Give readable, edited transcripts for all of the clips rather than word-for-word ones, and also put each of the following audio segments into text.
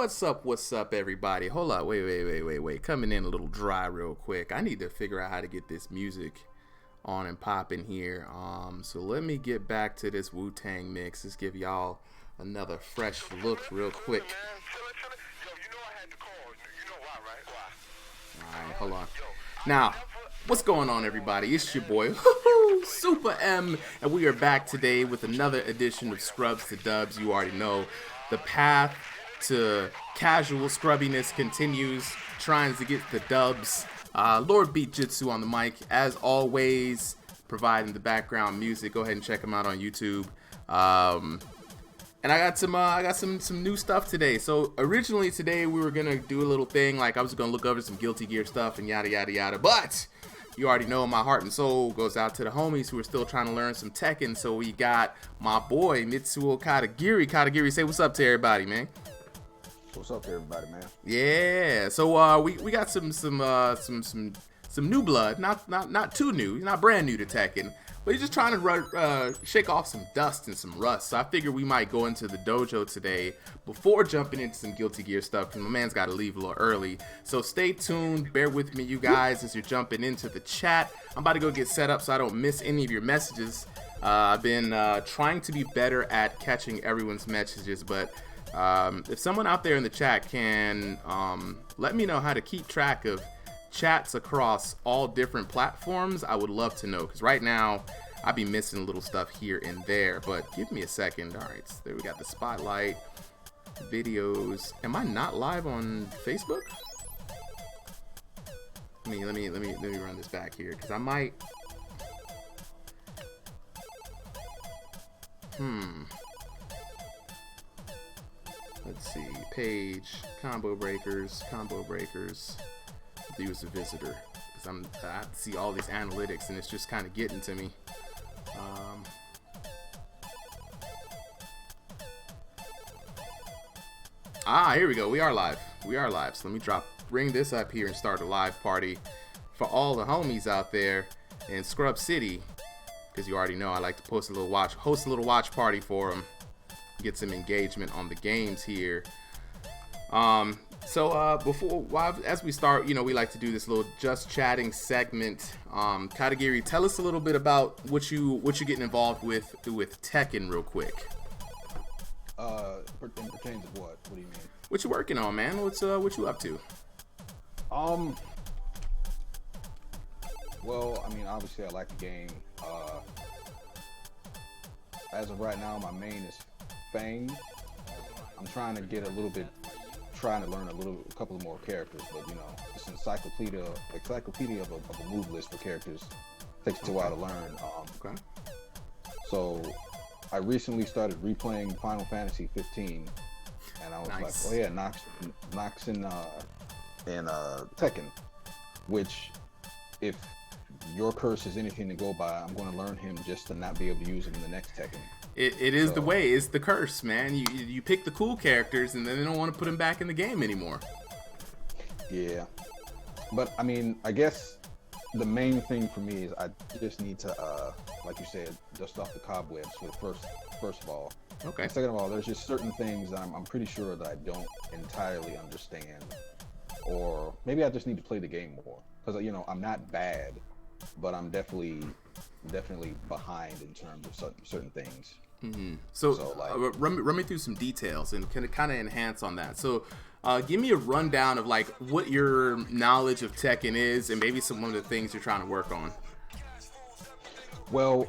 What's up, everybody? Hold up, wait. Coming in a little dry real quick. I need to figure out how to get this music on and popping here. So let me get back to this Wu-Tang mix. Let's give y'all another fresh look real quick. Alright, hold on. Now, what's going on, everybody? It's your boy, Super M, and we are back today with another edition of Scrubs to Dubs. You already know the path to casual scrubbiness continues, trying to get the dubs. Lord Beat Jitsu on the mic, as always, providing the background music. Go ahead and check him out on YouTube. And I got some new stuff today. So originally today we were gonna do a little thing, like I was gonna look over some Guilty Gear stuff and yada yada yada. But you already know my heart and soul goes out to the homies who are still trying to learn some Tekken. So we got my boy Mitsuo Katagiri. Katagiri, say what's up to everybody, man. What's up to everybody, man? Yeah. So we got some new blood. Not too new. He's not brand new to Tekken. But he's just trying to shake off some dust and some rust. So I figured we might go into the dojo today before jumping into some Guilty Gear stuff, because my man's got to leave a little early. So stay tuned. Bear with me, you guys, as you're jumping into the chat. I'm about to go get set up so I don't miss any of your messages. I've been trying to be better at catching everyone's messages, but if someone out there in the chat can let me know how to keep track of chats across all different platforms, I would love to know, because right now I be missing little stuff here and there. But give me a second. All right, so there we got the spotlight videos. Am I not live on Facebook? Let me run this back here, because I might. Let's see, page, combo breakers. Use a visitor, because I have to see all these analytics and it's just kind of getting to me. Here we go. We are live. So let me bring this up here and start a live party for all the homies out there in Scrub City, because you already know I like to host a little watch party for them, get some engagement on the games here. As we start, we like to do this little just chatting segment. Katagiri, tell us a little bit about what you're getting involved with Tekken real quick. Pertains to what? What do you mean? What you working on, man? What you up to? Well, I mean, obviously I like the game. As of right now, my main is Fang. I'm trying to learn a couple of more characters, but it's an encyclopedia of a move list for characters. Takes a while to learn. Okay. So I recently started replaying Final Fantasy 15, and I was like, oh yeah, Nox and Tekken, which, if your curse is anything to go by, I'm going to learn him just to not be able to use him in the next Tekken. It is the way. It's the curse, man. You pick the cool characters, and then they don't want to put them back in the game anymore. Yeah, but I mean, I guess the main thing for me is I just need to, like you said, dust off the cobwebs for the first of all. Okay. And second of all, there's just certain things that I'm pretty sure that I don't entirely understand, or maybe I just need to play the game more, because I'm not bad, but I'm definitely behind in terms of certain things. Mm-hmm. So run me through some details and kind of enhance on that. So give me a rundown of like what your knowledge of Tekken is, and maybe some of the things you're trying to work on. Well,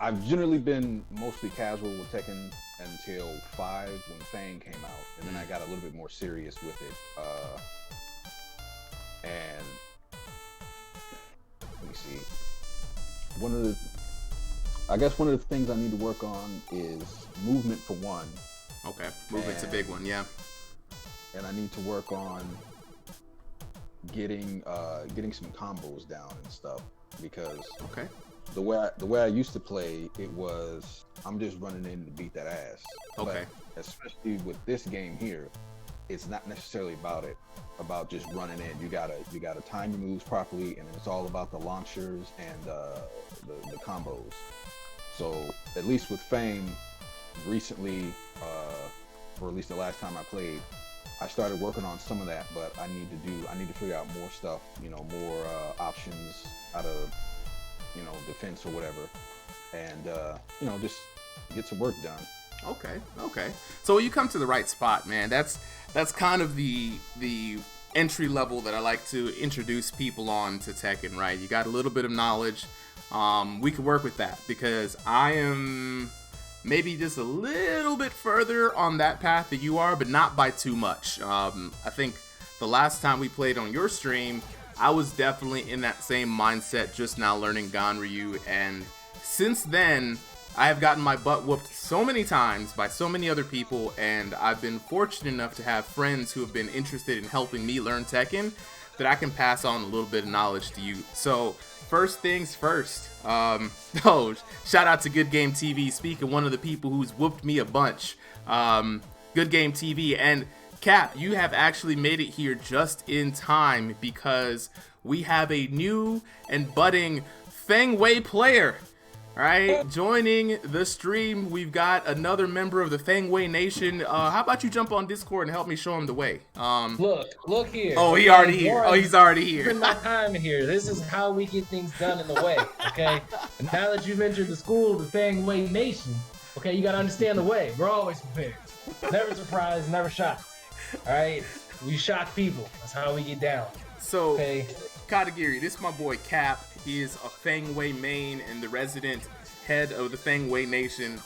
I've generally been mostly casual with Tekken until 5 when Fang came out, and then I got a little bit more serious with it. And let me see. One of the things I need to work on is movement, for one. Okay, movement's a big one, yeah. And I need to work on getting some combos down and stuff, because the way I used to play, it was I'm just running in to beat that ass. Okay. But especially with this game here, it's not necessarily about just running in. You gotta time your moves properly, and it's all about the launchers and the combos. So at least with Fame, recently or at least the last time I played, I started working on some of that, but I need to figure out more stuff, more options out of, defense or whatever, and just get some work done. Okay. So you come to the right spot, man. That's kind of the entry level that I like to introduce people on to Tekken, right? You got a little bit of knowledge. We could work with that because I am maybe just a little bit further on that path that you are, but not by too much. I think the last time we played on your stream, I was definitely in that same mindset, just now learning Ganryu, and since then, I have gotten my butt whooped so many times by so many other people, and I've been fortunate enough to have friends who have been interested in helping me learn Tekken that I can pass on a little bit of knowledge to you. So, first things first, shout out to Good Game TV, speaking one of the people who's whooped me a bunch. Good Game TV, and Cap, you have actually made it here just in time because we have a new and budding Feng Wei player. Alright, joining the stream, we've got another member of the Feng Wei Nation. How about you jump on Discord and help me show him the way? Look here. Oh, he's already here. Spend my time here. This is how we get things done in the way, okay? And now that you've entered the school of the Feng Wei Nation, okay, you gotta understand the way. We're always prepared. Never surprised, never shocked. Alright? We shock people. That's how we get down. So, okay. Katagiri, this is my boy Cap. He is a Feng Wei main and the resident head of the Feng Wei Nation.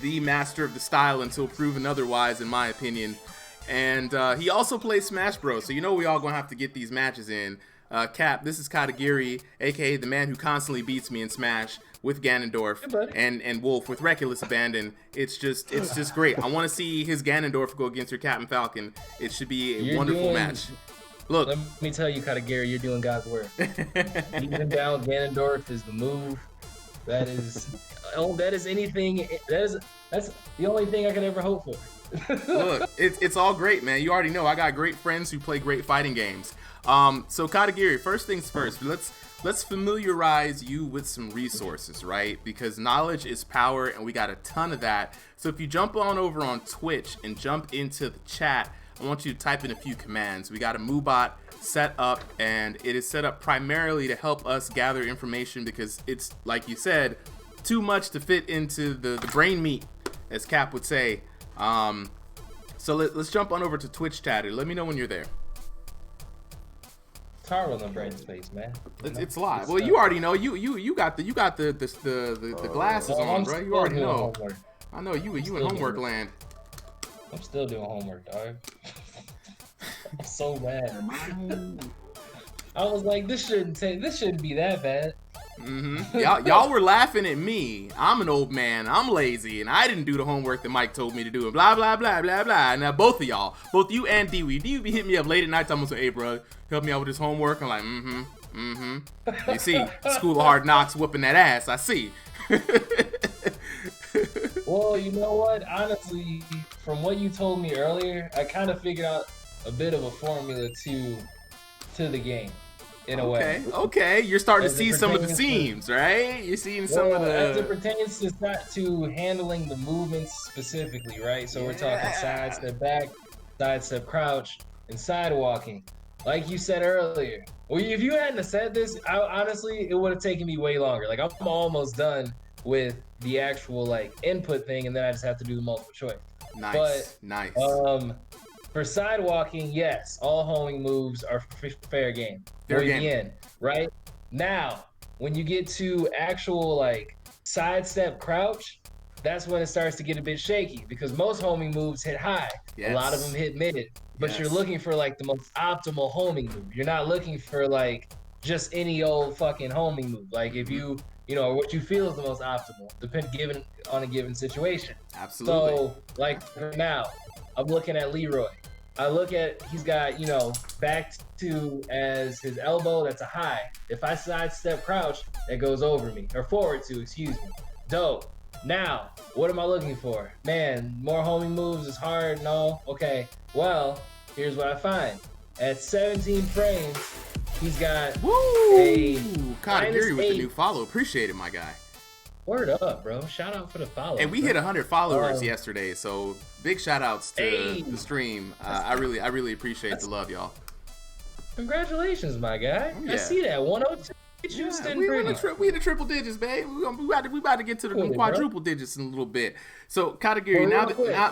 The master of the style until proven otherwise, in my opinion. And he also plays Smash Bros. So you know we all gonna have to get these matches in. Cap, this is Katagiri, a.k.a. the man who constantly beats me in Smash with Ganondorf and Wolf with Reckless Abandon. It's just great. I want to see his Ganondorf go against your Captain Falcon. It should be a wonderful match. Look, let me tell you, Katagiri, you're doing God's work. Even down Ganondorf is the move. That is anything. That's the only thing I could ever hope for. Look, it's all great, man. You already know I got great friends who play great fighting games. So Katagiri, first things first. Let's familiarize you with some resources, right? Because knowledge is power, and we got a ton of that. So if you jump on over on Twitch and jump into the chat, I want you to type in a few commands. We got a MooBot set up, and it is set up primarily to help us gather information because it's, like you said, too much to fit into the brain meat, as Cap would say. So let's jump on over to Twitch chatter. Let me know when you're there. Tar on the brain space, man. It's live. Well, you already know. You got the glasses on, bro. You already know. Homework. I know you in homework land. I'm still doing homework, dog. I'm so mad. I was like, this shouldn't be that bad. Y'all were laughing at me. I'm an old man. I'm lazy, and I didn't do the homework that Mike told me to do. And blah blah blah blah blah. Now both of y'all, both you and Dewey, be hitting me up late at night, telling me, "Hey, bro, help me out with this homework." I'm like, You see, School of Hard Knocks whooping that ass. I see. Well, you know what? Honestly, from what you told me earlier, I kind of figured out a bit of a formula to the game, in a way. Okay. You're starting to see some of the seams, right? You're seeing some of the... As it pertains to handling the movements specifically, right? So we're talking side step back, side step crouch, and side walking. Like you said earlier. Well, if you hadn't said this, honestly, it would have taken me way longer. Like, I'm almost done with the actual input thing, and then I just have to do the multiple choice. Nice. For side walking, yes, all homing moves are fair game. Fair game. End, right? Now, when you get to actual side step crouch, that's when it starts to get a bit shaky because most homing moves hit high. Yes. A lot of them hit mid, but you're looking for the most optimal homing move. You're not looking for just any old fucking homing move. If you or what you feel is the most optimal, given on a given situation. Absolutely. So, for now, I'm looking at Leroy. I look at, he's got, back to as his elbow, that's a high. If I sidestep crouch, that goes over me, or forward to, excuse me. Dope. Now, what am I looking for? Man, more homing moves is hard, no? Okay, well, here's what I find. At 17 frames, he's got a Katagiri with the new follow. Appreciate it, my guy. Word up, bro. Shout out for the follow. And we hit 100 followers yesterday, so big shout outs to the stream. I really appreciate the love, y'all. Congratulations, my guy. Oh, yeah. I see that 102. We in the triple digits, babe. We about to get to the quadruple digits in a little bit. So, Katagiri,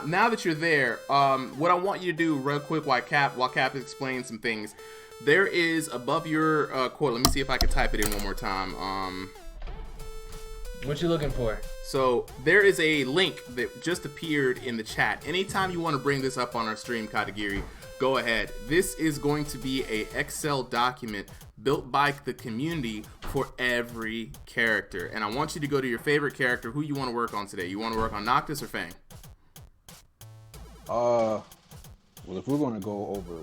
now that you're there, what I want you to do real quick while Cap explains some things, there is above your quote. Let me see if I can type it in one more time. What you looking for? So there is a link that just appeared in the chat. Anytime you want to bring this up on our stream, Katagiri, go ahead. This is going to be a Excel document built by the community for every character. And I want you to go to your favorite character. Who you want to work on today? You want to work on Noctis or Fang? Well, if we're going to go over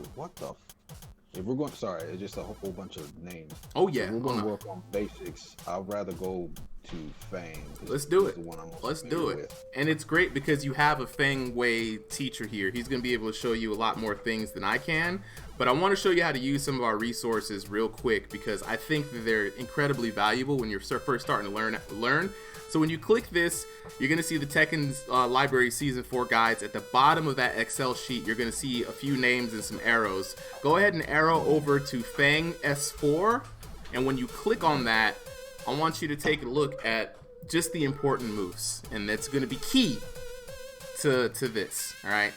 if we're going, sorry, it's just a whole bunch of names. Oh yeah. If we're going to work on basics, I'd rather go to Fang. Let's do it. Let's do it. And it's great because you have a Fang Wei teacher here. He's going to be able to show you a lot more things than I can. But I want to show you how to use some of our resources real quick because I think that they're incredibly valuable when you're first starting to learn. So when you click this, you're going to see the Tekken's Library Season 4 guides. At the bottom of that Excel sheet, you're going to see a few names and some arrows. Go ahead and arrow over to Fang S4. And when you click on that, I want you to take a look at just the important moves. And that's going to be key to this, all right?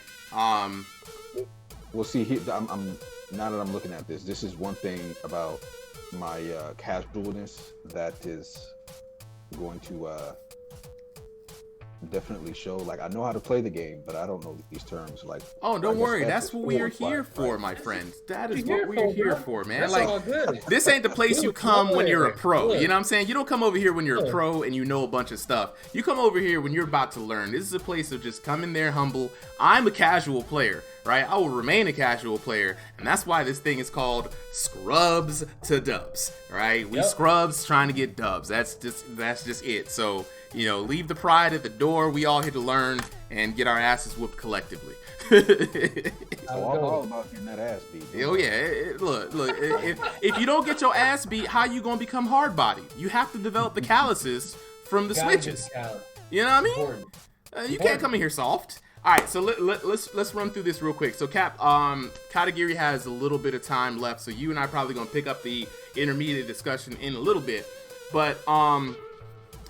Well, see, here, now that I'm looking at this is one thing about my casualness that is going to definitely show. Like, I know how to play the game, but I don't know these terms. Like, oh, don't worry, that's what we are here for, my friend. That is what we're here for, man. Like, this ain't the place you come when you're a pro. You know what I'm saying? You don't come over here when you're a pro and you know a bunch of stuff. You come over here when you're about to learn. This is a place of just come in there humble. I'm a casual player, right? I will remain a casual player, and that's why this thing is called Scrubs to Dubs, right? We scrubs trying to get dubs. That's just it. So, you know, leave the pride at the door. We all here to learn and get our asses whooped collectively. I'm all about getting that ass beat. Oh yeah, look. If you don't get your ass beat, how you gonna become hard bodied? You have to develop the calluses from the switches. You know what I mean? You can't come in here soft. All right, so let's run through this real quick. So Cap, Katagiri has a little bit of time left, so you and I probably gonna pick up the intermediate discussion in a little bit. But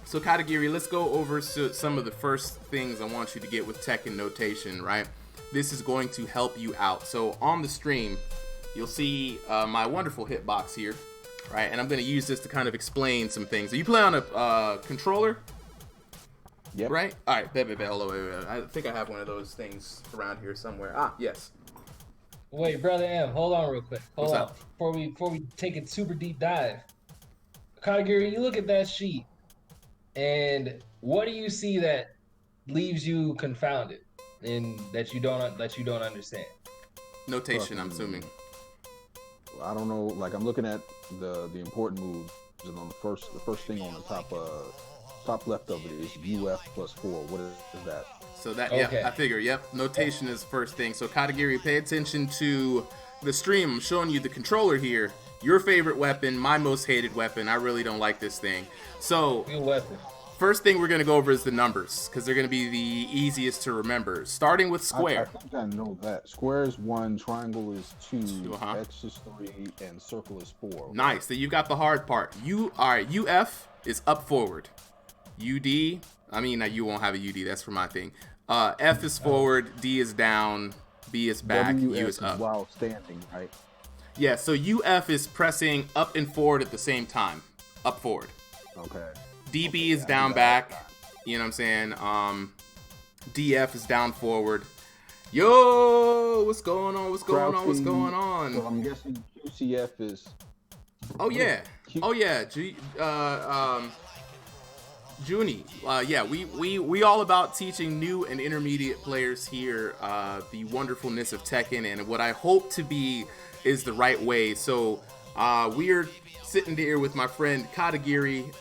so Katagiri, let's go over some of the first things I want you to get with Tekken notation, right? This is going to help you out. So on the stream, you'll see my wonderful hitbox here, right? And I'm gonna use this to kind of explain some things. So you play on a controller? Yep. Right? All right. Hello. Wait. I think I have one of those things around here somewhere. Ah, yes. Wait, Brother M, hold on real quick. Hold What's on. up? Before we take a super deep dive. Katagiri, you look at that sheet, and what do you see that leaves you confounded and that you don't understand? Notation, I'm assuming. I don't know. Like, I'm looking at the important moves, and on the first thing on the top left of it is UF +4. What is that? So that, okay. I figure, notation is first thing. So Katagiri, pay attention to the stream. I'm showing you the controller here. Your favorite weapon, my most hated weapon. I really don't like this thing. So, Good weapon. first thing we're going to go over is the numbers, because they're going to be the easiest to remember. Starting with square. I think I know that. Square is 1, triangle is 2, X is 3, and circle is 4. Nice. So you got the hard part. UF is up forward. UD, I mean, you won't have a UD, that's for my thing. F is forward, D is down, B is back, U is up. While standing, right? Yeah, so UF is pressing up and forward at the same time. Up forward. Okay. DB is down back. You know what I'm saying? DF is down forward. Yo, what's going on? What's going on? What's going on? So I'm guessing QCF is. Oh yeah. Oh yeah. Junie, yeah, we all about teaching new and intermediate players here the wonderfulness of Tekken and what I hope to be is the right way. So we're sitting here with my friend Katagiri,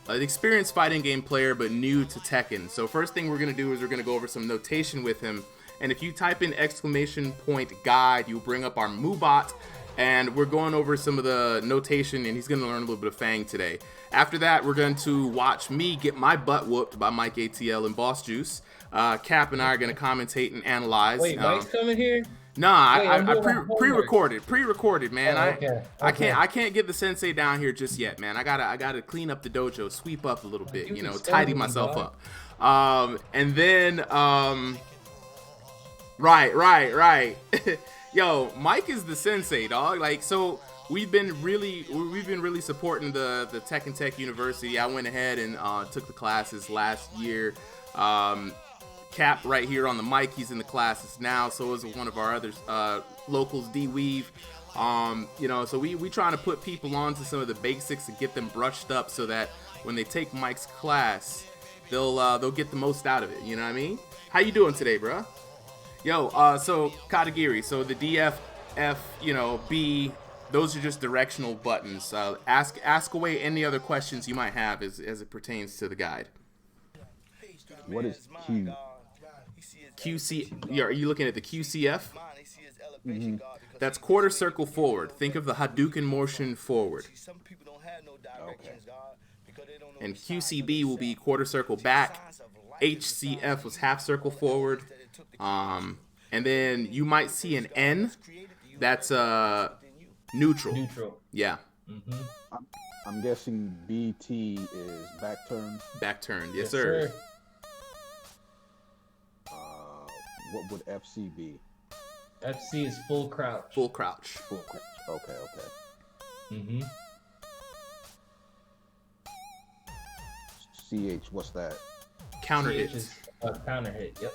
an experienced fighting game player but new to Tekken. So first thing we're gonna do is we're gonna go over some notation with him. And if you type in !guide, you'll bring up our MooBot. and we're going over some of the notation, and he's going to learn a little bit of Fang today. After that, we're going to watch me get my butt whooped by Mike ATL and Boss Juice. Cap and I are going to commentate and analyze. Wait, Mike's coming here? Nah, Wait, I pre-recorded, man. Oh, okay. I can't get the sensei down here just yet, man. I gotta clean up the dojo, sweep up a little bit, you know, tidy myself up. And then right. Yo, Mike is the sensei, dog. Like, so we've been really supporting the Tekken Tech University. I went ahead and took the classes last year. Cap right here on the mic, he's in the classes now. So is one of our other locals, D Weave. You know, so we trying to put people onto some of the basics and get them brushed up so that when they take Mike's class, they'll get the most out of it. You know what I mean? How you doing today, bro? Yo, so Katagiri, so the D, F, you know, B, those are just directional buttons. Ask away any other questions you might have as it pertains to the guide. What is Q? QC, are you looking at the QCF? Mm-hmm. That's quarter circle forward. Think of the Hadouken motion forward. Okay. And QCB will be quarter circle back. HCF was half circle forward. And then you might see an N. That's neutral. Neutral. Yeah. Mm-hmm. I'm guessing BT is back turn. Back turn. Yes, sir. What would FC be? FC is full crouch. Full crouch. Full crouch. Okay. Mm-hmm. CH, what's that? Counter CH hit. is counter hit. Yep.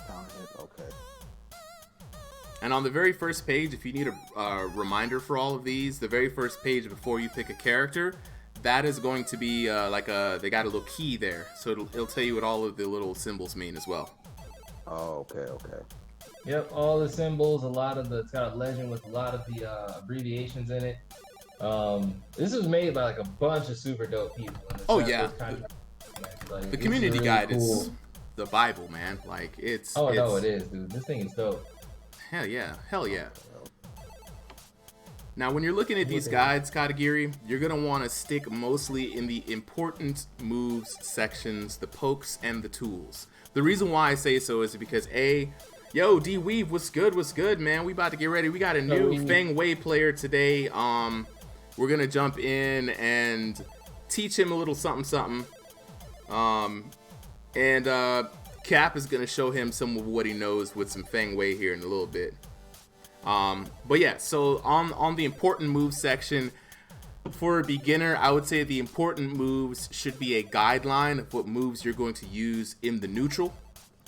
Counter hit. Okay. And on the very first page, if you need a reminder for all of these, the very first page before you pick a character, that is going to be they got a little key there, so it'll tell you what all of the little symbols mean as well. Oh, okay. Yep, all the symbols, it's got a legend with a lot of the abbreviations in it. This was made by like a bunch of super dope people. Oh yeah, the community really guide cool. is the Bible, man. Like it's. Oh no, it is, dude. This thing is dope. Hell yeah. Now, when you're looking at these guides, Katagiri, you're going to want to stick mostly in the important moves sections, the pokes, and the tools. The reason why I say so is because, yo, D-Weave, what's good, man? We about to get ready. We got a new Feng Wei player today. We're going to jump in and teach him a little something. And Cap is going to show him some of what he knows with some Feng Wei here in a little bit. But yeah, so on the important moves section, for a beginner, I would say the important moves should be a guideline of what moves you're going to use in the neutral,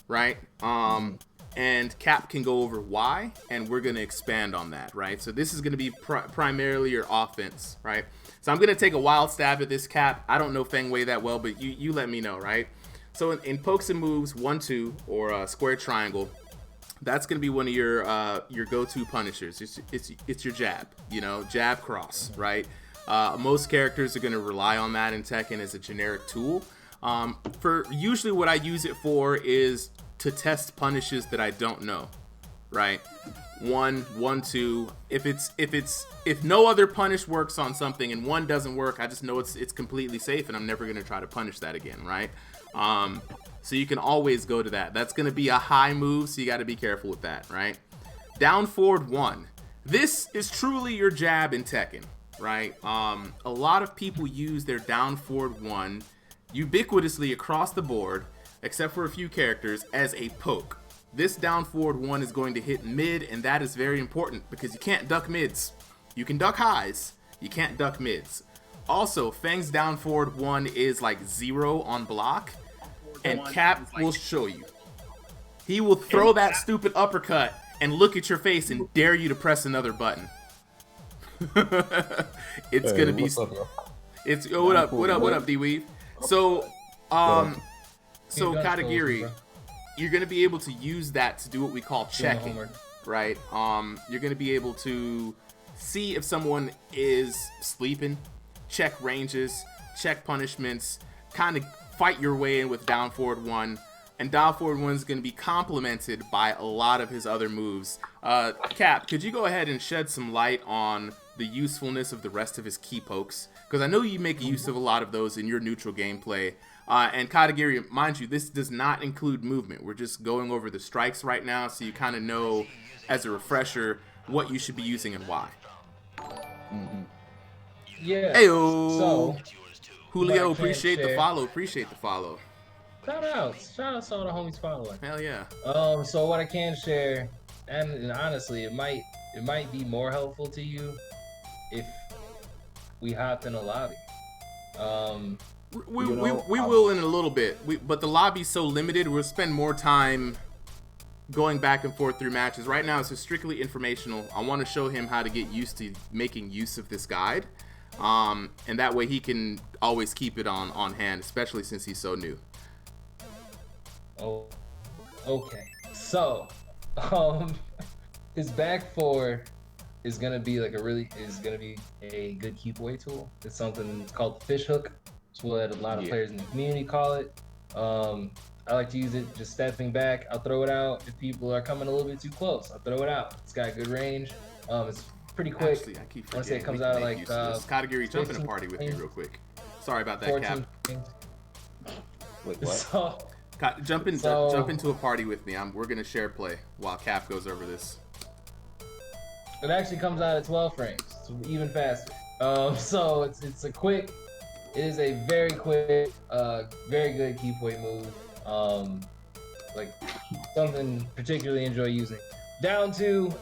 right? And Cap can go over why, and we're going to expand on that, right? So this is going to be primarily your offense, right? So I'm going to take a wild stab at this, Cap. I don't know Feng Wei that well, but you let me know, right? So in pokes and moves, 1-2 or square triangle, that's going to be one of your go-to punishers. It's your jab, you know, jab cross, right? Most characters are going to rely on that in Tekken as a generic tool. For usually what I use it for is to test punishes that I don't know, right? 1-2. If no other punish works on something and one doesn't work, I just know it's completely safe and I'm never going to try to punish that again, right? So you can always go to that. That's going to be a high move, so you got to be careful with that, right? Down forward 1. This is truly your jab in Tekken, right? A lot of people use their down forward 1 ubiquitously across the board, except for a few characters, as a poke. This down forward 1 is going to hit mid, and that is very important because you can't duck mids. You can duck highs, you can't duck mids. Also, Fang's down forward 1 is like 0 on block, and Cap will show you. He will throw that stupid uppercut and look at your face and dare you to press another button. It's gonna be. It's what up, D-Weave? So, Katagiri, you're gonna be able to use that to do what we call checking, right? You're gonna be able to see if someone is sleeping, check ranges, check punishments, kind of fight your way in with down forward 1. and down forward 1 is going to be complemented by a lot of his other moves. Cap, could you go ahead and shed some light on the usefulness of the rest of his key pokes? Because I know you make use of a lot of those in your neutral gameplay. And Katagiri, mind you, this does not include movement. We're just going over the strikes right now, so you kind of know, as a refresher, what you should be using and why. Yeah. Heyo. So, Julio, I can't appreciate the share. follow. Appreciate the follow. Shout out to all the homies following. Hell yeah. So what I can share, and honestly, it might be more helpful to you if we hopped in a lobby. We will in a little bit. But the lobby's so limited, we'll spend more time going back and forth through matches. Right now, it's just strictly informational. I want to show him how to get used to making use of this guide. And that way he can always keep it on hand, especially since he's so new. Oh, okay. So, his back 4 is gonna be a good keep away tool. It's something called the fish hook. It's what a lot of players in the community call it. I like to use it just stepping back. I'll throw it out if people are coming a little bit too close. I'll throw it out. It's got good range. It's pretty quick. Actually, I keep I want to say it forgetting comes we out can like make use of this. Katagiri, jump in a 15 party with me real quick. Sorry about that, 14 Cap. Wait, what? So, Jump into a party with me. We're gonna share play while Cap goes over this. it actually comes out at 12 frames. It's even faster. So it is a very quick, very good keep away move. Like something particularly enjoy using. Down 2,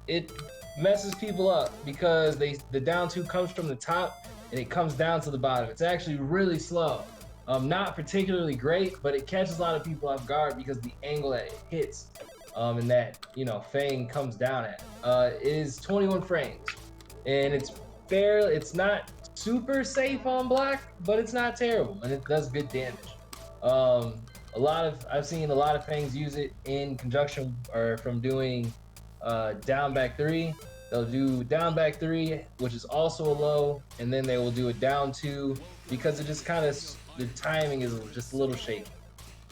it messes people up because the down 2 comes from the top and it comes down to the bottom. It's actually really slow. Not particularly great, but it catches a lot of people off guard because the angle that it hits, and that Fang comes down at, is 21 frames, and it's not super safe on block, but it's not terrible, and it does good damage. I've seen a lot of Fangs use it in conjunction or from doing down back 3. They'll do down back 3, which is also a low, and then they will do a down 2 because it just kind of the timing is just a little shaky.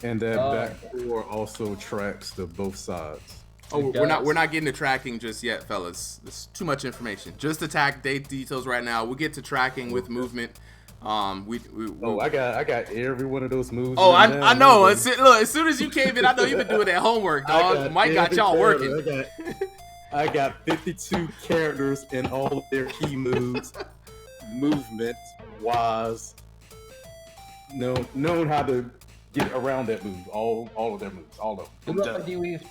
And that back 4 also tracks to both sides. Oh, we're not getting to tracking just yet, fellas. There's too much information. Just attack details right now. We'll get to tracking with movement. I got every one of those moves. Oh, I know. Look, as soon as you came in, I know you've been doing that homework, dog. Mike got y'all working. I got 52 characters in all of their key moves, movement wise. Knowing how to get around that move, all of their moves, all of them. D-Weave.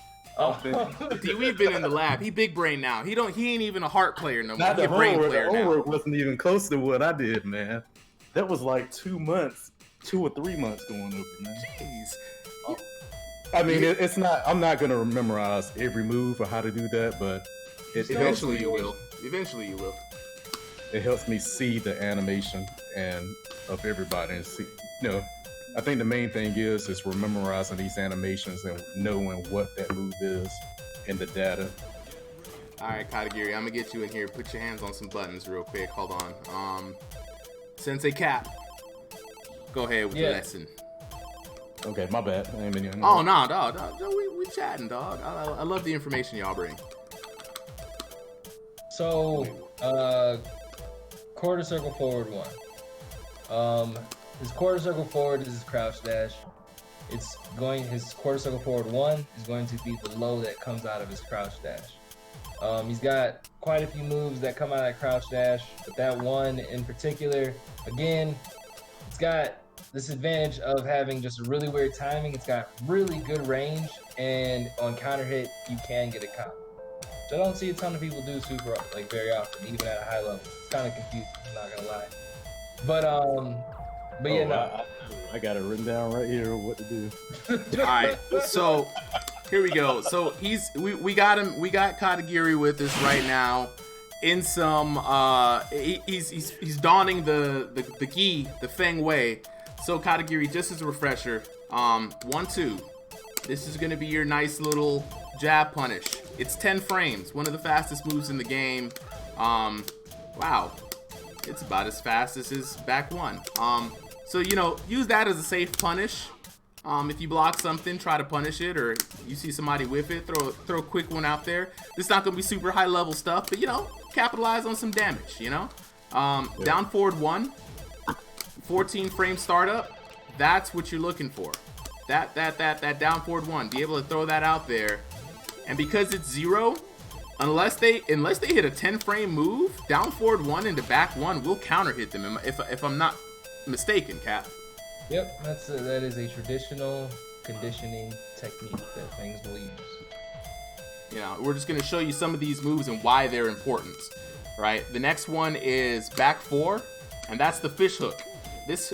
D-Weave been in the lab. He big brain now. He ain't even a heart player no more. Not He a the brain homework. player The now. homework wasn't even close to what I did, man. That was like 2 or 3 months going over, man. Jeez. I mean, it's not. I'm not gonna memorize every move or how to do that, but Eventually you will. Eventually you will. it helps me see the animation and of everybody and see. I think the main thing is memorizing these animations and knowing what that move is in the data. All right, Katagiri, I'm gonna get you in here. Put your hands on some buttons real quick. Hold on. Sensei Cap, go ahead with the lesson. Okay, my bad. I ain't been here. Oh no, dog. We chatting, dog. I love the information y'all bring. So, quarter circle forward 1. His quarter circle forward is his crouch dash. His quarter circle forward 1 is going to be the low that comes out of his crouch dash. He's got quite a few moves that come out of crouch dash, but that one in particular, again, it's got this advantage of having just really weird timing. It's got really good range, and on counter hit, you can get a combo. So I don't see a ton of people do super very often, even at a high level. It's kind of confusing, I'm not gonna lie. But yeah, no. I got it written down right here what to do. All right, so here we go. So we got him. We got Katagiri with us right now. In some, he's donning the gi, the Feng way. So Katagiri, just as a refresher, 1-2. This is gonna be your nice little jab punish. It's 10 frames, one of the fastest moves in the game. Wow, it's about as fast as his back 1. So use that as a safe punish. If you block something, try to punish it, or you see somebody whiff it, throw a quick one out there. This is not gonna be super high level stuff, but you know, capitalize on some damage. You know, down forward 1, 14 frame startup. That's what you're looking for. That down forward 1. Be able to throw that out there, and because it's 0, unless they hit a 10 frame move, down forward 1 into back 1 will counter hit them. If I'm not mistaken, Cap. Yep, that is a traditional conditioning technique that things will use. Yeah, we're just gonna show you some of these moves and why they're important. Right. The next one is back 4, and that's the fish hook. This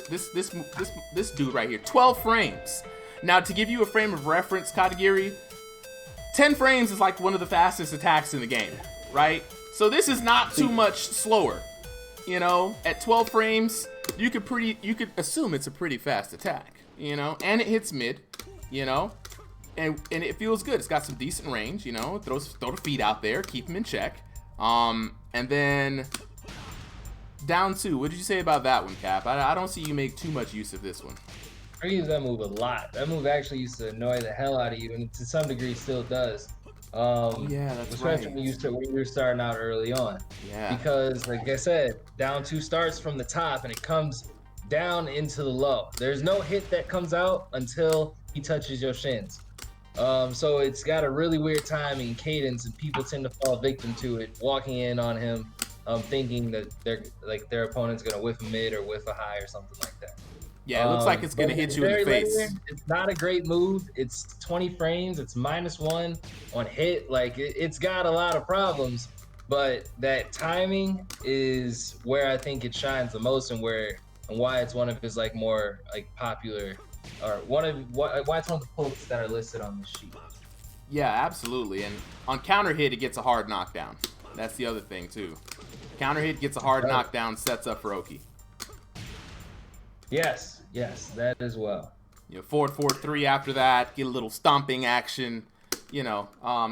dude right here, 12 frames. Now, to give you a frame of reference, Katagiri, 10 frames is like one of the fastest attacks in the game, right? So this is not too much slower. You know, at 12 frames, you could assume it's a pretty fast attack, you know, and it hits mid, you know, and it feels good. It's got some decent range, you know, throw the feet out there, keep them in check. And then down 2, what did you say about that one, Cap? I don't see you make too much use of this one. I use that move a lot. That move actually used to annoy the hell out of you, and to some degree still does. Yeah, that's especially right. when you're starting out early on. Yeah. Because, like I said, down 2 starts from the top, and it comes down into the low. There's no hit that comes out until he touches your shins. So it's got a really weird timing cadence, and people tend to fall victim to it, walking in on him, thinking that their opponent's gonna whiff a mid or whiff a high or something like that. Yeah, it looks like it's gonna hit you in the face. Linear. It's not a great move. It's 20 frames. It's -1 on hit. Like it's got a lot of problems, but that timing is where I think it shines the most, and why it's one of his like more like popular, or why it's one of the pokes that are listed on the sheet. Yeah, absolutely. And on counter hit, it gets a hard knockdown. That's the other thing too. Counter hit gets a hard knockdown, sets up for Oki. Yes, that as well. You know, forward 3 after that, get a little stomping action. You know,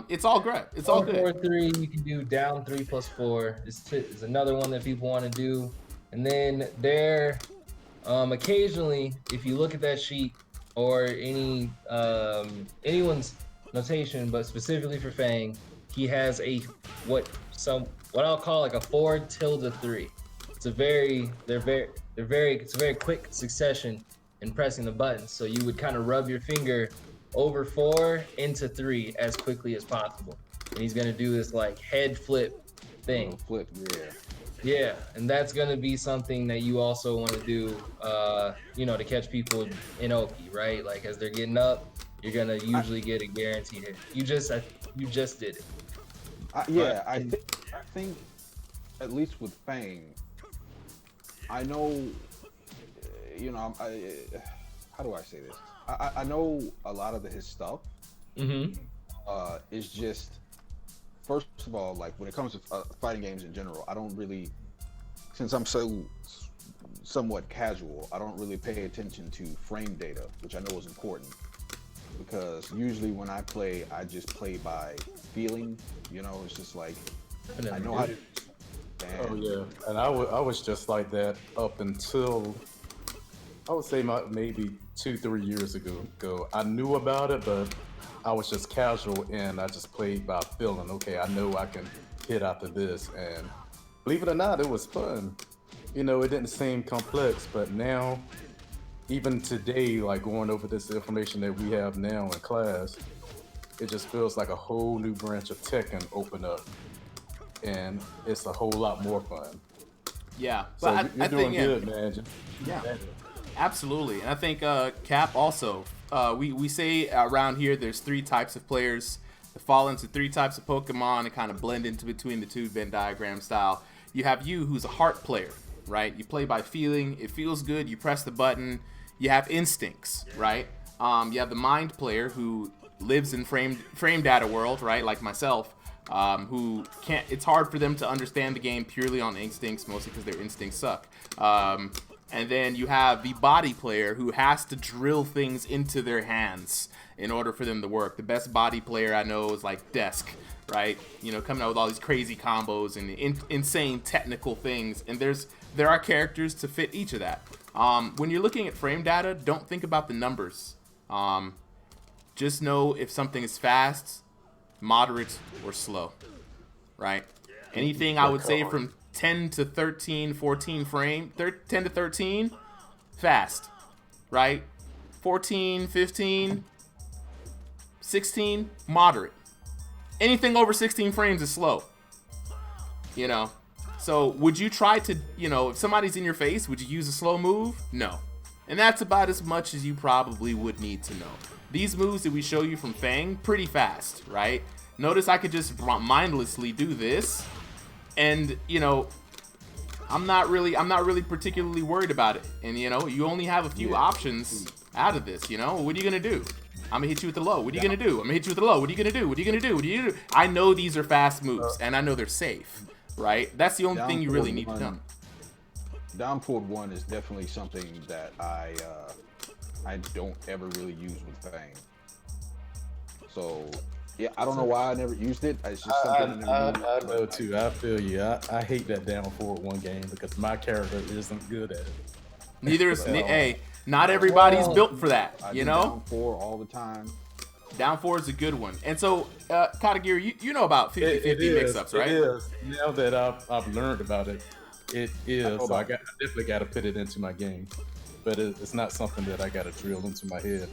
it's all great. It's all good. Forward 3, you can do down 3 + 4. Is another one that people want to do. And then there, occasionally, if you look at that sheet or anyone's notation, but specifically for Fang, he has what I'll call like a forward ~3. It's a very quick succession in pressing the buttons. So you would kind of rub your finger over 4 into 3 as quickly as possible. And he's gonna do this like head flip thing. Flip, yeah. Yeah, and that's gonna be something that you also want to do, you know, to catch people in Oki, right? Like as they're getting up, you're gonna usually get a guaranteed hit. You just did it. I think at least with Fang, I know, you know, how do I say this? I know a lot of his stuff. Is just, first of all, like when it comes to fighting games in general, I don't really, since I'm so somewhat casual, I don't really pay attention to frame data, which I know is important, because usually when I play, I just play by feeling. You know, it's just like I know how to. Oh yeah, and I was just like that up until I would say maybe 2-3 years ago. I knew about it, but I was just casual and I just played by feeling. Okay, I know I can hit after this, and believe it or not, it was fun. You know, it didn't seem complex, but now, even today, like going over this information that we have now in class, it just feels like a whole new branch of Tekken open up. And it's a whole lot more fun. Yeah, so but you're doing good, man. Yeah, absolutely. And I think Cap also. We say around here there's 3 types of players that fall into 3 types of Pokemon and kind of blend into between the 2 Venn diagram style. You have you, who's a heart player, right? You play by feeling. It feels good. You press the button. You have instincts, right? You have the mind player who lives in frame data world, right? Like myself. Who can't, it's hard for them to understand the game purely on instincts, mostly because their instincts suck. And then you have the body player who has to drill things into their hands in order for them to work. The best body player I know is like Desk, right? You know, coming out with all these crazy combos and insane technical things. And there are characters to fit each of that. When you're looking at frame data, don't think about the numbers. Just know if something is fast, moderate, or slow, right? Anything I would say from 10 to 13, 14 frame, 10 to 13, fast, right? 14, 15, 16, moderate. Anything over 16 frames is slow, you know? So would you try to, you know, if somebody's in your face, would you use a slow move? No. And that's about as much as you probably would need to know. These moves that we show you from Fang, pretty fast, right? Notice I could just mindlessly do this, and you know, I'm not really particularly worried about it. And you know, you only have a few options out of this. You know, what are you gonna do? I'm gonna hit you with the low. What are you gonna do? I'm gonna hit you with the low. What are you gonna do? What are you gonna do? What are you gonna do? I know these are fast moves, and I know they're safe, right? That's the only thing you really need to know. Down forward 1 is definitely something that I don't ever really use with Fang. So yeah, I don't know why I never used it. It's just something I know too. I feel you. I hate that down forward 1 game because my character isn't good at it. Neither is hey. Not everybody's built for that. You know. Down 4 all the time. Down 4 is a good one. And so, Katagiri, you know about 50-50 mix-ups, right? It is. Now that I've learned about it, it is. So I definitely got to put it into my game. But it's not something that I got to drill into my head.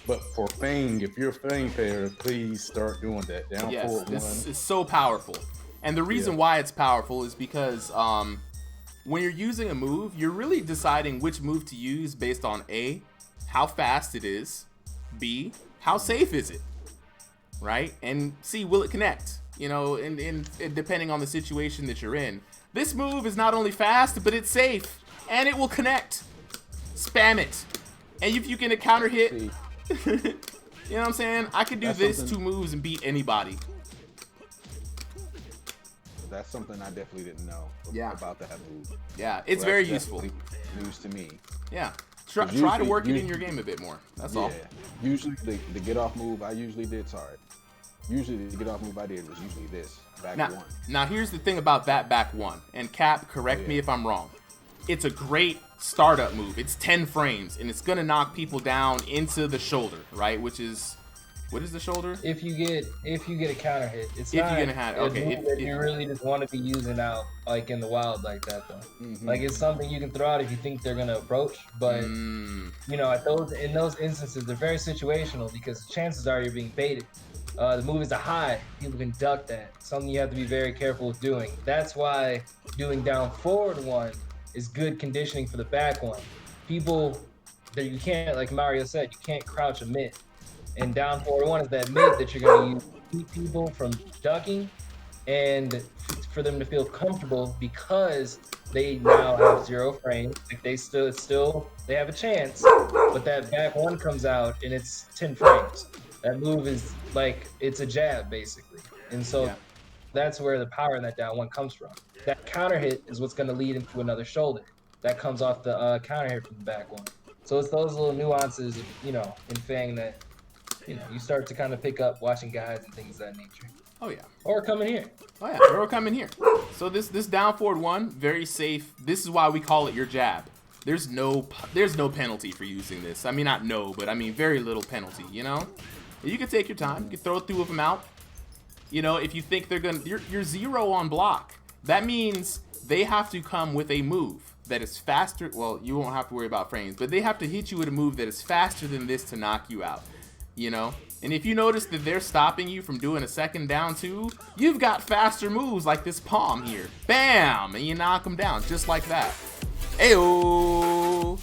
But for Fang, if you're a Fang player, please start doing that. Down forward 1. This is so powerful. And the reason why it's powerful is because when you're using a move, you're really deciding which move to use based on A, how fast it is, B, how safe is it, right? And C, will it connect? You know, and depending on the situation that you're in. This move is not only fast, but it's safe, and it will connect. Spam it. And if you can counter hit, you know what I'm saying? I could do this 2 moves and beat anybody. That's something I definitely didn't know about that move. Yeah, it's very useful. News to me. Yeah. Try to work it in your game a bit more. That's all. Usually the get off move I usually did, usually the get off move I did was usually this, back 1. Now here's the thing about that back 1. And Cap, correct me if I'm wrong. It's a great startup move. It's 10 frames, and it's gonna knock people down into the shoulder, right? Which is, what is the shoulder? If you get a counter hit, it's if not you're gonna have if you really just want to be using out like in the wild like that though. Like it's something you can throw out if you think they're gonna approach, but you know, in those instances they're very situational because chances are you're being baited. The move is a high. People can duck that. Something you have to be very careful with doing. That's why doing down forward 1 is good conditioning for the back 1. People that you can't, like Mario said, you can't crouch a mid. And down forward 1 is that mid that you're going to use to keep people from ducking and for them to feel comfortable because they now have 0 frames. Like they they have a chance, but that back 1 comes out and it's 10 frames. That move is like, it's a jab basically. And so that's where the power in that down 1 comes from. That counter hit is what's going to lead into another shoulder. That comes off the counter hit from the back 1. So it's those little nuances, you know, in Fang that, you know, you start to kind of pick up watching guys and things of that nature. Oh yeah. Or coming here. Oh yeah, or coming here. So this down forward 1, very safe. This is why we call it your jab. There's no penalty for using this. I mean, not no, but I mean very little penalty, you know? You can take your time. You can throw 2 of them out. You know, if you think they're gonna, you're 0 on block. That means they have to come with a move that is faster. Well, you won't have to worry about frames, but they have to hit you with a move that is faster than this to knock you out. You know? And if you notice that they're stopping you from doing a second down 2, you've got faster moves like this palm here. Bam! And you knock them down just like that. Ayo!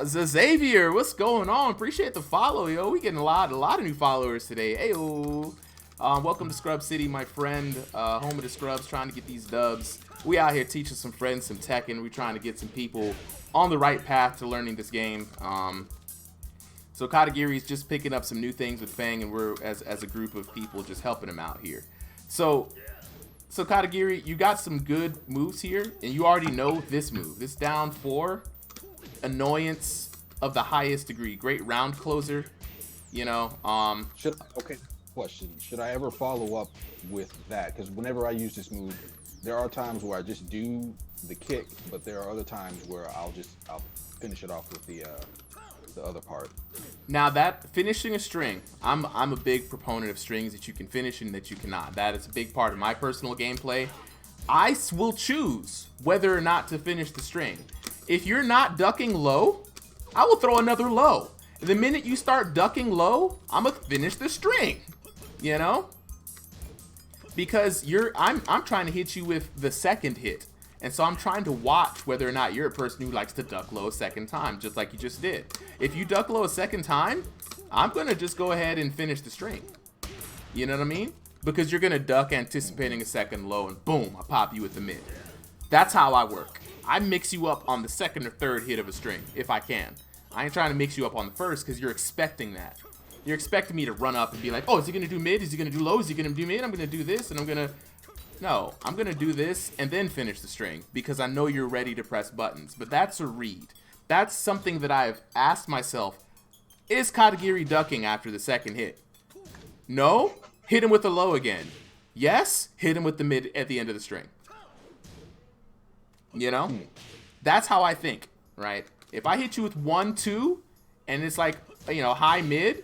Xavier, what's going on? Appreciate the follow, yo. We getting a lot of new followers today. Ayo! Welcome to Scrub City, my friend. Home of the Scrubs, trying to get these dubs. We out here teaching some friends some tech, and we're trying to get some people on the right path to learning this game. So Katagiri's just picking up some new things with Fang, and we're as a group of people just helping him out here. So Katagiri, you got some good moves here, and you already know this move. This down 4, annoyance of the highest degree. Great round closer. You know. Question: should I ever follow up with that? Because whenever I use this move, there are times where I just do the kick, but there are other times where I'll finish it off with the other part. Now that finishing a string, I'm a big proponent of strings that you can finish and that you cannot. That is a big part of my personal gameplay. I will choose whether or not to finish the string. If you're not ducking low, I will throw another low. The minute you start ducking low, I'm gonna finish the string. You know? Because I'm trying to hit you with the second hit. And so I'm trying to watch whether or not you're a person who likes to duck low a second time, just like you just did. If you duck low a second time, I'm gonna just go ahead and finish the string. You know what I mean? Because you're gonna duck anticipating a second low and boom, I pop you with the mid. That's how I work. I mix you up on the second or third hit of a string, if I can. I ain't trying to mix you up on the first because you're expecting that. You're expecting me to run up and be like, oh, is he gonna do mid? Is he gonna do low? Is he gonna do mid? I'm gonna do this and I'm gonna... No, I'm gonna do this and then finish the string because I know you're ready to press buttons. But that's a read. That's something that I've asked myself, is Katagiri ducking after the second hit? No? Hit him with the low again. Yes? Hit him with the mid at the end of the string. You know? That's how I think, right? If I hit you with 1-2 and it's like, you know, high mid,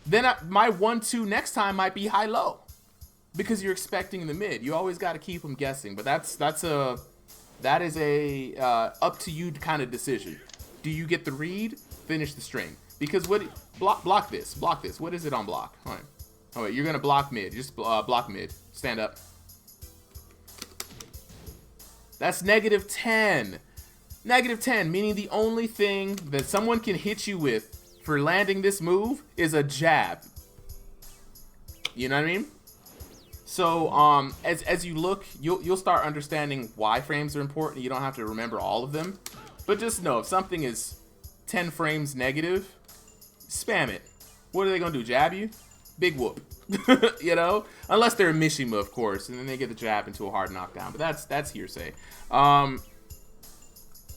then my 1-2 next time might be high low because you're expecting the mid. You always got to keep them guessing, but that is a up to you kind of decision. Do you get the read? Finish the string. Because block this. What is it on block? All right. Oh wait, you're gonna block mid. Just block mid. Stand up. That's -10. -10, meaning the only thing that someone can hit you with for landing this move is a jab. You know what I mean? So as you look, you'll start understanding why frames are important. You don't have to remember all of them, but just know if something is 10 frames negative, spam it. What are they gonna do? Jab you? Big whoop. You know, unless they're a Mishima, of course, and then they get the jab into a hard knockdown. But that's hearsay.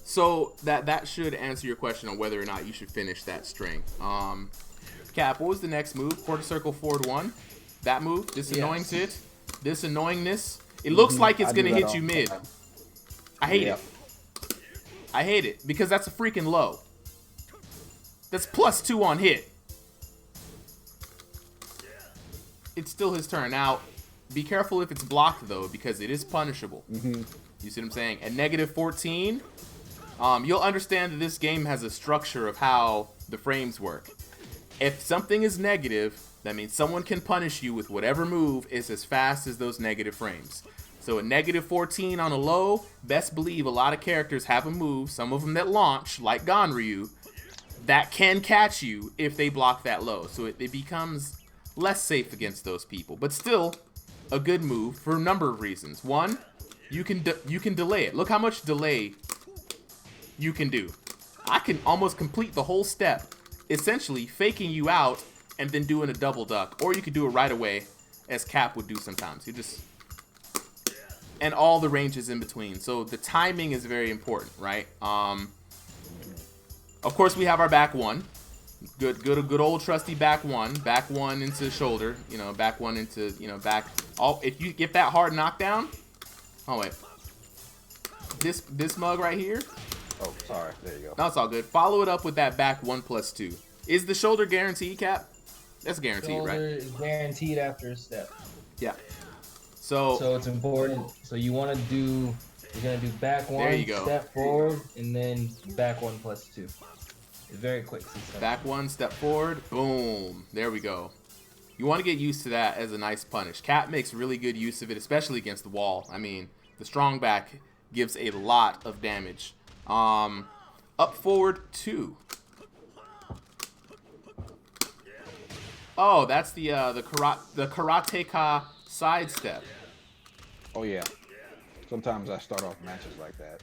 So that should answer your question on whether or not you should finish that string. Cap, what was the next move? Quarter circle forward 1. That move. This annoying hit. This annoyingness. It looks like it's gonna hit you mid. I hate it. I hate it because that's a freaking low. That's +2 on hit. It's still his turn. Now, be careful if it's blocked, though, because it is punishable. You see what I'm saying? At -14, you'll understand that this game has a structure of how the frames work. If something is negative, that means someone can punish you with whatever move is as fast as those negative frames. So at -14 on a low, best believe a lot of characters have a move, some of them that launch, like Ganryu, that can catch you if they block that low. So it becomes less safe against those people, but still a good move for a number of reasons. One, you can delay it. Look how much delay you can do. I can almost complete the whole step, essentially faking you out and then doing a double duck, or you could do it right away, as Cap would do sometimes. You just, and all the ranges in between. So the timing is very important, right? Of course, we have our back 1. Good old trusty back 1. Back 1 into shoulder. You know, back 1 into, you know, back. All, if you get that hard knockdown. Oh wait. This mug right here. Oh, sorry. There you go. No, it's all good. Follow it up with that back 1+2. Is the shoulder guaranteed, Cap? That's guaranteed, Shoulder right? is guaranteed after a step. Yeah. So it's important. So you're gonna do back 1, step forward, and then back 1+2. It's very quick. Back 1, step forward, boom. There we go. You want to get used to that as a nice punish. Cap makes really good use of it, especially against the wall. I mean, the strong back gives a lot of damage. Up forward 2. Oh, that's the karateka sidestep. Oh yeah. Sometimes I start off matches like that.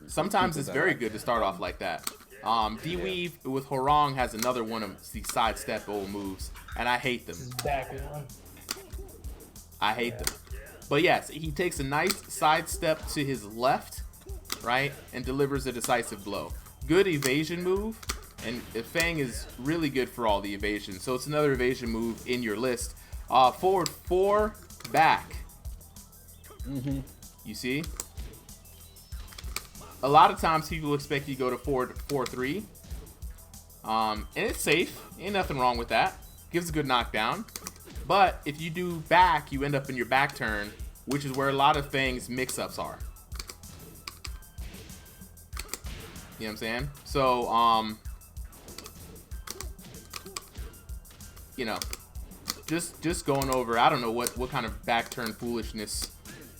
Sometimes it's very good to start off like that. D-Weave with Horong has another one of these sidestep old moves, and I hate them. This is back one. I hate them. But yes, he takes a nice sidestep to his left, right, and delivers a decisive blow. Good evasion move, and Fang is really good for all the evasion. So it's another evasion move in your list. Forward 4, back. You see? A lot of times people expect you to go to forward 4-3. And it's safe. Ain't nothing wrong with that. Gives a good knockdown. But if you do back, you end up in your back turn, which is where a lot of things mix-ups are. You know what I'm saying? So, you know, just going over, I don't know what kind of back turn foolishness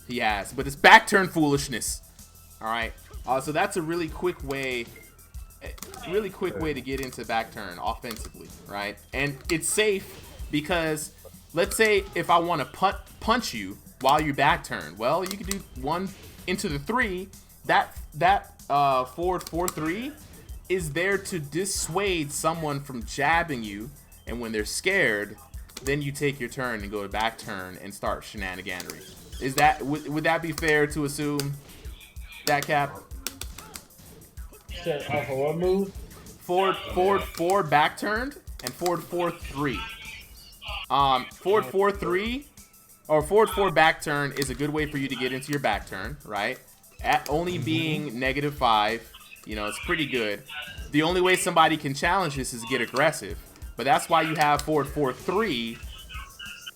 he has, but it's back turn foolishness. All right. So that's a really quick way to get into back turn offensively, right? And it's safe because let's say if I want to punch you while you back turn, well, you can do 1 into the 3. That forward 4-3 is there to dissuade someone from jabbing you, and when they're scared, then you take your turn and go to back turn and start shenaniganery. Is that would that be fair to assume? That Cap? Off of what move? Forward 4 back turned and forward 4-3. Forward 4-3 or forward 4 back turn is a good way for you to get into your back turn, right? At only being -5, you know, it's pretty good. The only way somebody can challenge this is get aggressive, but that's why you have forward 4-3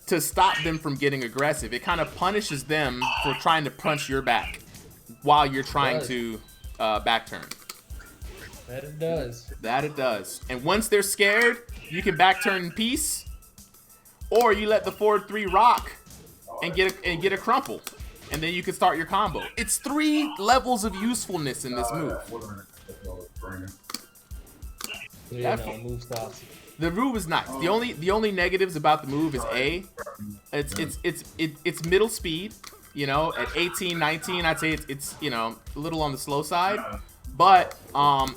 to stop them from getting aggressive. It kind of punishes them for trying to punch your back while you're trying to back turn. That it does. That it does. And once they're scared, you can back turn in peace, or you let the forward 3 rock and get a crumple, and then you can start your combo. It's 3 levels of usefulness in this move. Yeah, no, move stops. The move is nice. The only negatives about the move is it's middle speed. You know, at 18, 19, I'd say it's you know, a little on the slow side, but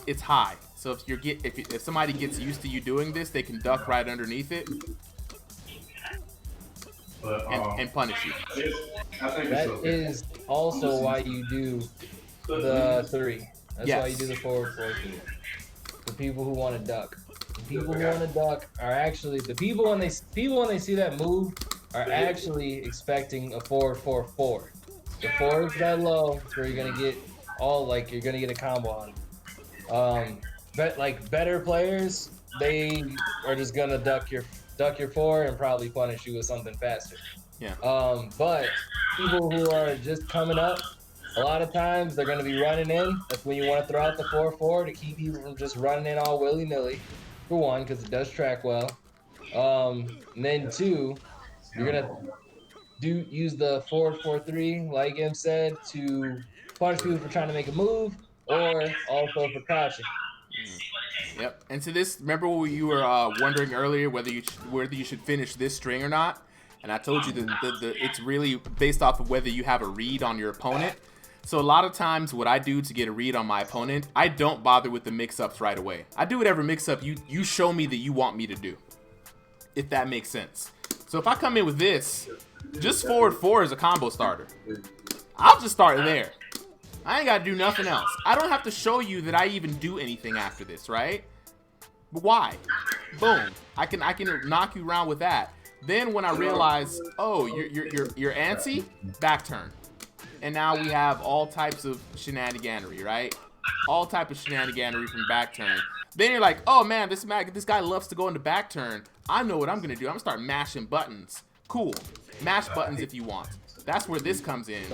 it's high. So if somebody gets used to you doing this, they can duck right underneath it and punish you. That is also why you do the 3. That's why you do the forward 4-3. For people who want to duck. The people who want to duck are actually the people when they see that move are actually expecting a forward 4-4. The forward's that low, so you're gonna get you're gonna get a combo on it. But like better players, they are just gonna duck your 4 and probably punish you with something faster. Yeah. But people who are just coming up, a lot of times they're gonna be running in. That's when you want to throw out the 4-4 to keep people from just running in all willy-nilly. For 1, because it does track well. And then 2, you're gonna use the forward 4-3, like Im said, to punish people for trying to make a move, or also for crouching. Yep. And to this, remember what you were wondering earlier whether you should finish this string or not? And I told you that it's really based off of whether you have a read on your opponent. So a lot of times what I do to get a read on my opponent, I don't bother with the mix-ups right away. I do whatever mix-up you show me that you want me to do, if that makes sense. So if I come in with this, just forward 4 is a combo starter. I'll just start there. I ain't got to do nothing else. I don't have to show you that I even do anything after this, right? But why? Boom. I can knock you around with that. Then when I realize, oh, you're antsy, back turn. And now we have all types of shenaniganery, right? All type of shenaniganery from back turn. Then you're like, oh man, this guy loves to go into back turn. I know what I'm gonna do. I'm gonna start mashing buttons. Cool. Mash buttons if you want. That's where this comes in.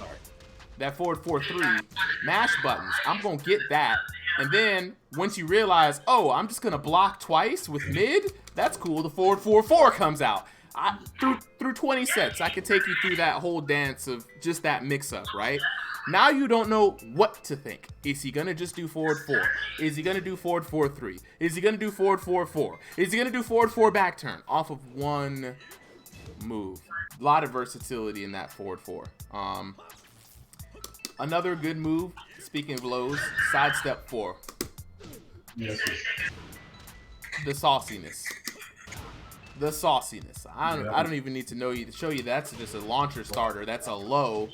That forward 4-3. Mash buttons. I'm gonna get that. And then once you realize, oh, I'm just gonna block twice with mid, that's cool. The forward 4-4 comes out. Through 20 sets, I could take you through that whole dance of just that mix-up, right? Now you don't know what to think. Is he gonna just do forward 4? Is he gonna do forward 4-3? Is he gonna do forward 4-4? Is he gonna do forward 4 back turn off of 1 move? A lot of versatility in that forward 4. Another good move, speaking of lows, sidestep 4. Yes. The sauciness. The sauciness. I don't even need to show you that's just a launcher starter. That's a low.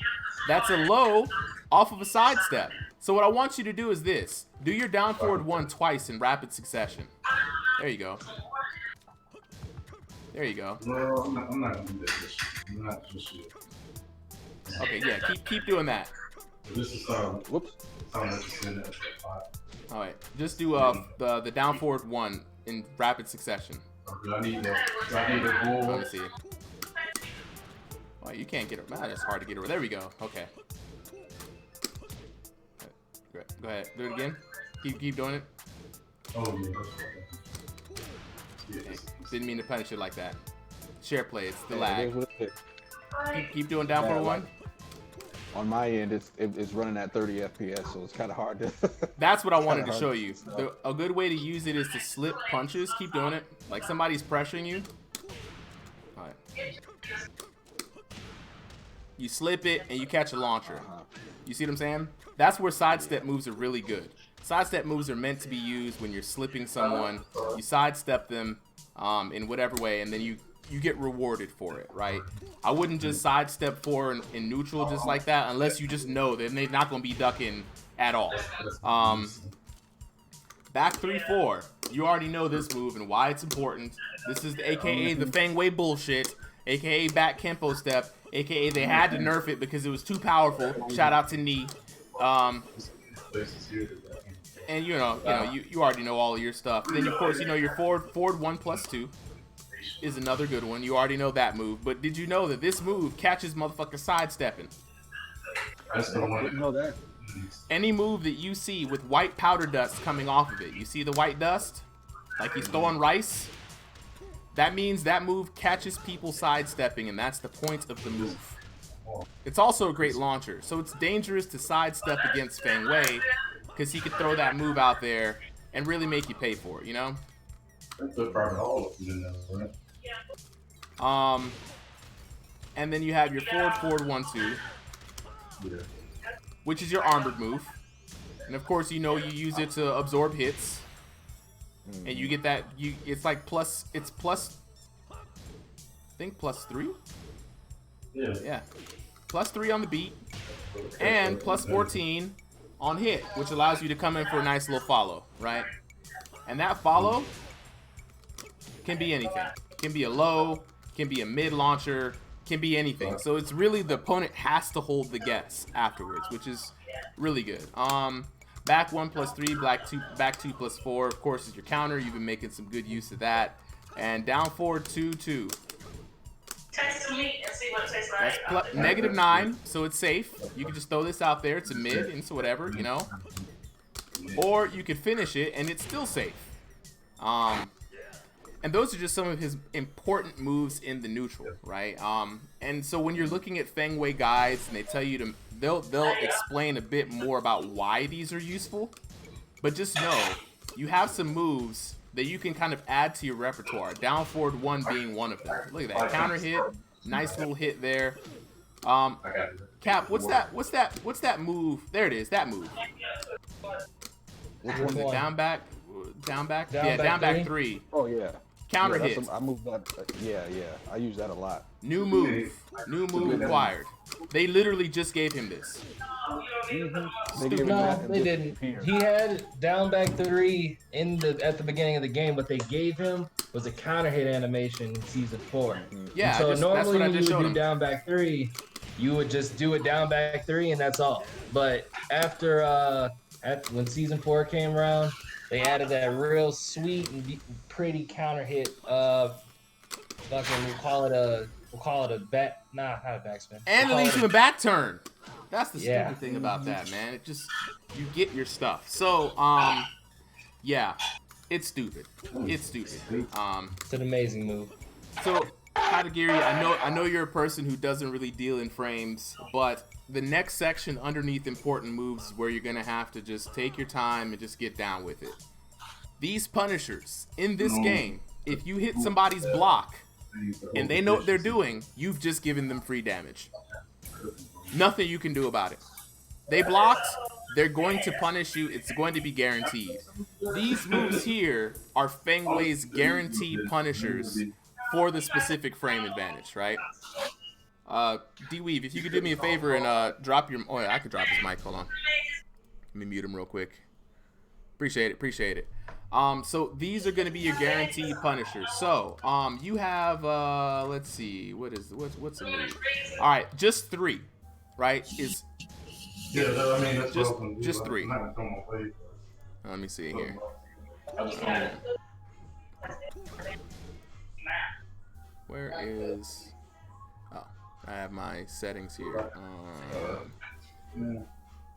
That's a low off of a sidestep. So what I want you to do is this. Do your down forward 1 twice in rapid succession. There you go. There you go. Well, I'm not gonna do this. I'm not just yet. Okay, yeah, keep doing that. This is Whoops. how much is in that pot. All right, just do the down forward 1 in rapid succession. Do I need the bull? Let me see. Oh, you can't get it. Man, it's hard to get over. There we go. Okay. Go ahead. Do it again. Keep doing it. Oh, yeah. Didn't mean to punish it like that. Share play. It's the Yeah, lag. it is what it is. Keep doing down forward 1. On my end, it's running at 30 FPS, so it's kind of hard to. That's what I wanted to hard show to you. stuff. A good way to use it is to slip punches. Keep doing it. Like somebody's pressuring you. All right. You slip it and you catch a launcher. You see what I'm saying? That's where sidestep moves are really good. Sidestep moves are meant to be used when you're slipping someone. You sidestep them in whatever way, and then you get rewarded for it, right? I wouldn't just sidestep forward in neutral just like that unless you just know that they're not going to be ducking at all. Back 3-4. You already know this move and why it's important. This is the a.k.a. the Fang Wei bullshit, a.k.a. back Kempo step, a.k.a. they had to nerf it because it was too powerful. Shout out to Knee. And you already know all of your stuff. Then of course you know your forward 1+2 is another good one. You already know that move. But did you know that this move catches motherfucker sidestepping? I still want didn't know that. Any move that you see with white powder dust coming off of it, you see the white dust? Like he's throwing rice? That means that move catches people sidestepping, and that's the point of the move. It's also a great launcher, so it's dangerous to sidestep against Fang Wei, because he could throw that move out there and really make you pay for it, you know? That's probably all of them, right? And then you have your forward 1-2, Yeah. which is your armored move. And of course, you use it to absorb hits. And you get that, it's like plus, I think +3? Yeah. Yeah. +3 on the beat. And +14 on hit, which allows you to come in for a nice little follow, right? And that follow can be anything. Can be a low, can be a mid launcher, can be anything. So it's really the opponent has to hold the guess afterwards, which is really good. Back 1+3, back 2+4, of course, is your counter. You've been making some good use of that. And down forward 2-2. Text to me and see what it tastes like. That's -9, so it's safe. You can just throw this out there. It's a mid, and so whatever, you know. Or you could finish it, and it's still safe. And those are just some of his important moves in the neutral, right? And so when you're looking at Fang Wei guides, and they tell you to, they'll explain a bit more about why these are useful. But just know, you have some moves that you can kind of add to your repertoire. Down forward 1 being one of them. Look at that counter hit, nice little hit there. Cap, what's that move? There it is, that move. Which Was one? it down back? Down Yeah, back down back three? 3. Oh yeah. Counter Yeah, hit. I moved that. Yeah. I use that a lot. New move acquired. They literally just gave him this. They gave him No, that and they just didn't. appeared. He had down back 3 at the beginning of the game. What they gave him was a counter hit animation in season 4. Yeah, So that's normally what I when you just would showed do him. down back 3, you would just do it down back 3 and that's all. But after when season 4 came around, they added that real sweet and pretty counter hit. We'll call it a back. Nah, not a backspin. And it We'll leads call to a back turn. That's the Yeah. stupid thing about that, man. It just, you get your stuff. So, yeah, it's stupid. It's stupid. It's an amazing move. So, Katagiri, I know you're a person who doesn't really deal in frames, but the next section underneath important moves is where you're gonna have to just take your time and just get down with it. These punishers in this game, if you hit somebody's block and they know what they're doing, you've just given them free damage. Nothing you can do about it. They blocked, they're going to punish you, it's going to be guaranteed. These moves here are Fang Wei's guaranteed punishers for the specific frame advantage, right? D-Weave, if you could do me a favor and drop your... Oh, yeah, I could drop his mic. Hold on. Let me mute him real quick. Appreciate it. So these are going to be your guaranteed punishers. So, you have, let's see, what's the move? All right, just 3, right? Yeah, I mean, that's Just- what I'm just doing. 3. I'm not going to play. Let me see here. I just don't. Where is? Oh, I have my settings here.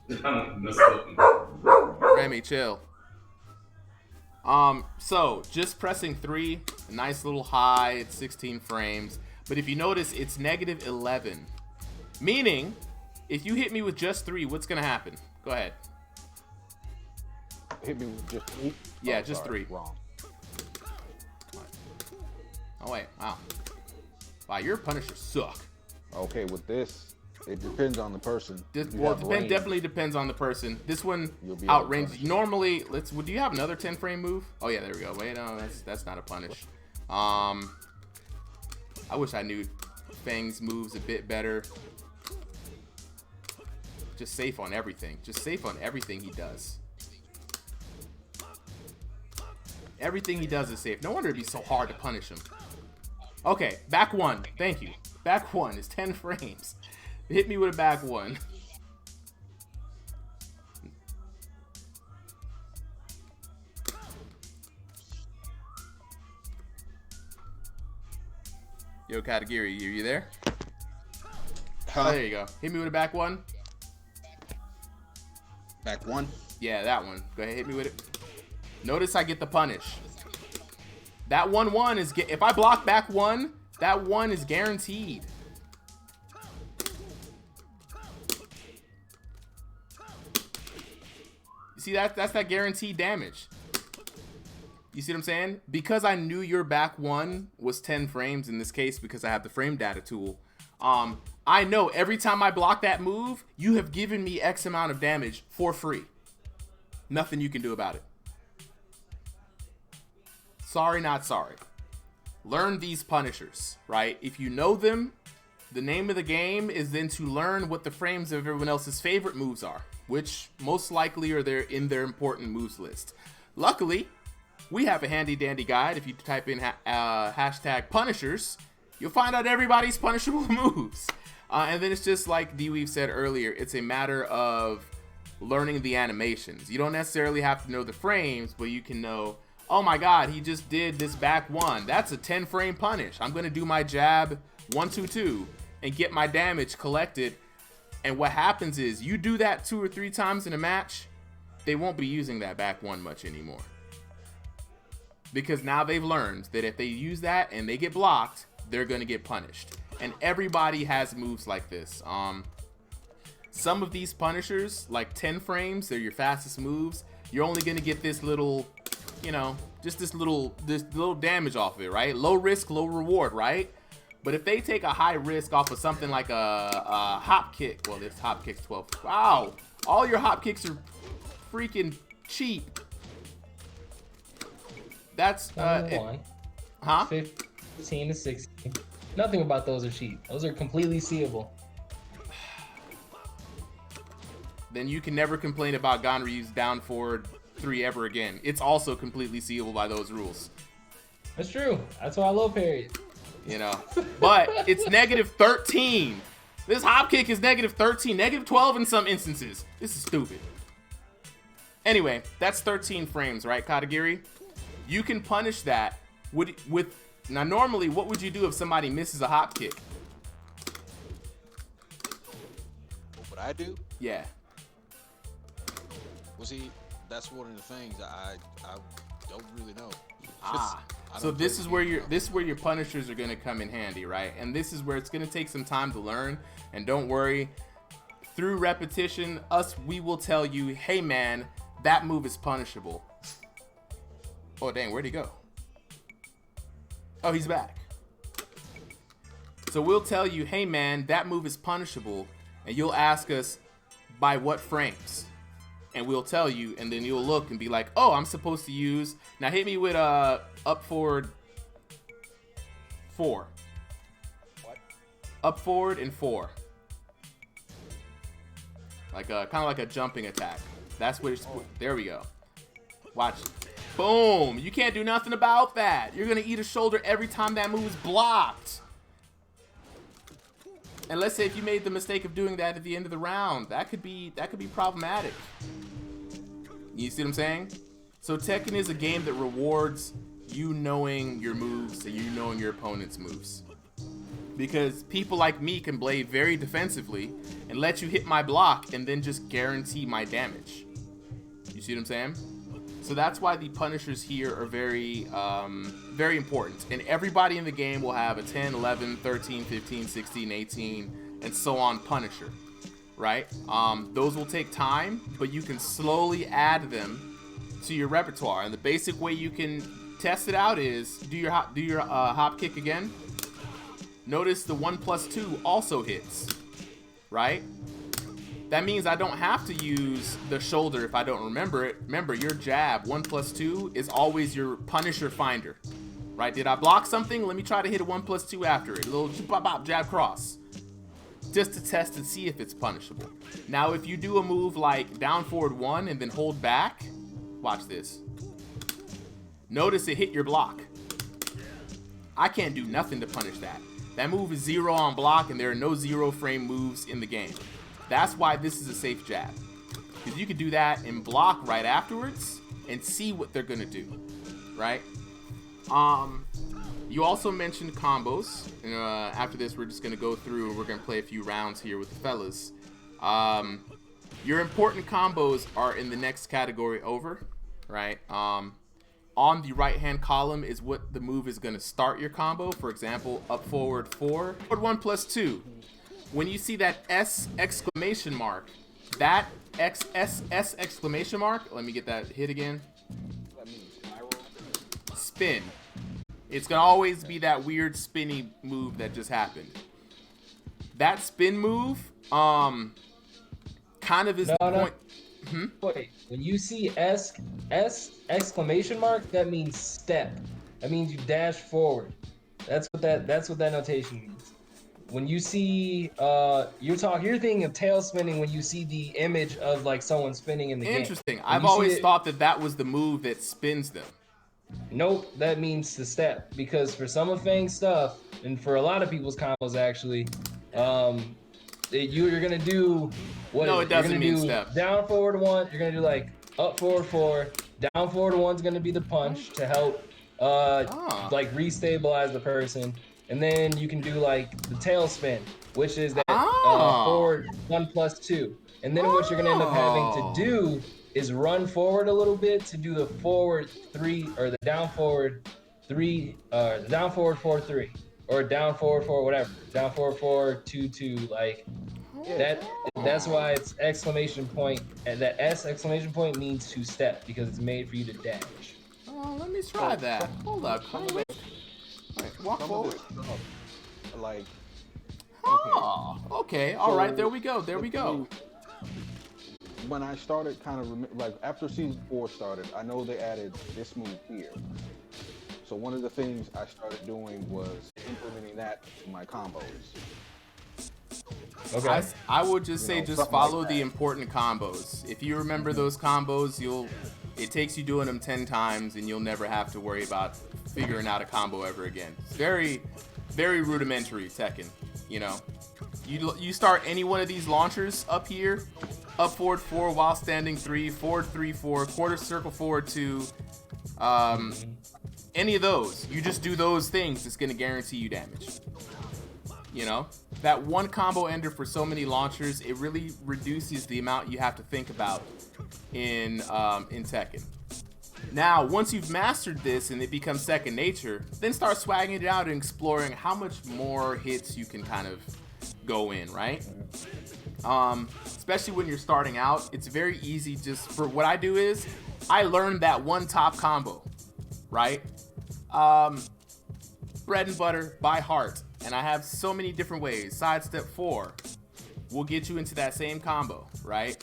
It's kind of messed up. Remy, chill. So just pressing 3, a nice little high at 16 frames. But if you notice, it's negative 11. Meaning, if you hit me with just 3, what's gonna happen? Go ahead. Hit me with just 3? Yeah, just 3. Wrong. Oh wait, wow. Wow, your punishers suck. Okay, with this, it depends on the person. Well, it definitely depends on the person. This one You'll be able to outranges. punish it. Normally, do you have another 10 frame move? Oh yeah, there we go. Wait, no, that's not a punish. I wish I knew Fang's moves a bit better. Just safe on everything. Just safe on everything he does. Everything he does is safe. No wonder it'd be so hard to punish him. Okay, back 1. Thank you. Back 1 is 10 frames. Hit me with a back 1. Yo, Katagiri, you there? Huh? Oh, there you go. Hit me with a back 1. Back 1? Yeah, that one. Go ahead, hit me with it. Notice I get the punish. That 1-1 is if I block back 1, that 1 is guaranteed. You see that's that guaranteed damage. You see what I'm saying? Because I knew your back 1 was 10 frames in this case because I have the frame data tool. I know every time I block that move, you have given me X amount of damage for free. Nothing you can do about it. Sorry, not sorry. Learn these punishers, right? If you know them, the name of the game is then to learn what the frames of everyone else's favorite moves are, which most likely are in their important moves list. Luckily, we have a handy dandy guide. If you type in hashtag punishers, you'll find out everybody's punishable moves. And then it's just like D-Weave said earlier, it's a matter of learning the animations. You don't necessarily have to know the frames, but you can know, oh my god, he just did this back 1. That's a 10 frame punish. I'm going to do my jab 1-2-2 and get my damage collected. And what happens is you do that 2 or 3 times in a match, they won't be using that back 1 much anymore. Because now they've learned that if they use that and they get blocked, they're going to get punished. And everybody has moves like this. Some of these punishers, like 10 frames, they're your fastest moves. You're only going to get this little, you know, just this little damage off of it, right? Low risk, low reward, right? But if they take a high risk off of something like a hop kick, well, this hop kick's 12. Wow, all your hop kicks are freaking cheap. That's 1, huh? 15 to 16. Nothing about those are cheap. Those are completely seeable. Then you can never complain about Ganryu's down forward 3 ever again. It's also completely seeable by those rules. That's true. That's why I low parry it. You know, but it's negative 13. This hop kick is negative 13, negative 12 in some instances. This is stupid. Anyway, that's 13 frames, right, Katagiri? You can punish that with now. Normally, what would you do if somebody misses a hop kick? What would I do? Yeah. Well, see, that's one of the things I don't really know. So this is where your punishers are gonna come in handy, right? And this is where it's gonna take some time to learn. And don't worry, through repetition, we will tell you, hey man, that move is punishable. Oh dang, where'd he go? Oh, he's back. So we'll tell you, hey man, that move is punishable, and you'll ask us by what frames. And we'll tell you, and then you'll look and be like, oh, I'm supposed to use, now hit me with up forward 4. What? Up forward and 4. Like kind of like a jumping attack. That's where there we go. Watch it. Boom! You can't do nothing about that. You're gonna eat a shoulder every time that move is blocked. And let's say if you made the mistake of doing that at the end of the round, that could be problematic. You see what I'm saying? So Tekken is a game that rewards you knowing your moves and you knowing your opponent's moves. Because people like me can play very defensively and let you hit my block and then just guarantee my damage. You see what I'm saying? So that's why the punishers here are very, very important. And everybody in the game will have a 10, 11, 13, 15, 16, 18, and so on punisher, right? Those will take time, but you can slowly add them to your repertoire. And the basic way you can test it out is do your hop kick again. Notice the 1+2 also hits, right? That means I don't have to use the shoulder if I don't remember it. Remember, your jab, 1+2, is always your punisher finder, right? Did I block something? Let me try to hit a 1+2 after it. A little bop, jab cross. Just to test and see if it's punishable. Now, if you do a move like down forward 1 and then hold back, watch this. Notice it hit your block. I can't do nothing to punish that. That move is 0 on block, and there are no 0 frame moves in the game. That's why this is a safe jab. Because you can do that and block right afterwards and see what they're going to do, right? You also mentioned combos. After this, we're just going to go through and we're going to play a few rounds here with the fellas. Your important combos are in the next category over, right? On the right-hand column is what the move is going to start your combo. For example, up forward 4, forward 1+2. When you see that S exclamation mark, that S exclamation mark, let me get that hit again. Spin. It's going to always be that weird spinny move that just happened. That spin move, kind of is the point. Wait, when you see S exclamation mark, that means step. That means you dash forward. That's what that notation means. When you see you're thinking of tail spinning when you see the image of like someone spinning in the game. Interesting. I've always thought that was the move that spins them. Nope, that means to step, because for some of Fang's stuff and for a lot of people's combos actually, you're gonna do what? No, it doesn't mean step. Down forward 1. You're gonna do like up forward 4. Down forward 1's gonna be the punch to help like restabilize the person, and then you can do like the tail spin, which is that forward 1+2, and then what you're gonna end up having to do is run forward a little bit to do the forward 3 or the down forward 3, the down forward 4-3, or down forward 4, whatever, down forward 4-2-2, like that. That's why it's exclamation point, and that S exclamation point means to step, because it's made for you to dash. Oh, let me try that. Hold up. Wait, walk forward. Like. Oh, okay. All right. There we go. When I started like after season 4 started, I know they added this move here. So one of the things I started doing was implementing that in my combos. Okay. I would just say just follow like the important combos. If you remember those combos, it takes you doing them 10 times and you'll never have to worry about figuring out a combo ever again. It's very, very rudimentary Tekken, you know. You start any one of these launchers up here, up forward 4, while standing 3, forward 3, 4, quarter circle forward 2, any of those. You just do those things, it's gonna guarantee you damage. You know, that one combo ender for so many launchers, it really reduces the amount you have to think about in Tekken. Now, once you've mastered this and it becomes second nature, then start swagging it out and exploring how much more hits you can kind of go in, right? Especially when you're starting out, it's very easy. Just for what I do is I learned that one top combo, right? Bread and butter by heart. And I have so many different ways. Sidestep 4 will get you into that same combo, right?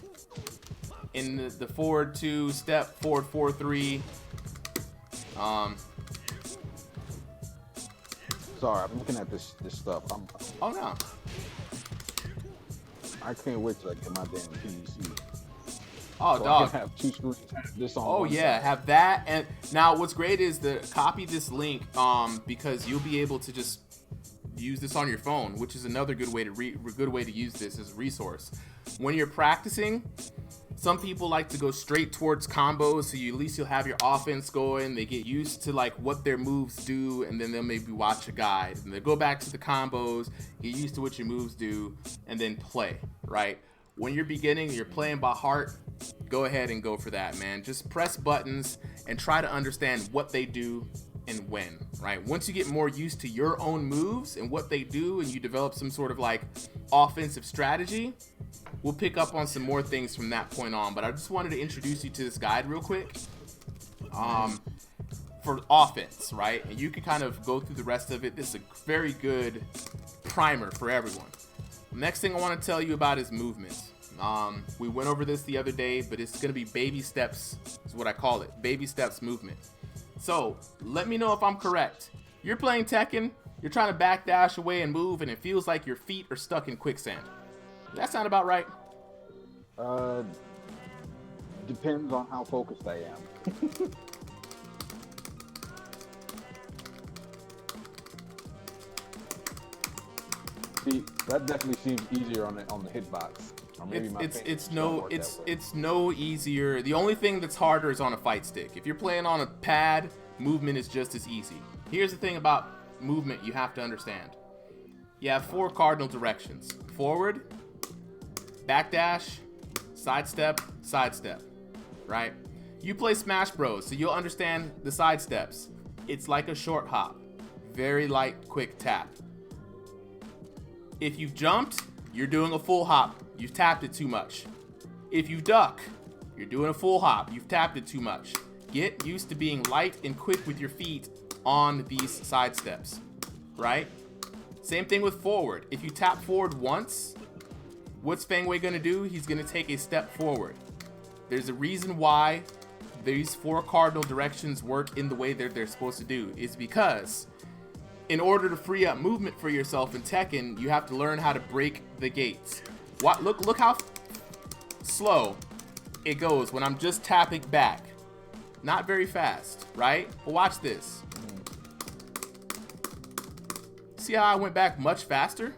In the forward 2 step, forward 4-3. Sorry, I'm looking at this stuff. Oh no. I can't wait till I get my damn PC. Oh, so dog. I can have 2 screens. This on oh one yeah, side. have that. And now what's great is to copy this link because you'll be able to just use this on your phone, which is another good way to use this as a resource when you're practicing. Some people like to go straight towards combos, so at least you'll have your offense going. They get used to like what their moves do, and then they'll maybe watch a guide, and they go back to the combos, get used to what your moves do, and then play, right? When you're beginning, you're playing by heart, go ahead and go for that, man. Just press buttons and try to understand what they do and when, right? Once you get more used to your own moves and what they do, and you develop some sort of like offensive strategy, we'll pick up on some more things from that point on. But I just wanted to introduce you to this guide real quick for offense, right? And you can kind of go through the rest of it. This is a very good primer for everyone. Next thing I want to tell you about is movement. We went over this the other day, but it's going to be baby steps is what I call it. Baby steps movement. So let me know if I'm correct. You're playing Tekken, you're trying to backdash away and move, and it feels like your feet are stuck in quicksand. Does that sound about right? Depends on how focused I am. See, that definitely seems easier on the hitbox. Or maybe It's no easier. The only thing that's harder is on a fight stick. If you're playing on a pad, movement is just as easy. Here's the thing about movement you have to understand. You have 4 cardinal directions: forward, backdash, sidestep, sidestep, right? You play Smash Bros, so you'll understand the sidesteps. It's like a short hop, very light, quick tap. If you've jumped, you're doing a full hop. You've tapped it too much. If you duck, you're doing a full hop. You've tapped it too much. Get used to being light and quick with your feet on these side steps, right? Same thing with forward. If you tap forward once, what's Fangway gonna do? He's gonna take a step forward. There's a reason why these 4 cardinal directions work in the way that they're supposed to do. Is because in order to free up movement for yourself in Tekken, you have to learn how to break the gates. Look how slow it goes when I'm just tapping back. Not very fast, right? But watch this. See how I went back much faster?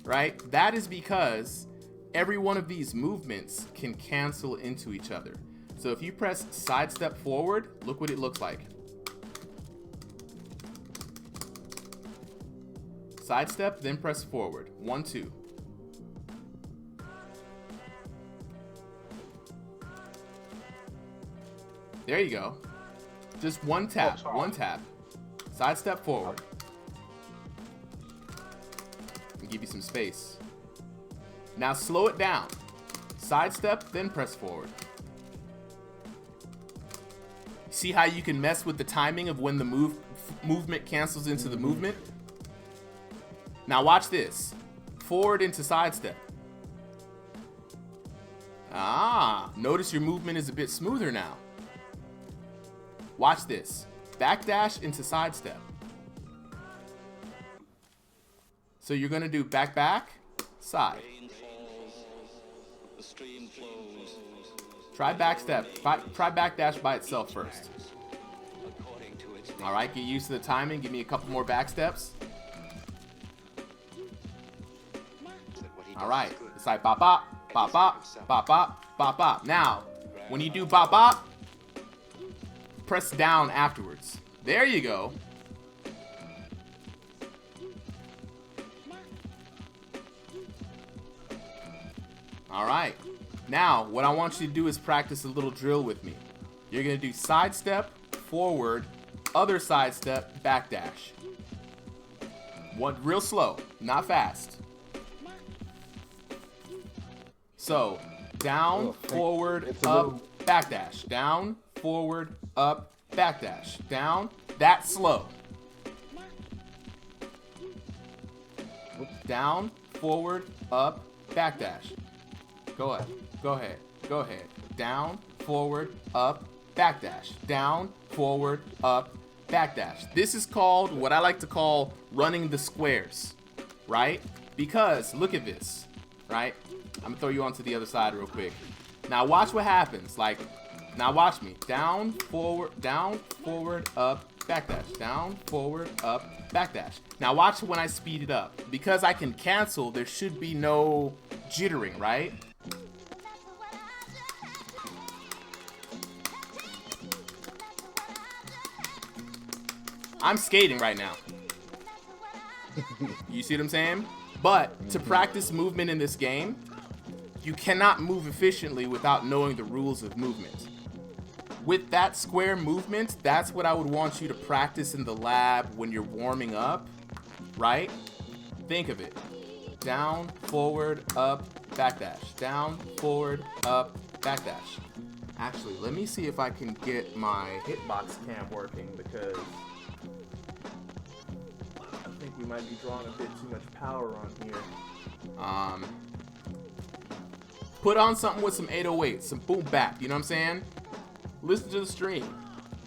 Right? That is because every one of these movements can cancel into each other. So if you press sidestep forward, look what it looks like. Sidestep, then press forward. 1, 2. There you go. Just one tap. One tap. Sidestep forward. And give you some space. Now slow it down. Sidestep, then press forward. See how you can mess with the timing of when the movement cancels into the movement? Now watch this. Forward into sidestep. Notice your movement is a bit smoother now. Watch this. Backdash into sidestep. So you're gonna do back, side. Try backstep. Try backdash by itself first. All right, get used to the timing. Give me a couple more backsteps. All right, it's like bop bop, bop bop, bop bop, bop bop. Now, when you do bop bop, press down afterwards. There you go. All right. Now, what I want you to do is practice a little drill with me. You're gonna do sidestep, forward, other sidestep, backdash. One real slow, not fast. So, down, forward, up, backdash. Down, forward, up, backdash. Down, that's slow. Down, forward, up, backdash. Go ahead, go ahead, go ahead. Down, forward, up, backdash. Down, forward, up, backdash. This is called what I like to call running the squares, right? Because look at this, right? I'm gonna throw you onto the other side real quick. Now watch what happens. Like, now watch me. Down, forward, up, backdash. Down, forward, up, backdash. Now watch when I speed it up. Because I can cancel, there should be no jittering, right? I'm skating right now. You see what I'm saying? But to practice movement in this game, you cannot move efficiently without knowing the rules of movement. With that square movement, that's what I would want you to practice in the lab when you're warming up, right? Think of it. Down, forward, up, backdash. Down, forward, up, backdash. Actually, let me see if I can get my hitbox cam working, because I think we might be drawing a bit too much power on here. Put on something with some 808, some boom bap, you know what I'm saying? Listen to the stream.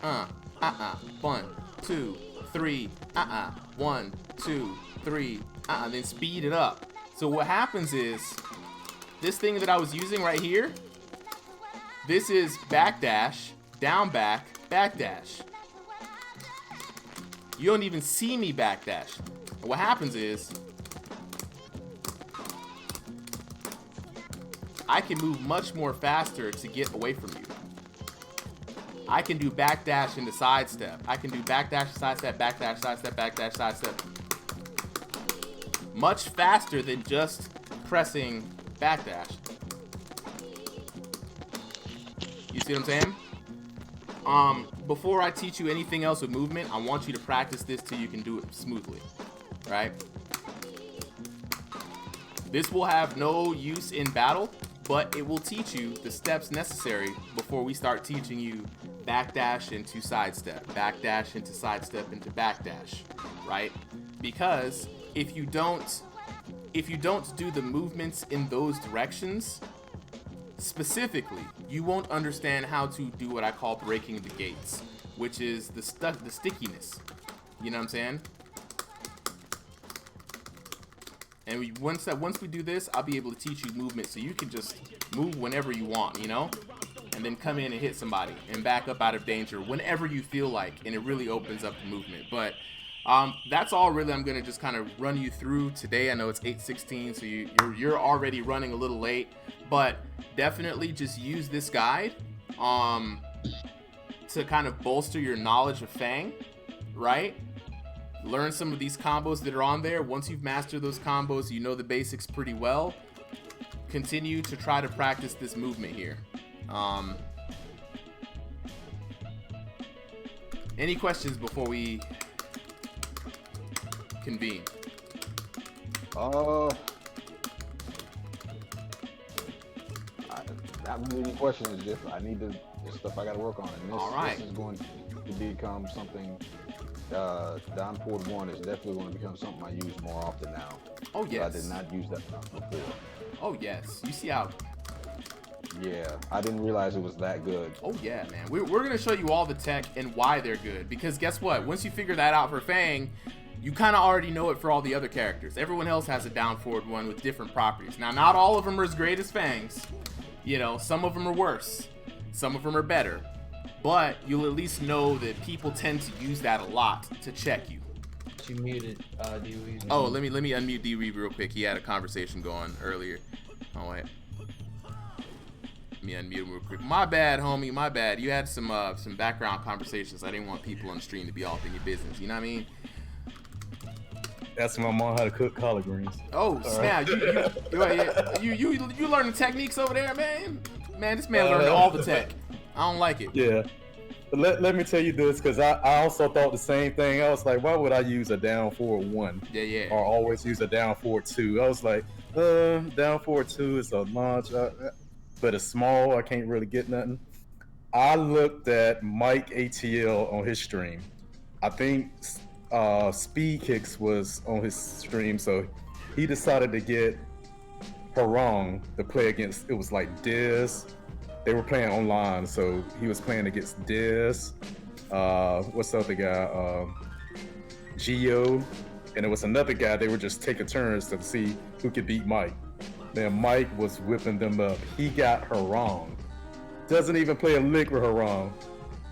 1, 2, 3, 1, 2, 3, then speed it up. So what happens is, this thing that I was using right here, this is backdash, down back, backdash. You don't even see me backdash. And what happens is, I can move much more faster to get away from you. I can do backdash into sidestep. I can do backdash, sidestep, backdash, sidestep, backdash, sidestep. Much faster than just pressing backdash. You see what I'm saying? Before I teach you anything else with movement, I want you to practice this till you can do it smoothly, right? This will have no use in battle, but it will teach you the steps necessary before we start teaching you backdash into sidestep, backdash into sidestep into backdash, right? Because if you don't do the movements in those directions, specifically, you won't understand how to do what I call breaking the gates, which is the stickiness. You know what I'm saying? And once we do this, I'll be able to teach you movement, so you can just move whenever you want, you know? And then come in and hit somebody and back up out of danger whenever you feel like, and it really opens up the movement. But that's all really I'm gonna just kind of run you through today. I know it's 8:16, so you're already running a little late, but definitely just use this guide to kind of bolster your knowledge of Fang, right? Learn some of these combos that are on there. Once you've mastered those combos, you know the basics pretty well. Continue to try to practice this movement here. Any questions before we convene? Not really any questions. It's just I need the stuff I got to work on, and Alright. This is going to become something. Down forward 1 is definitely going to become something I use more often now. Oh yes. I did not use that before. Oh yes. You see how? Yeah, I didn't realize it was that good. Oh yeah, man. We're gonna show you all the tech and why they're good. Because guess what? Once you figure that out for Fang, you kind of already know it for all the other characters. Everyone else has a down forward 1 with different properties. Now, not all of them are as great as Fang's. You know, some of them are worse. Some of them are better. But you'll at least know that people tend to use that a lot to check you. She muted DUE. Oh, let me unmute D-Reeb real quick. He had a conversation going earlier. Oh wait. Let me unmute him real quick. My bad, homie. My bad. You had some background conversations. I didn't want people on the stream to be all up in your business. You know what I mean? That's my mom how to cook collard greens. Oh snap! You learning techniques over there, man. Man, this man learned all the tech. I don't like it. Yeah. But let me tell you this, because I also thought the same thing. I was like, why would I use a down forward 1? Yeah. Or always use a down forward 2? I was like, down forward 2 is a launch, but it's small. I can't really get nothing. I looked at Mike ATL on his stream. I think Speed Kicks was on his stream, so he decided to get Harong to play against. It was like Diz. They were playing online, so he was playing against Diz. What's the other guy? Gio, and it was another guy. They were just taking turns to see who could beat Mike. Then Mike was whipping them up. He got Harong. Doesn't even play a lick with Harong.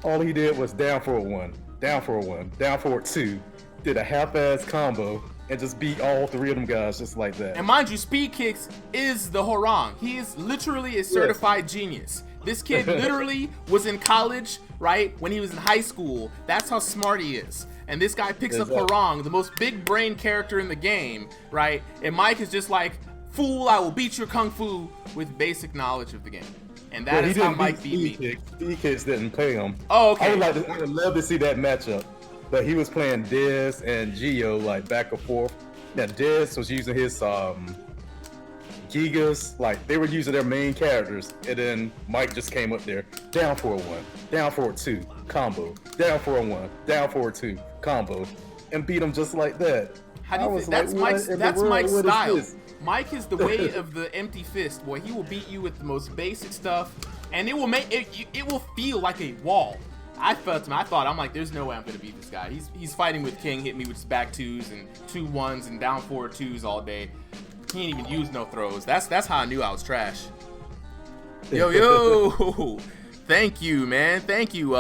All he did was down forward 1, down forward 1, down forward 2. Did a half-ass combo and just beat all 3 of them guys just like that. And mind you, Speed Kicks is the Harong. He is literally a certified genius. This kid literally was in college, right? When he was in high school. That's how smart he is. and this guy picks up Exactly. Harang, the most big brain character in the game, right? And Mike is just like, fool, I will beat your kung fu with basic knowledge of the game. And that is how Mike beat me. Speed Kicks didn't pay him. Oh, okay. I would love to see that matchup. But he was playing Dez and Geo like back and forth. Now Dez was using his Gigas, like they were using their main characters, and then Mike just came up there, down for a 1, down for a 2, combo, down for a 1, down for a 2, combo, and beat him just like that. How do you think? That's Mike's style. Mike is the way of the empty fist, boy. He will beat you with the most basic stuff, and it will make it will feel like a wall. I felt him. I'm like, there's no way I'm gonna beat this guy. He's fighting with King, hit me with his back 2s and 2 1s and down 4 2s all day. He ain't even use no throws. That's how I knew I was trash. Yo. Thank you, man. Thank you.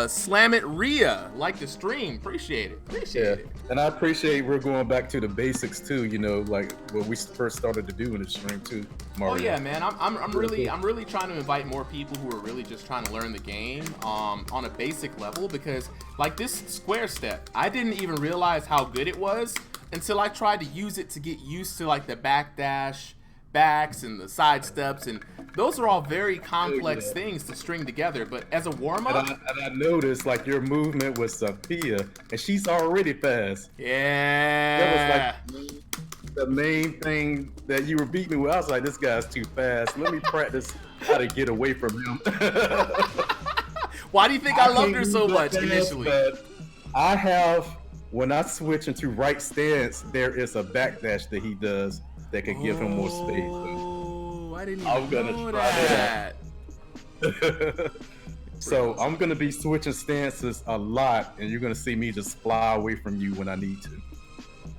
Slam it Rhea. Like the stream. Appreciate it. And I appreciate we're going back to the basics too, you know, like what we first started to do in the stream too, Mario. Oh yeah, man. I'm really trying to invite more people who are really just trying to learn the game on a basic level, because like this square step, I didn't even realize how good it was until I tried to use it to get used to like the backdash backs and the side steps, and those are all very complex things to string together. But as a warm-up, and I noticed like your movement with Zafina, and she's already fast. Yeah, That was like the main thing that you were beating me with. I was like, this guy's too fast. Let me practice how to get away from him. Why do you think I loved her so much initially? I have, when I switch into right stance, there is a backdash that he does that could give him more space. Oh, I didn't I'm even gonna know try that. So I'm gonna be switching stances a lot, and you're gonna see me just fly away from you when I need to.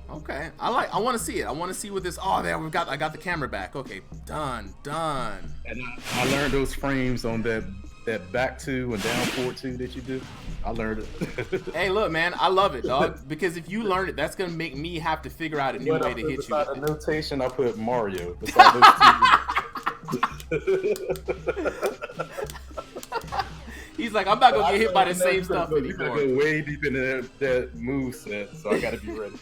Okay, I want to see it. I want to see what this. Oh, there I got the camera back. Okay, done. And I learned those frames on that back 2 and down 4-2 that you do. I learned it. Hey, look, man, I love it, dog. Because if you learn it, that's gonna make me have to figure out a new way to hit you. Beside With the it. notation, I put Mario. Beside those 2. He's like, I'm not gonna get hit by the same stuff You gotta anymore. go way deep into that move set, so I gotta be ready.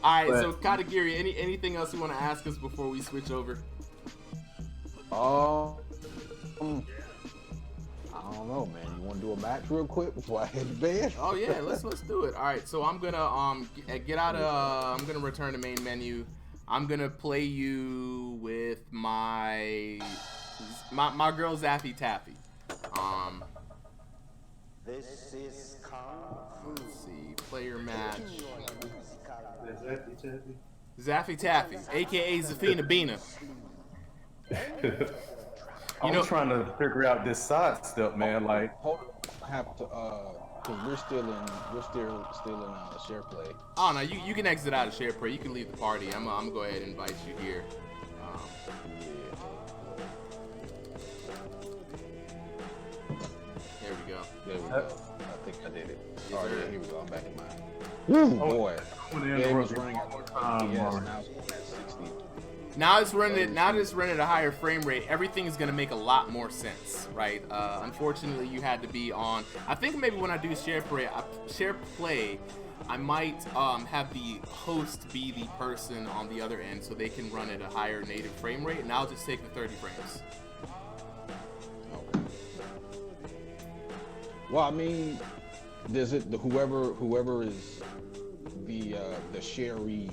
All right, so Katagiri, anything else you want to ask us before we switch over? I don't know, man. You want to do a match real quick before I head to bed? Oh yeah, let's do it. All right, so I'm gonna get out of I'm gonna return to main menu. I'm gonna play you with my girl ZaffyTaffy. This is Let's see, player match. ZaffyTaffy, a.k.a. Zafina BINA. I'm trying to figure out this side step, man. Like, Hold on. I have to, cause we're still in share play. Oh no, you can exit out of share play. You can leave the party. I'm gonna go ahead and invite you here. Here we go. There we go. I think I did it. Yes, Oh sir. yeah, here we go. I'm back in mine. Woo, boy. Game was interrupt running at 1 time, FPS. Mario. Now it's going at 60. Now it's running at a higher frame rate. Everything is gonna make a lot more sense, right? Unfortunately, you had to be on. I think maybe when I do share play, I might have the host be the person on the other end, so they can run at a higher native frame rate, and I'll just take the 30 frames. Okay. Well, I mean, whoever is the sharee,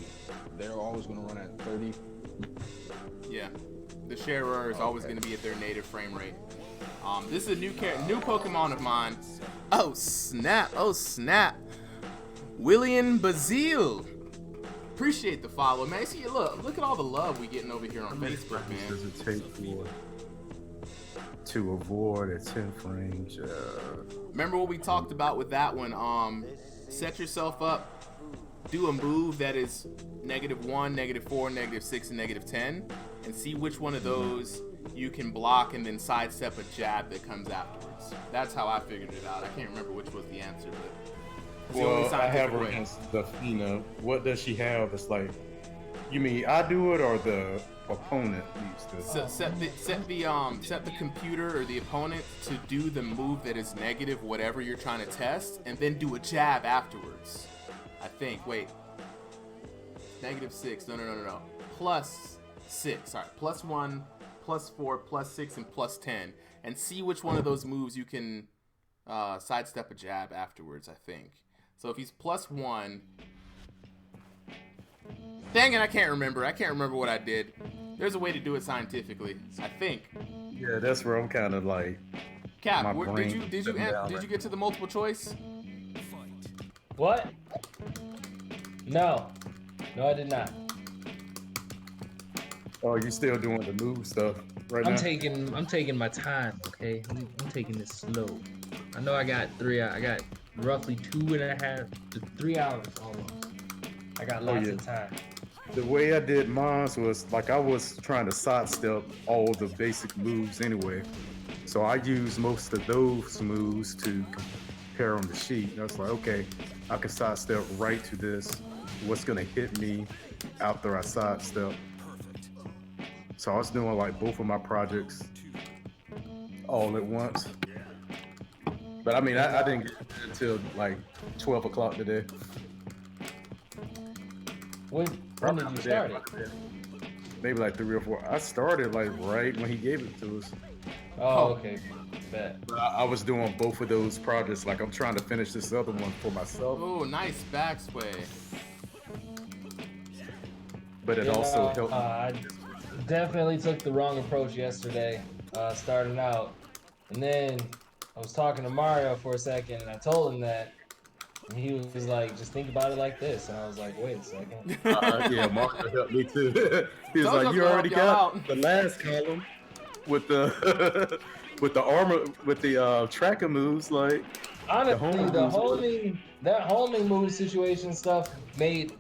they're always going to run at 30. Yeah, the sharer is always going to be at their native frame rate. This is a new Pokemon of mine. Oh snap! Oh snap! William Bazile. Appreciate the follow, man. See, look at all the love we getting over here on Facebook, man. does it take to avoid at 10 frames? Remember what we talked about with that one? Set yourself up, do a move that is -1, -4, -6, and -10, and see which one of those you can block and then sidestep a jab that comes afterwards. That's how I figured it out. I can't remember which was the answer, but it's the only Well, I have scientific her way. against Zafina. What does she have that's like You mean I do it or the opponent needs to? Set the computer or the opponent to do the move that is negative, whatever you're trying to test, and then do a jab afterwards. I think. Wait. -6. No. +6. All right. +1, +4, +6, and +10, and see which one of those moves you can sidestep a jab afterwards. I think. So if he's +1. Dang it, I can't remember. I can't remember what I did. There's a way to do it scientifically, I think. Yeah, that's where I'm kind of like. Cap, my did you brain shutting down get to the multiple choice? What? No, I did not. Oh, you still doing the move stuff right now? I'm taking my time. Okay, I'm taking this slow. I know I got roughly 2.5 to 3 hours almost. I got lots of time. The way I did mine was like I was trying to sidestep all the basic moves anyway. So I used most of those moves to compare on the sheet. And I was like, okay, I can sidestep right to this. What's gonna hit me after I sidestep? So I was doing like both of my projects all at once. But I mean, I didn't get until like 12 o'clock today. When did you start it? Maybe like 3 or 4. I started like right when he gave it to us. Oh, okay. Bet. But I was doing both of those projects. Like I'm trying to finish this other one for myself. Oh, nice backsway. But it also helped. I definitely took the wrong approach yesterday, starting out. And then I was talking to Mario for a second, and I told him that. And he was like, just think about it like this. And I was like, wait a second. Yeah, Mario helped me too. He was Those like, you are already help y'all got the last column with the with the armor, with the tracker moves. Like, honestly, that homing move situation stuff made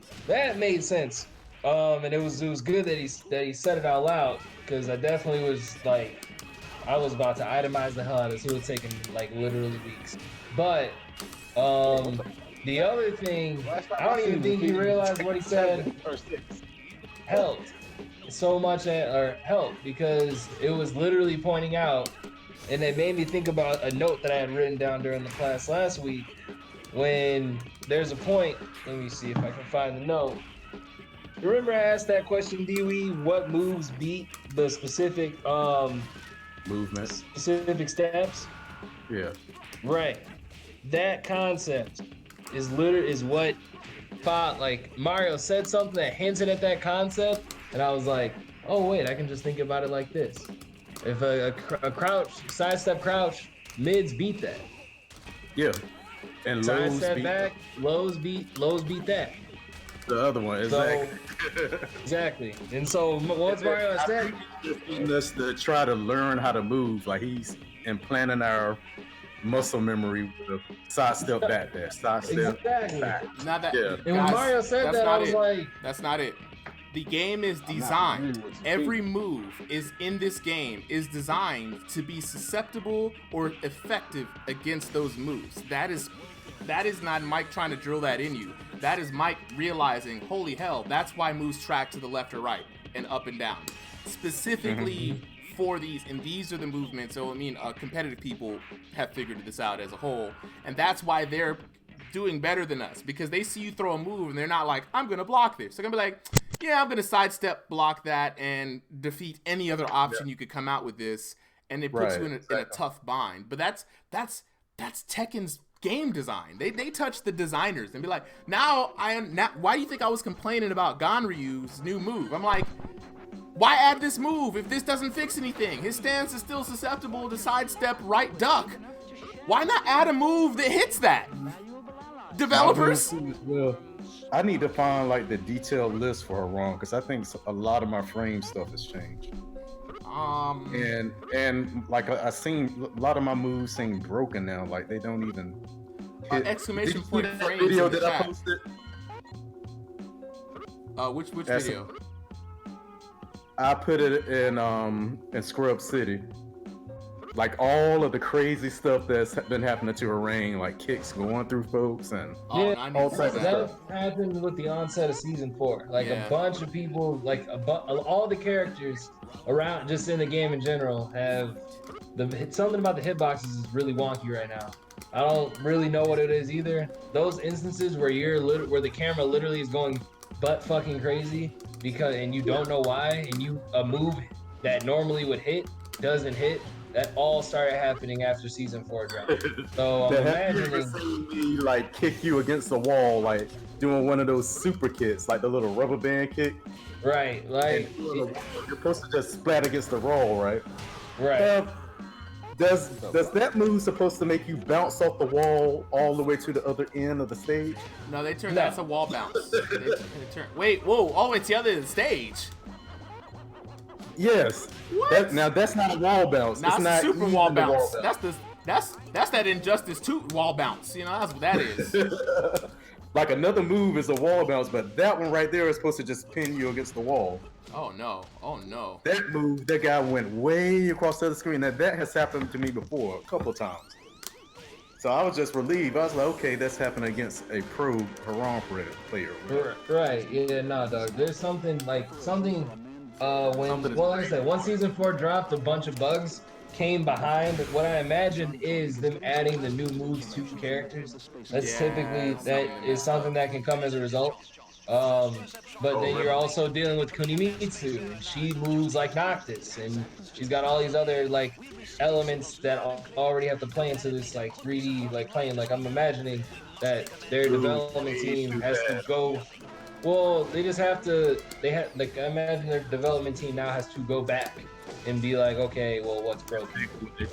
sense. And it was good that he said it out loud, because I definitely was like, I was about to itemize the hell out of this. It was taking like literally weeks. But the other thing, I don't even think he realized what he said helped so much, or helped, because it was literally pointing out, and it made me think about a note that I had written down during the class last week, when there's a point, let me see if I can find the note. Remember I asked that question, Dewey, what moves beat the specific movements, specific steps? Yeah. Right. That concept is what like Mario said something that hinted at that concept, and I was like, oh wait, I can just think about it like this. If a crouch, sidestep crouch, mids beat that. Yeah. And lows sidestep beat back, lows beat that. the other one. Exactly. Exactly. And so once Mario said, us to try to learn how to move, like he's implanting our muscle memory with a sidestep back there, sidestep exactly. back. Not that. Yeah. And when Mario said that, I was like, that's not it. The game is designed. Every move in this game is designed to be susceptible or effective against those moves. That is not Mike trying to drill that in you. That is Mike realizing, holy hell, that's why moves track to the left or right and up and down. Specifically for these, and these are the movements. So I mean, competitive people have figured this out as a whole, and that's why they're doing better than us, because they see you throw a move and they're not like, I'm gonna block this. They're gonna be like, yeah, I'm gonna sidestep block that and defeat any other option you could come out with this, and it puts you in a tough bind. But that's Tekken's game design. They touch the designers and be like, why do you think I was complaining about Ganryu's new move? I'm like, why add this move if this doesn't fix anything? His stance is still susceptible to sidestep right duck. Why not add a move that hits that? Developers? Well, I need to find like the detailed list for Haran, because I think a lot of my frame stuff has changed. And like I seen a lot of my moves seem broken now. Like they don't even hit. Exclamation point frames. Video that I posted. Which video? I put it in Scrub City. like all of the crazy stuff that's been happening to her reign, like kicks going through folks and Yeah, I need all to types see of that. that happened with the onset of season 4. Like Yeah. a bunch of people, like all the characters around, just in the game in general, have something about the hitboxes is really wonky right now. I don't really know what it is either. Those instances where where the camera literally is going butt fucking crazy and you don't know why, and a move that normally would hit doesn't hit. That all started happening after season 4 dropped. So I'm have you ever imagining. seen me like kick you against the wall, like doing one of those super kicks, like the little rubber band kick? Right, like You're supposed to just splat against the wall, right? right. Does that move supposed to make you bounce off the wall all the way to the other end of the stage? No, they turned that's a wall bounce. Wait, whoa, all the way to the other end of the stage. Yes. What? Now that's not a wall bounce. Nah, it's it's not a super even wall the bounce. That's that Injustice 2 wall bounce. You know, that's what that is. Like another move is a wall bounce, but that one right there is supposed to just pin you against the wall. Oh no, oh no. That move, that guy went way across the other screen. Now that has happened to me before a couple times. So I was just relieved. I was like, okay, that's happening against a pro Haram player. Right, yeah, nah, dog. There's something like like I said, once season 4 dropped, a bunch of bugs came behind. What I imagine is them adding the new moves to characters. That's typically something that can come as a result. But then you're also dealing with Kunimitsu, and she moves like Noctis, and she's got all these other like elements that already have to play into this like 3D like playing. Like I'm imagining that their development team has to go. Well, they just have to. I imagine their development team now has to go back and be like, okay, well, what's broken, and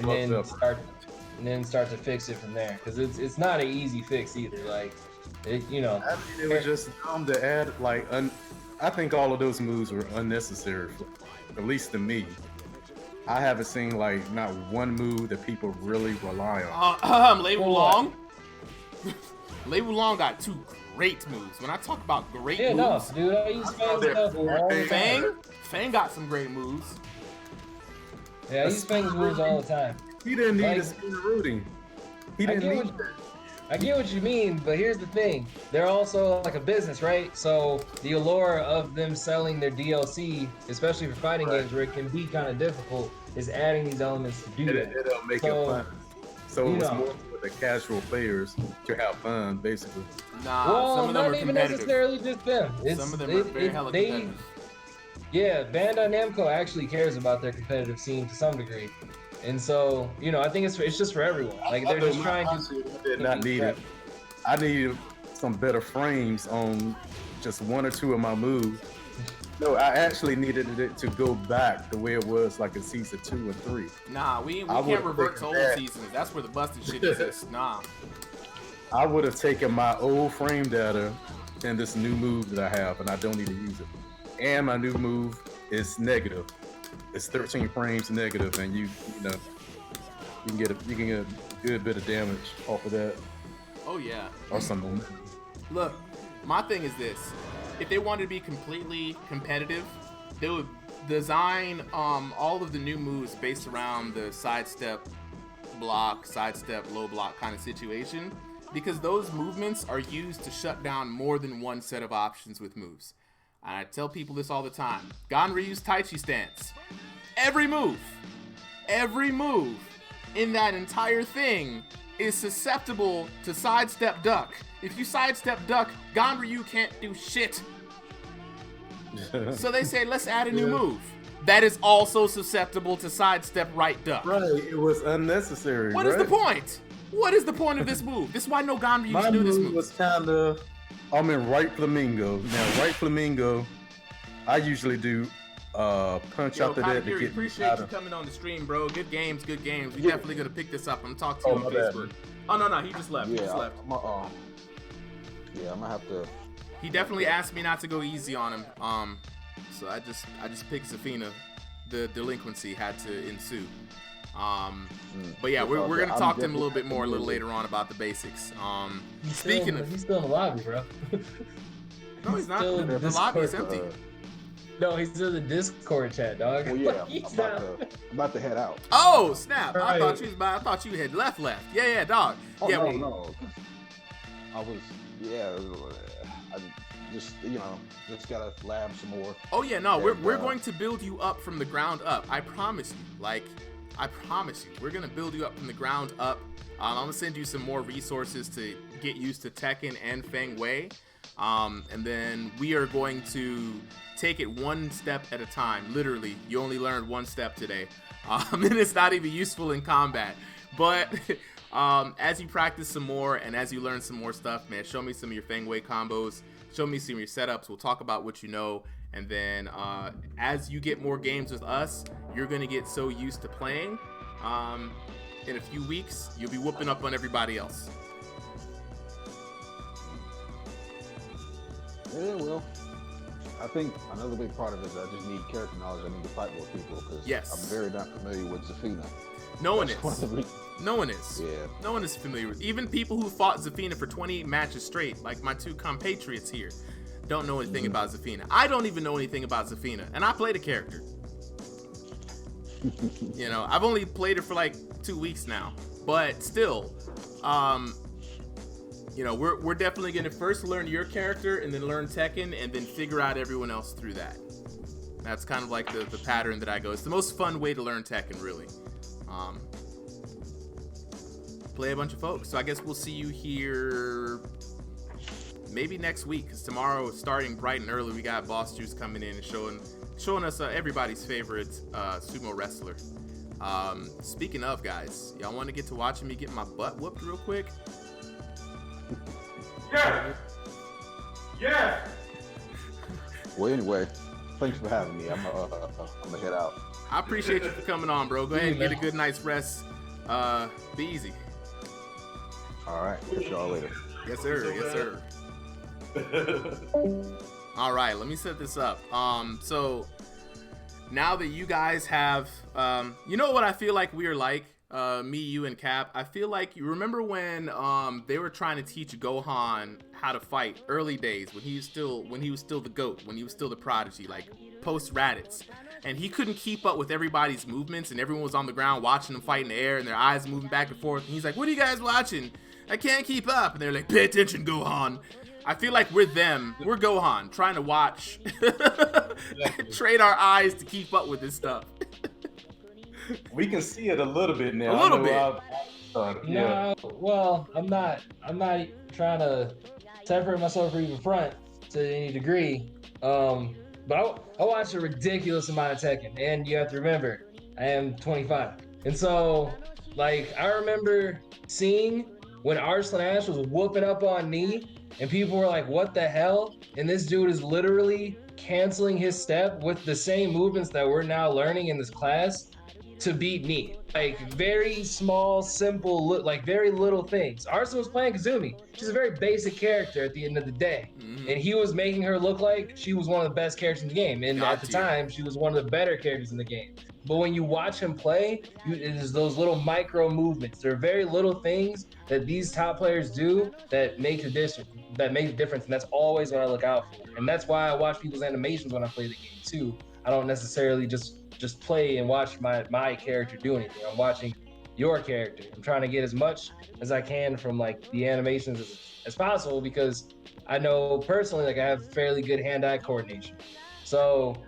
then start to fix it from there. Because it's not an easy fix either. Like, it was just dumb to add. Like, I think all of those moves were unnecessary, at least to me. I haven't seen like not one move that people really rely on. Lei Wulong. Lei Wulong got 2 great moves. When I talk about great moves, no, dude, I use Fang stuff all the time. Fang got some great moves. Yeah, I use Fang's moves all the time. He didn't need a spin rooting. He didn't need that. I get what you mean, but here's the thing. They're also like a business, right? So the allure of them selling their DLC, especially for fighting games where it can be kind of difficult, is adding these elements to do that. It'll make it fun. So it was more for the casual players to have fun, basically. Nah, well, some of them not are even competitive. necessarily just them. Some of them are very hella competitive. Yeah, Bandai Namco actually cares about their competitive scene to some degree. And so, I think it's just for everyone. Like they're just trying to. I did not need it. I needed some better frames on just 1 or 2 of my moves. No, I actually needed it to go back the way it was like in season 2 and 3. Nah, we can't revert to old seasons. That's where the busted shit exists. Nah. I would have taken my old frame data and this new move that I have, and I don't need to use it. And my new move is negative. It's 13 frames negative, and you can get a good bit of damage off of that. Oh yeah. Or something. Look, my thing is this: if they wanted to be completely competitive, they would design all of the new moves based around the sidestep block, sidestep low block kind of situation, because those movements are used to shut down more than one set of options with moves. And I tell people this all the time. Ganryu's Taichi stance. Every move in that entire thing is susceptible to sidestep duck. If you sidestep duck, Ganryu can't do shit. So they say, let's add a new move that is also susceptible to sidestep right duck. Right, it was unnecessary. What is the point? What is the point of this move? This is why no Ganryu should do this move. Was kind of, I'm in right flamingo. Now, right flamingo, I usually do punch after that to get appreciate you coming on the stream, bro. Good games, good games. We definitely gonna pick this up. I'm gonna talk to you on Facebook. Oh no, he just left. Yeah, he just left. I'm gonna have to. He definitely asked me not to go easy on him. So I just picked Zafina. The delinquency had to ensue. But yeah, we're gonna talk to him a little bit more a little later on about the basics. He's still in the lobby, bro. No, he's not. The lobby is empty. No, he's in the Discord chat, dog. Well, yeah, He's I'm about to head out. Oh snap! I Right. thought you had left. Yeah, dog. Oh, Yeah, no, well, no. I was, yeah, I just, just gotta lab some more. oh yeah, no, And, we're going to build you up from the ground up. I promise you. Like, I promise you, we're gonna build you up from the ground up. I'm gonna send you some more resources to get used to Tekken and Feng Wei, and then we are going to take it one step at a time. Literally, you only learned one step today, and it's not even useful in combat. But as you practice some more and as you learn some more stuff, man, show me some of your Feng Wei combos. Show me some of your setups. We'll talk about what you know, and then as you get more games with us, you're gonna get so used to playing. In a few weeks, you'll be whooping up on everybody else. Yeah, well, I think another big part of it is I just need character knowledge. I need to fight more people because Yes. I'm very not familiar with Zafina. No one That's one of is. the reasons. No one is. Yeah. No one is familiar with. Even people who fought Zafina for 28 matches straight, like my two compatriots here, don't know anything about Zafina. I don't even know anything about Zafina, and I played a character. You know, I've only played it for like 2 weeks now, but still, you know, we're definitely gonna first learn your character and then learn Tekken and then figure out everyone else through that. That's kind of like the pattern that I go. It's the most fun way to learn Tekken, really. Play a bunch of folks. So I guess we'll see you here maybe next week, because tomorrow, starting bright and early, we got Boss Juice coming in and showing us everybody's favorite sumo wrestler. Speaking of, guys, y'all want to get to watching me get my butt whooped real quick? Yeah. Yeah. Well, anyway, thanks for having me. I'm gonna head out. I appreciate you for coming on, bro. Go ahead and get a good night's rest. Be easy. All right, catch y'all later. Yes, sir. Yes, sir. All right, let me set this up. So now that you guys have, you know what I feel like we are like, me, you, and Cap. I feel like you remember when they were trying to teach Gohan how to fight early days when he was still the GOAT, when he was still the prodigy, like post Raditz. And he couldn't keep up with everybody's movements, and everyone was on the ground watching them fight in the air, and their eyes moving back and forth. And he's like, "What are you guys watching? I can't keep up." And they're like, "Pay attention, Gohan." I feel like we're them. We're Gohan trying to watch, trade our eyes to keep up with this stuff. We can see it a little bit now. A little I know bit. No, well, I'm not trying to separate myself from even front to any degree. But I watched a ridiculous amount of Tekken, and you have to remember, I am 25. And so, like, I remember seeing when Arslan Ash was whooping up on me, and people were like, "What the hell?" And this dude is literally canceling his step with the same movements that we're now learning in this class to beat me. Like, very small, simple, like very little things. Arslan was playing Kazumi. She's a very basic character at the end of the day. Mm-hmm. And he was making her look like she was one of the best characters in the game. And Got at the you. time, she was one of the better characters in the game. But when you watch him play, it is those little micro movements. There are very little things that these top players do that make a difference. And that's always what I look out for. And that's why I watch people's animations when I play the game too. I don't necessarily just play and watch my character do anything. I'm watching your character. I'm trying to get as much as I can from like the animations as possible, because I know personally, like, I have fairly good hand-eye coordination. So,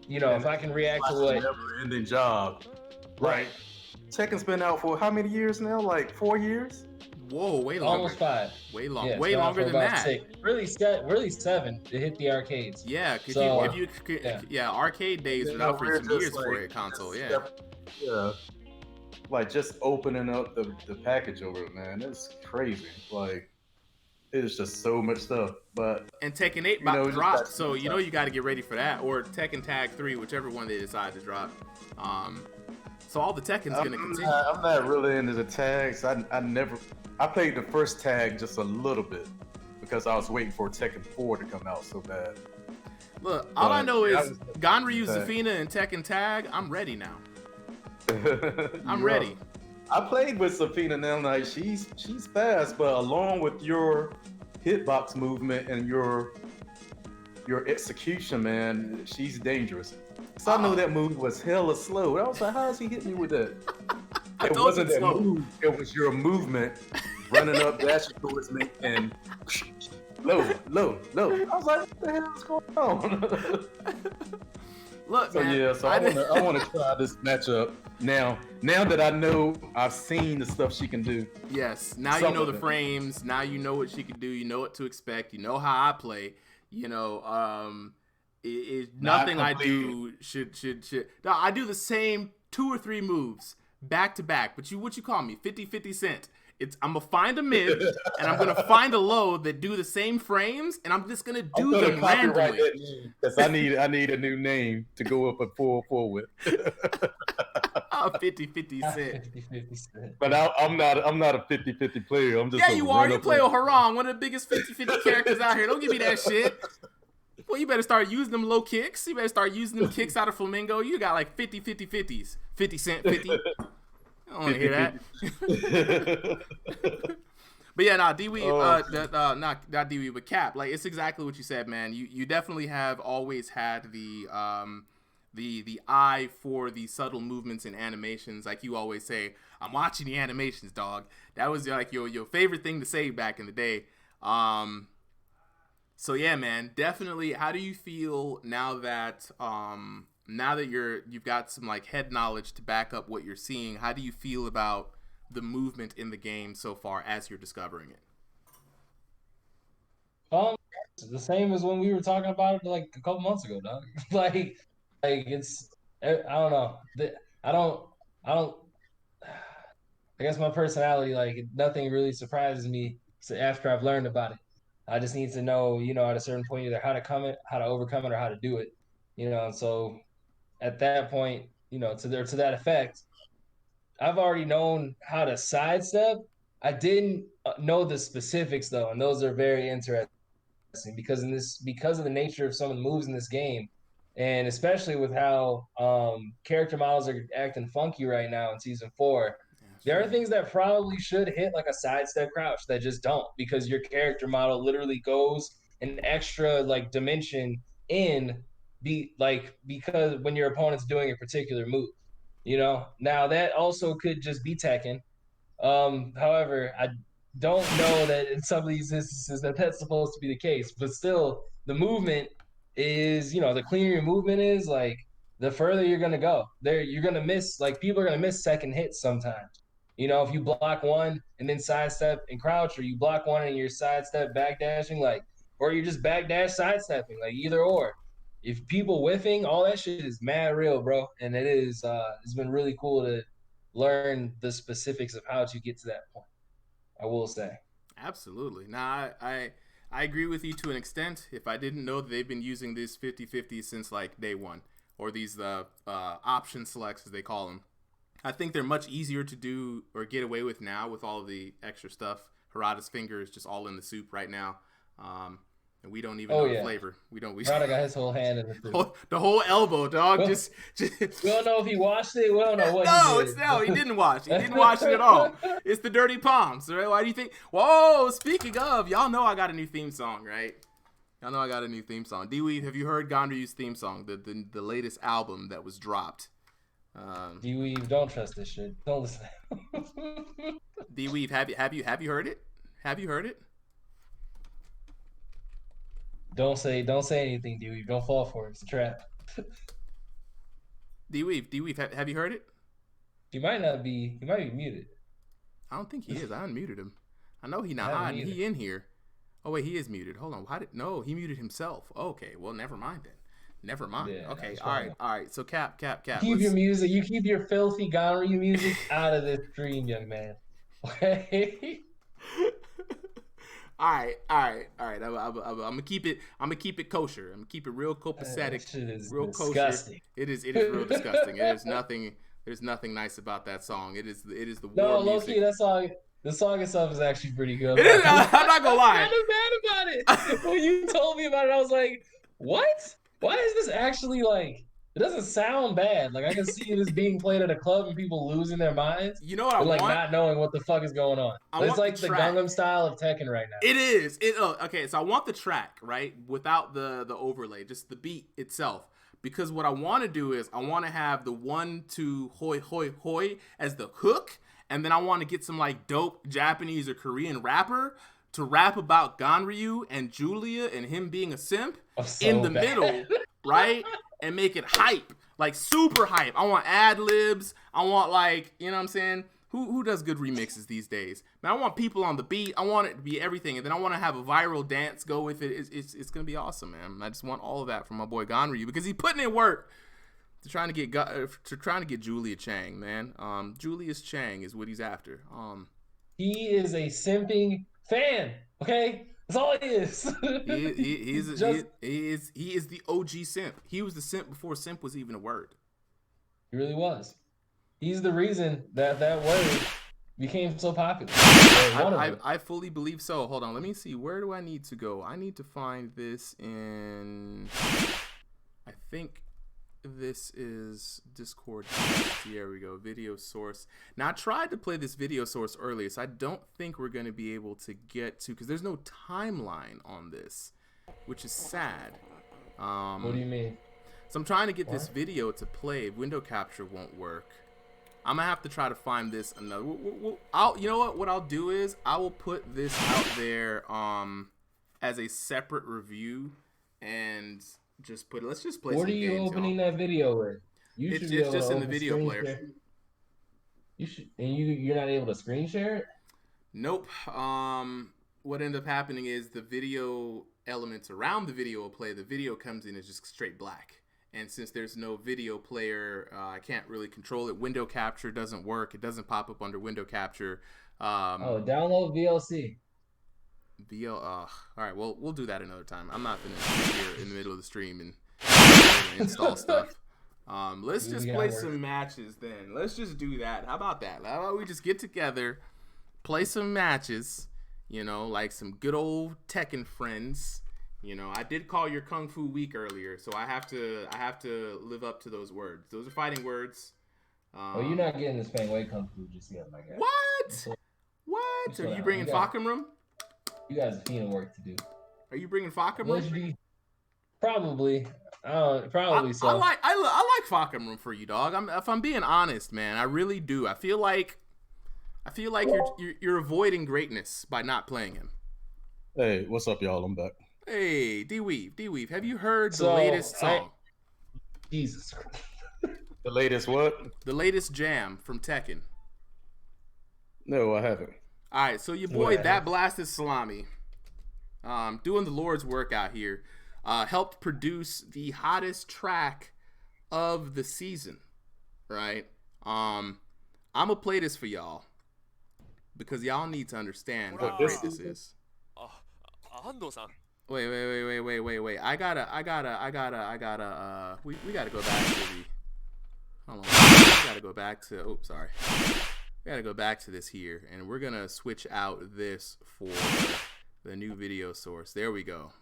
you know, if I can react to what never-ending job. right, Tekken's been out for how many years now? Like 4 years? Whoa, way longer. almost 5. Way long. Yeah, way it's been out longer for than about that. 6. Really 7 to hit the arcades. Yeah, cause So, if you yeah, arcade days were out for some years for it, console. Yeah. Yeah. Like, just opening up the package over it, man. It's crazy. Like, it's just so much stuff. But And Tekken 8 about to drop, so you know you got to get ready for that, or Tekken Tag 3, whichever one they decide to drop. So all the Tekken's gonna continue. I'm not really into the tags. I played the first tag just a little bit because I was waiting for Tekken 4 to come out so bad. Look, all I know yeah, is Ganryu, tag. Zafina, and Tekken Tag. I'm ready now. I'm Yeah. ready. I played with Zafina now. Like, she's fast, but along with your hitbox movement and your your execution, man, she's dangerous. So I know that move was hella slow. I was like, how is he hitting me with that? It wasn't that move. It was your movement running up, dashing towards me, and low. I was like, what the hell is going on? Look, so man, yeah, so I want to try this matchup now. Now that I know, I've seen the stuff she can do. Yes, now you know the frames. Now you know what she can do. You know what to expect. You know how I play. You know, nothing I do should. No, I do the same 2 or 3 moves back to back. But what you call me? 50-50 cent. I'm gonna find a mid and I'm gonna find a low that do the same frames, and I'm just gonna do them randomly. Because I need a new name to go up at 4-4 with. 50-50 cent. 50-50 cent. But I'm not a 50-50 player. I'm just you are. You play with Harang, one of the biggest 50-50 characters out here. Don't give me that shit. Well, you better start using them low kicks. You better start using them kicks out of Flamingo. You got like 50-50-50s. 50 cent 50. I don't want to hear that. But yeah, nah, not D-Weave, but Cap. Like, it's exactly what you said, man. You definitely have always had the eye for the subtle movements and animations. Like you always say, I'm watching the animations, dog. That was like your favorite thing to say back in the day. So yeah, man, definitely. How do you feel now that you've got some like head knowledge to back up what you're seeing? How do you feel about the movement in the game so far as you're discovering it? The same as when we were talking about it like a couple months ago, dog. like it's, I don't know. I don't. I guess my personality, like, nothing really surprises me after I've learned about it. I just need to know, at a certain point, either how to overcome it, or how to do it. And so at that point, to that effect, I've already known how to sidestep. I didn't know the specifics though, and those are very interesting because of the nature of some of the moves in this game, and especially with how character models are acting funky right now in season 4. There are things that probably should hit like a sidestep crouch that just don't, because your character model literally goes an extra like dimension because when your opponent's doing a particular move. Now that also could just be Tekken. However, I don't know that in some of these instances that's supposed to be the case, but still the movement is, the cleaner your movement is, like, the further you're going to go. You're going to miss, like, people are going to miss second hits sometimes. If you block one and then sidestep and crouch, or you block one and you're sidestep backdashing, like, or you're just backdash sidestepping, like, either or. If people whiffing, all that shit is mad real, bro. And it's been really cool to learn the specifics of how to get to that point, I will say. Absolutely. Nah, I agree with you to an extent. If I didn't know that they've been using this 50-50 since like day one, or these option selects as they call them, I think they're much easier to do or get away with now with all of the extra stuff. Harada's finger is just all in the soup right now. And we don't even know the flavor. We Harada got his whole hand in the soup. The whole elbow, dog. We don't know if he washed it. We don't know what he did. No, he didn't wash. He didn't wash it at all. It's the dirty palms, right? Why do you think? Whoa, speaking of, y'all know I got a new theme song, right? Y'all know I got a new theme song. D-Weave, have you heard Ganryu's theme song, the latest album that was dropped? D-Weave, don't trust this shit. Don't listen. D-Weave, have you heard it? Have you heard it? Don't say anything, D-Weave. Don't fall for it. It's a trap. D-Weave, have you heard it? He might be muted. I don't think he is. I unmuted him. I know he's not hiding. He in here. Oh wait, he is muted. Hold on. No, he muted himself. Okay, well, never mind then. Never mind. Yeah, okay, all right. So Cap. Keep your music. You keep your filthy Ganryu music out of this stream, young man. Okay. All right. I'm gonna keep it kosher. I'm gonna keep it real copacetic, real disgusting. Kosher. It is real disgusting. There's nothing nice about that song. It is the war music. No, low-key, the song itself is actually pretty good. It is, I'm not gonna lie. I'm kind of mad about it. When you told me about it, I was like, what? Why is this actually like? It doesn't sound bad. Like I can see this being played at a club and people losing their minds. You know what I like want? not knowing what the fuck is going on. It's like the Gangnam Style of Tekken right now. It is. Okay, so I want the track, right? Without the overlay, just the beat itself. Because what I want to do is I want to have the 1, 2, hoi, hoi, hoi as the hook. And then I want to get some like dope Japanese or Korean rapper to rap about Ganryu and Julia and him being a simp in the middle, right? And make it hype, like super hype. I want ad libs. I want like, you know what I'm saying? Who does good remixes these days? Man, I want people on the beat. I want it to be everything, and then I want to have a viral dance go with it. It's gonna be awesome, man. I just want all of that from my boy Ganryu because he's putting in work to trying to get Julia Chang, man. Julius Chang is what he's after. He is a simping fan. Okay. That's all he is. He is the OG simp. He was the simp before simp was even a word. He really was. He's the reason that word became so popular. I fully believe so. Hold on, let me see. Where do I need to go? I need to find this in. I think this is Discord. Here we go. Video source. Now I tried to play this video source earlier, so I don't think we're going to be able to get to because there's no timeline on this, which is sad. What do you mean? So I'm trying to get this video to play. Window capture won't work. I'm gonna have to try to find this another. You know what? What I'll do is I will put this out there as a separate review and. Just put it. Let's just play. What are you opening that video with? It's just in the video player. You should, and you're not able to screen share it. Nope. What ended up happening is the video elements around the video will play. The video comes in as just straight black, and since there's no video player, I can't really control it. Window capture doesn't work. It doesn't pop up under window capture. Download VLC. All right, well, we'll do that another time. I'm not gonna sit here in the middle of the stream and install stuff. Let's just play some matches then. Let's just do that. How about that? How about we just get together, play some matches, you know, like some good old Tekken friends. You know, I did call your Kung Fu week earlier, so I have to live up to those words. Those are fighting words. You're not getting this Fang Wei Kung Fu just yet, my guy. What? Are you bringing Fakumrum? You guys have Zafina work to do. Are you bringing Fakumrum? Probably. Probably so. I like Fakumrum for you, dog. If I'm being honest, man, I really do. I feel like you're avoiding greatness by not playing him. Hey, what's up, y'all? I'm back. Hey, D-Weave. Have you heard the latest song? Jesus Christ. The latest what? The latest jam from Tekken. No, I haven't. All right, so your boy That Blasted Salami, doing the Lord's work out here, helped produce the hottest track of the season, right? I'm gonna play this for y'all because y'all need to understand how great this is. Wait. I gotta. We gotta go back to the. Hold on. We gotta go back to. Oh, sorry. We gotta go back to this here, and we're gonna switch out this for the new video source. There we go.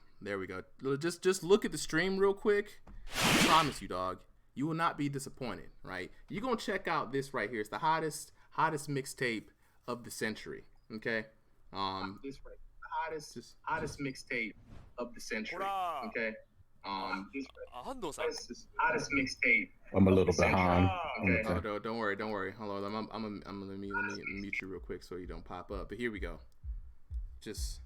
Just look at the stream real quick. I promise you, dog, you will not be disappointed. Right? You're gonna check out this right here. It's the hottest mixtape of the century. Okay. This right. Hottest mixtape of the century. Okay. Hottest mixtape. I'm a little behind. Okay. Oh, don't worry. Hold on. Let me mute you real quick so you don't pop up. But here we go. Just.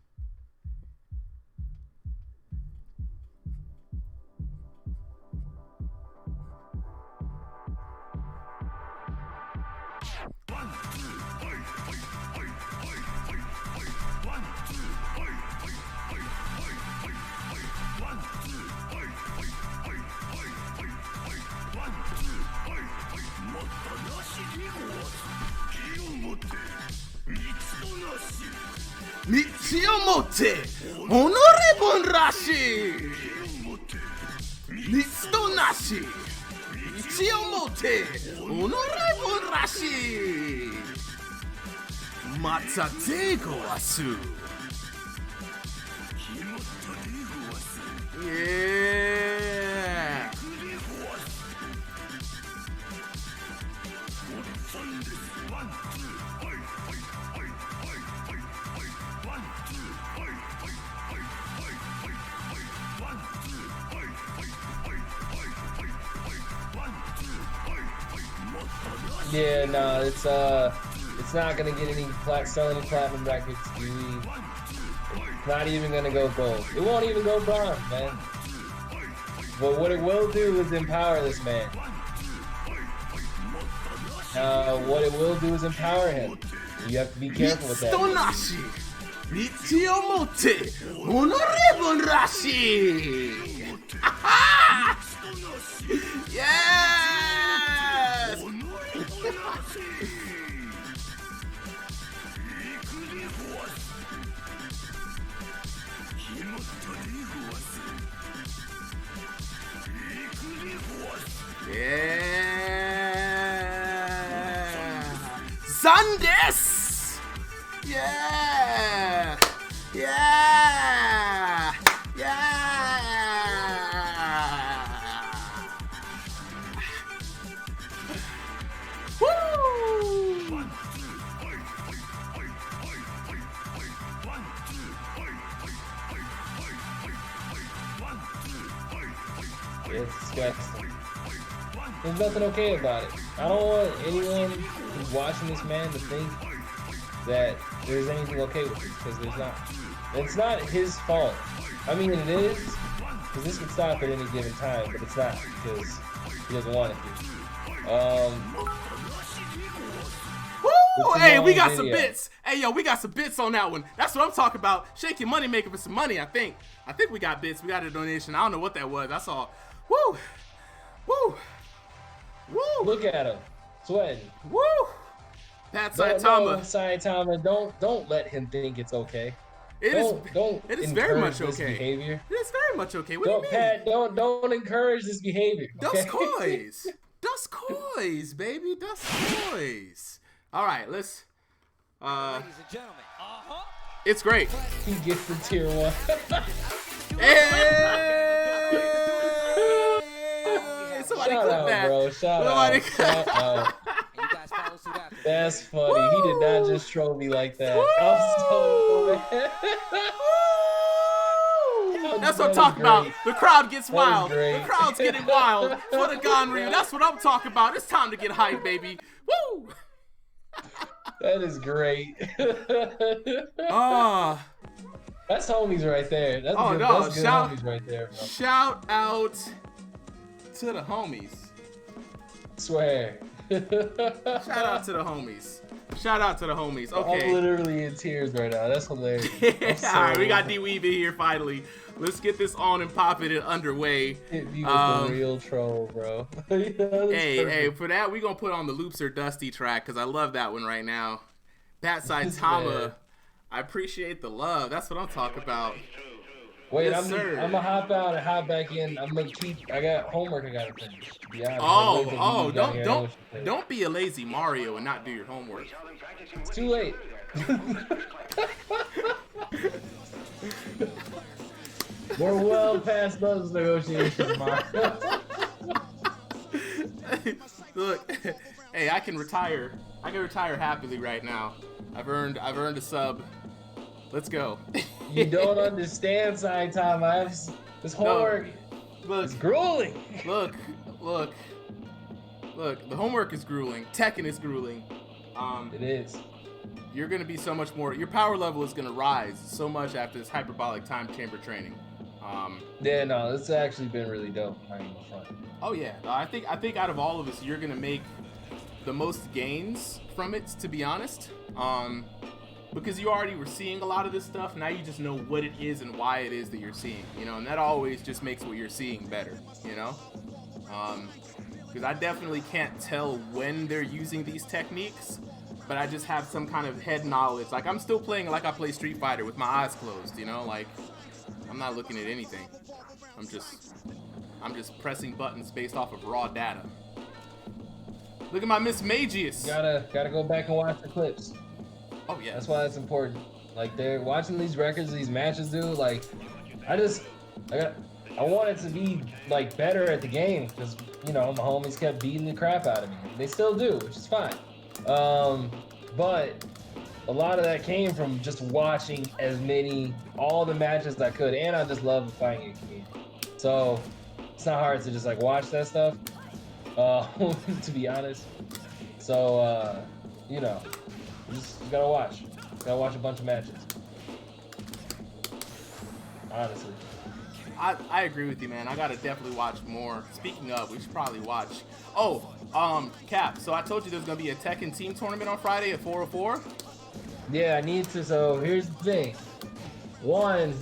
Mitsuyomote, honorable Rashi. Mitsunashi, Mitsuyomote, honorable Rashi. Matsatego asu. Yeah. Yeah, no, it's not gonna get any selling platinum records. It's not even gonna go gold. It won't even go bronze, man. But what it will do is empower this man. What it will do is empower him. You have to be careful with that. Mitsunashi, Mitsuyomote, Honorable Rashi. Yes! Yeah! Sundays! Yeah! Yeah! Yeah! Woo! It's disgusting. There's nothing okay about it. I don't want anyone who's watching this man to think that there's anything okay with this, because there's not. It's not his fault. I mean, it is, because this could stop at any given time, but it's not because he doesn't want it to. Woo! Hey, we got some bits. Hey, yo, we got some bits on that one. That's what I'm talking about. Shake your money maker for some money, I think. I think we got bits. We got a donation. I don't know what that was. I saw. Woo! Woo! Woo! Look at him, sweating. Woo! Pat Saitama. Saitama, don't let him think it's okay. It is very much this okay. Behavior. It is very much okay. What do you mean? Pat, don't encourage this behavior. Dust coys. Dust coys, baby. Dust coys. All right, let's. Ladies and gentlemen. It's great. He gets the tier 1. Hey! Somebody Shout clip out, that. bro. Shout out. That's funny. Woo! He did not just troll me like that. I'm so mad. That's what I'm talking about. The crowd gets That was wild. The great. crowd's getting wild for the Gonryu. That's what I'm talking about. It's time to get hyped, baby. Woo! That is great. Ah. That's homies right there. That's Oh, good, no, that's good shout- homies right there, bro. Shout out to the homies. Swear. Shout out to the homies. Shout out to the homies. Okay. I'm literally in tears right now. That's hilarious. All right, we got D-Weeb in here finally. Let's get this on and popping it underway. Hit me with the real troll, bro. Hey, for that, we're going to put on the Loops or Dusty track because I love that one right now. Pat Saitama, I appreciate the love. That's what I'm talking about. Wait, Yes, I'm sir. gonna hop out and hop back in. I'm gonna I got homework I gotta finish. Yeah. Don't be a lazy Mario and not do your homework. It's too late. We're well past those negotiations, Mario. Look, hey, I can retire. I can retire happily right now. I've earned a sub. Let's go. You don't understand, Saitama. This homework is grueling. Look. The homework is grueling. Tekken is grueling. It is. You're gonna be so much more. Your power level is gonna rise so much after this hyperbolic time chamber training. Yeah, no, it's actually been really dope. I ain't gonna front. Oh yeah, I think out of all of us, you're gonna make the most gains from it. To be honest, because you already were seeing a lot of this stuff. Now you just know what it is and why it is that you're seeing. You know, and that always just makes what you're seeing better. You know, because I definitely can't tell when they're using these techniques, but I just have some kind of head knowledge. Like I'm still playing like I play Street Fighter with my eyes closed. You know, like I'm not looking at anything. I'm just pressing buttons based off of raw data. Look at my Miss Magius. Gotta go back and watch the clips. Oh yeah. That's why it's important. Like they're watching these records, these matches, dude. Like, I want it to be like better at the game because you know my homies kept beating the crap out of me. They still do, which is fine. But a lot of that came from just watching all the matches that I could, and I just love the fighting game. So it's not hard to just like watch that stuff. To be honest. So, you know, you gotta watch. Gotta watch a bunch of matches. Honestly. I agree with you, man. I gotta definitely watch more. Speaking of, we should probably watch. Oh, Cap. So I told you there's gonna be a Tekken team tournament on Friday at 404. Yeah, I need to. So here's the thing. One,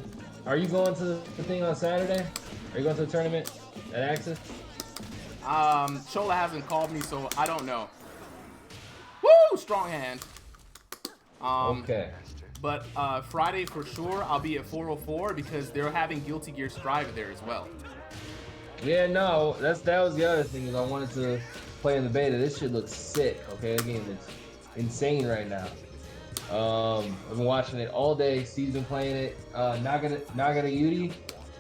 are you going to the thing on Saturday? Are you going to the tournament at Axis? Shola hasn't called me, so I don't know. Woo! Strong hand. Okay. But Friday for sure, I'll be at 404 because they're having Guilty Gear Strive there as well. Yeah, no, that was the other thing is I wanted to play in the beta. This shit looks sick. Okay, again, it's insane right now. I've been watching it all day. Steve's been playing it. Nagata Yuri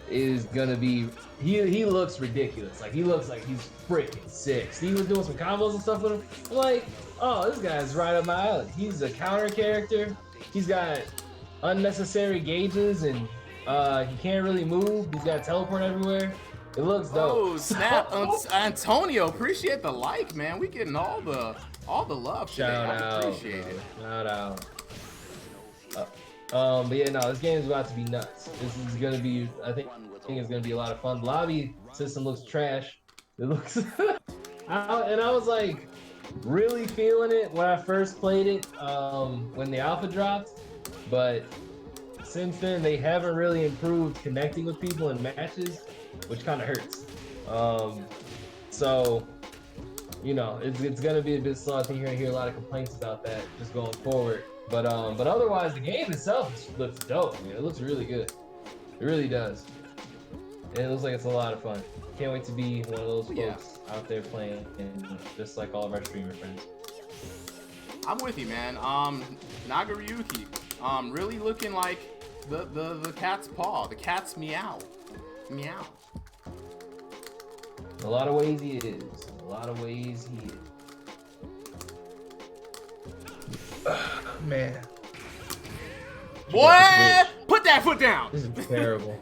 is gonna be. He looks ridiculous. Like he looks like he's freaking sick. Steve was doing some combos and stuff with him. I'm like, oh, this guy's right up my alley. He's a counter character. He's got unnecessary gauges and he can't really move. He's got teleport everywhere. It looks dope. Oh snap! Antonio, appreciate the like, man. We getting all the love today. Shout out. I appreciate it. Shout out. But yeah, no, this game is about to be nuts. This is gonna be, I think it's gonna be a lot of fun. The lobby system looks trash. It looks, and I was like really feeling it when I first played it, when the alpha dropped. But since then, they haven't really improved connecting with people in matches, which kind of hurts. So, you know, it's gonna be a bit slow. I think you're gonna hear a lot of complaints about that just going forward. But otherwise, the game itself looks dope. Man. It looks really good. It really does. And it looks like it's a lot of fun. Can't wait to be one of those folks out there playing, and just like all of our streamer friends. I'm with you, man. Nagaryuki, really looking like the cat's paw, the cat's meow, meow. A lot of ways he is. A lot of ways he is. Man. Boy, put that foot down. This is terrible.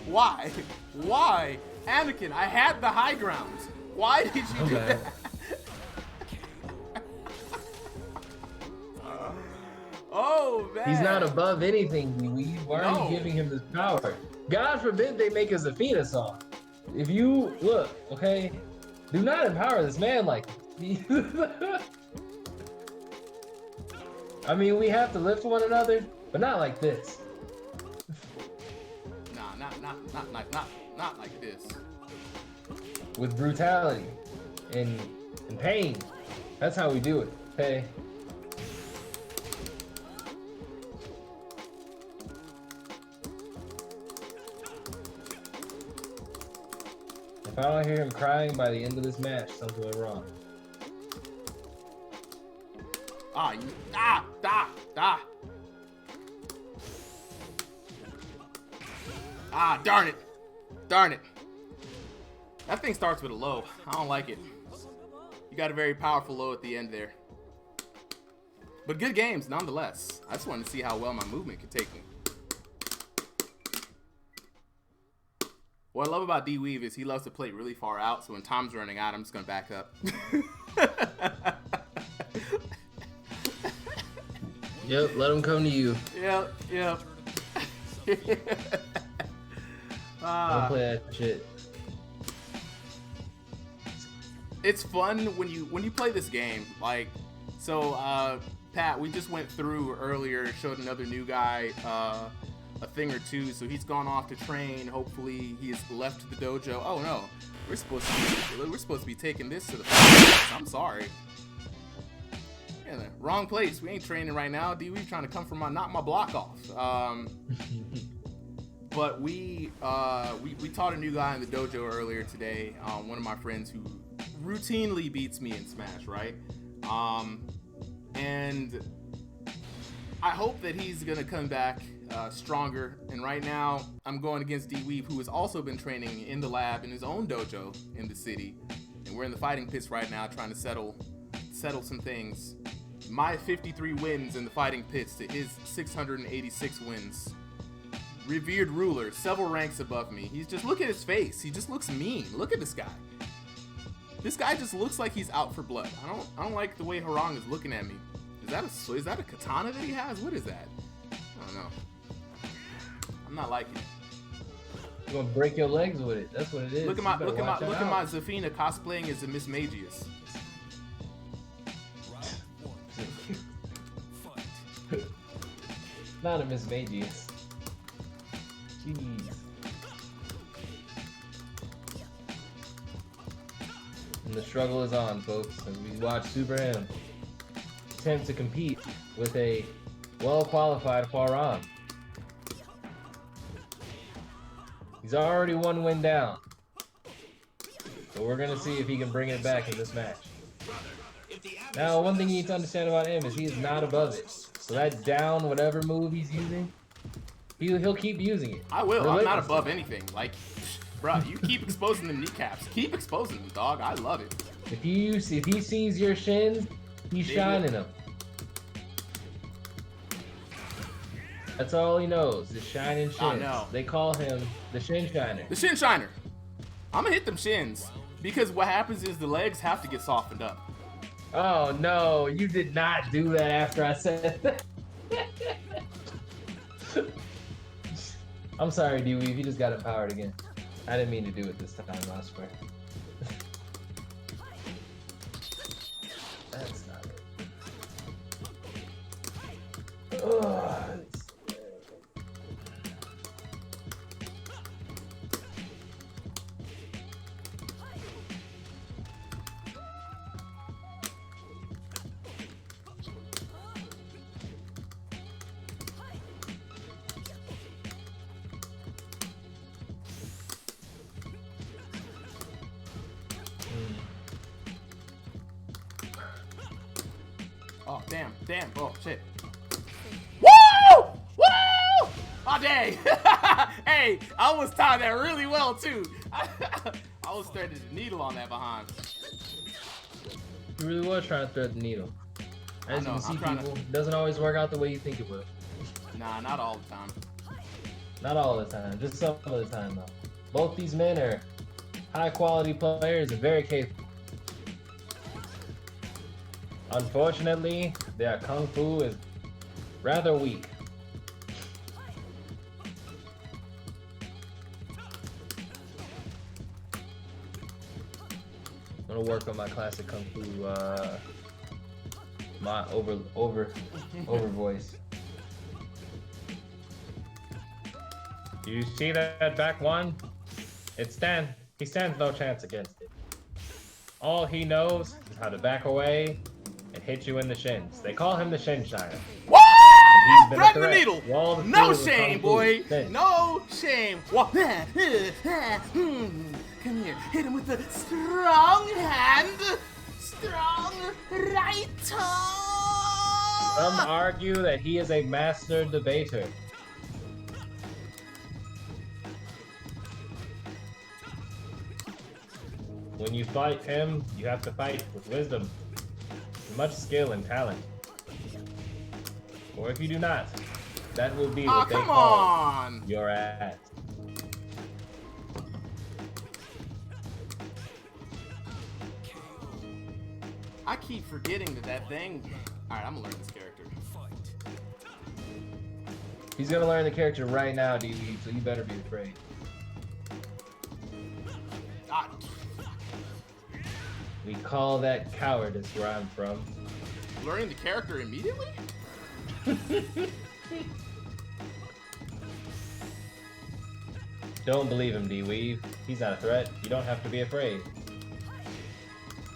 Why? Why? Anakin, I had the high ground. Why did you do that? Oh, man. He's not above anything, Louis. Why are you giving him this power? God forbid they make a Zafina song. If you look, okay, do not empower this man like I mean, we have to lift one another, but not like this. Nah, not like this. With brutality and pain. That's how we do it, okay? If I don't hear him crying by the end of this match, something went wrong. Darn it. Darn it. That thing starts with a low. I don't like it. You got a very powerful low at the end there. But good games, nonetheless. I just wanted to see how well my movement could take me. What I love about D-Weave is he loves to play really far out, so when time's running out, I'm just going to back up. Yep, let him come to you. Yep. Don't play that shit. It's fun when you play this game. Like, so Pat, we just went through earlier, showed another new guy a thing or two, so he's gone off to train. Hopefully he's left the dojo. Oh no, we're supposed to be taking this to the fight. I'm sorry. Yeah, wrong place. We ain't training right now. D, we trying to come from knock my block off. But we taught a new guy in the dojo earlier today. One of my friends who routinely beats me in Smash, right? And I hope that he's gonna come back stronger. And right now, I'm going against D-Weave, who has also been training in the lab in his own dojo in the city. And we're in the fighting pits right now, trying to settle some things. My 53 wins in the fighting pits to his 686 wins. Revered ruler, several ranks above me. He's just, look at his face. He just looks mean. Look at this guy. This guy just looks like he's out for blood. I don't like the way Harang is looking at me. Is that a katana that he has? What is that? I don't know. I'm not liking it. You're gonna break your legs with it. That's what it is. Look at my Zafina cosplaying as a Miss Magius. Not a Miss Magius. Jeez. And the struggle is on, folks, as we watch Super M attempt to compete with a well-qualified Farhan. He's already 1 win down. So we're gonna see if he can bring it back in this match. Now, one thing you need to understand about him is he is not above it. So that down, whatever move he's using, he'll keep using it. I will. I'm not above anything. Like, bro, you keep exposing them kneecaps. Keep exposing them, dog. I love it. If he sees your shins, he's shining them. That's all he knows, is shining shins. I know. They call him the Shin Shiner. The Shin Shiner. I'm gonna hit them shins because what happens is the legs have to get softened up. Oh no, you did not do that after I said that. I'm sorry, D-Weave, you just got empowered again. I didn't mean to do it this time, I swear. That's not it. Ugh. Oh, damn, oh, shit. Woo! Woo! Oh, dang. Hey, I almost timed that really well, too. I was threading the needle on that behind. You really was trying to thread the needle. As you can see, people, it doesn't always work out the way you think it will. Nah, not all the time. Not all the time, just some of the time, though. Both these men are high-quality players and very capable. Unfortunately, their kung fu is rather weak. I'm gonna work on my classic kung fu, my over voice. You see that back one? He stands no chance against it. All he knows is how to back away and hit you in the shins. They call him the Shin Shiner. Woo! Thread the needle. No shame, boy. No shame. Come here. Hit him with the strong hand. Strong right arm. Some argue that he is a master debater. When you fight him, you have to fight with wisdom, much skill and talent. Or if you do not, that will be what they call your ass. I keep forgetting that thing. Alright, I'm gonna learn this character. He's gonna learn the character right now, DB, so you better be afraid. We call that cowardice where I'm from. Learning the character immediately? Don't believe him, D-Weave. He's not a threat. You don't have to be afraid.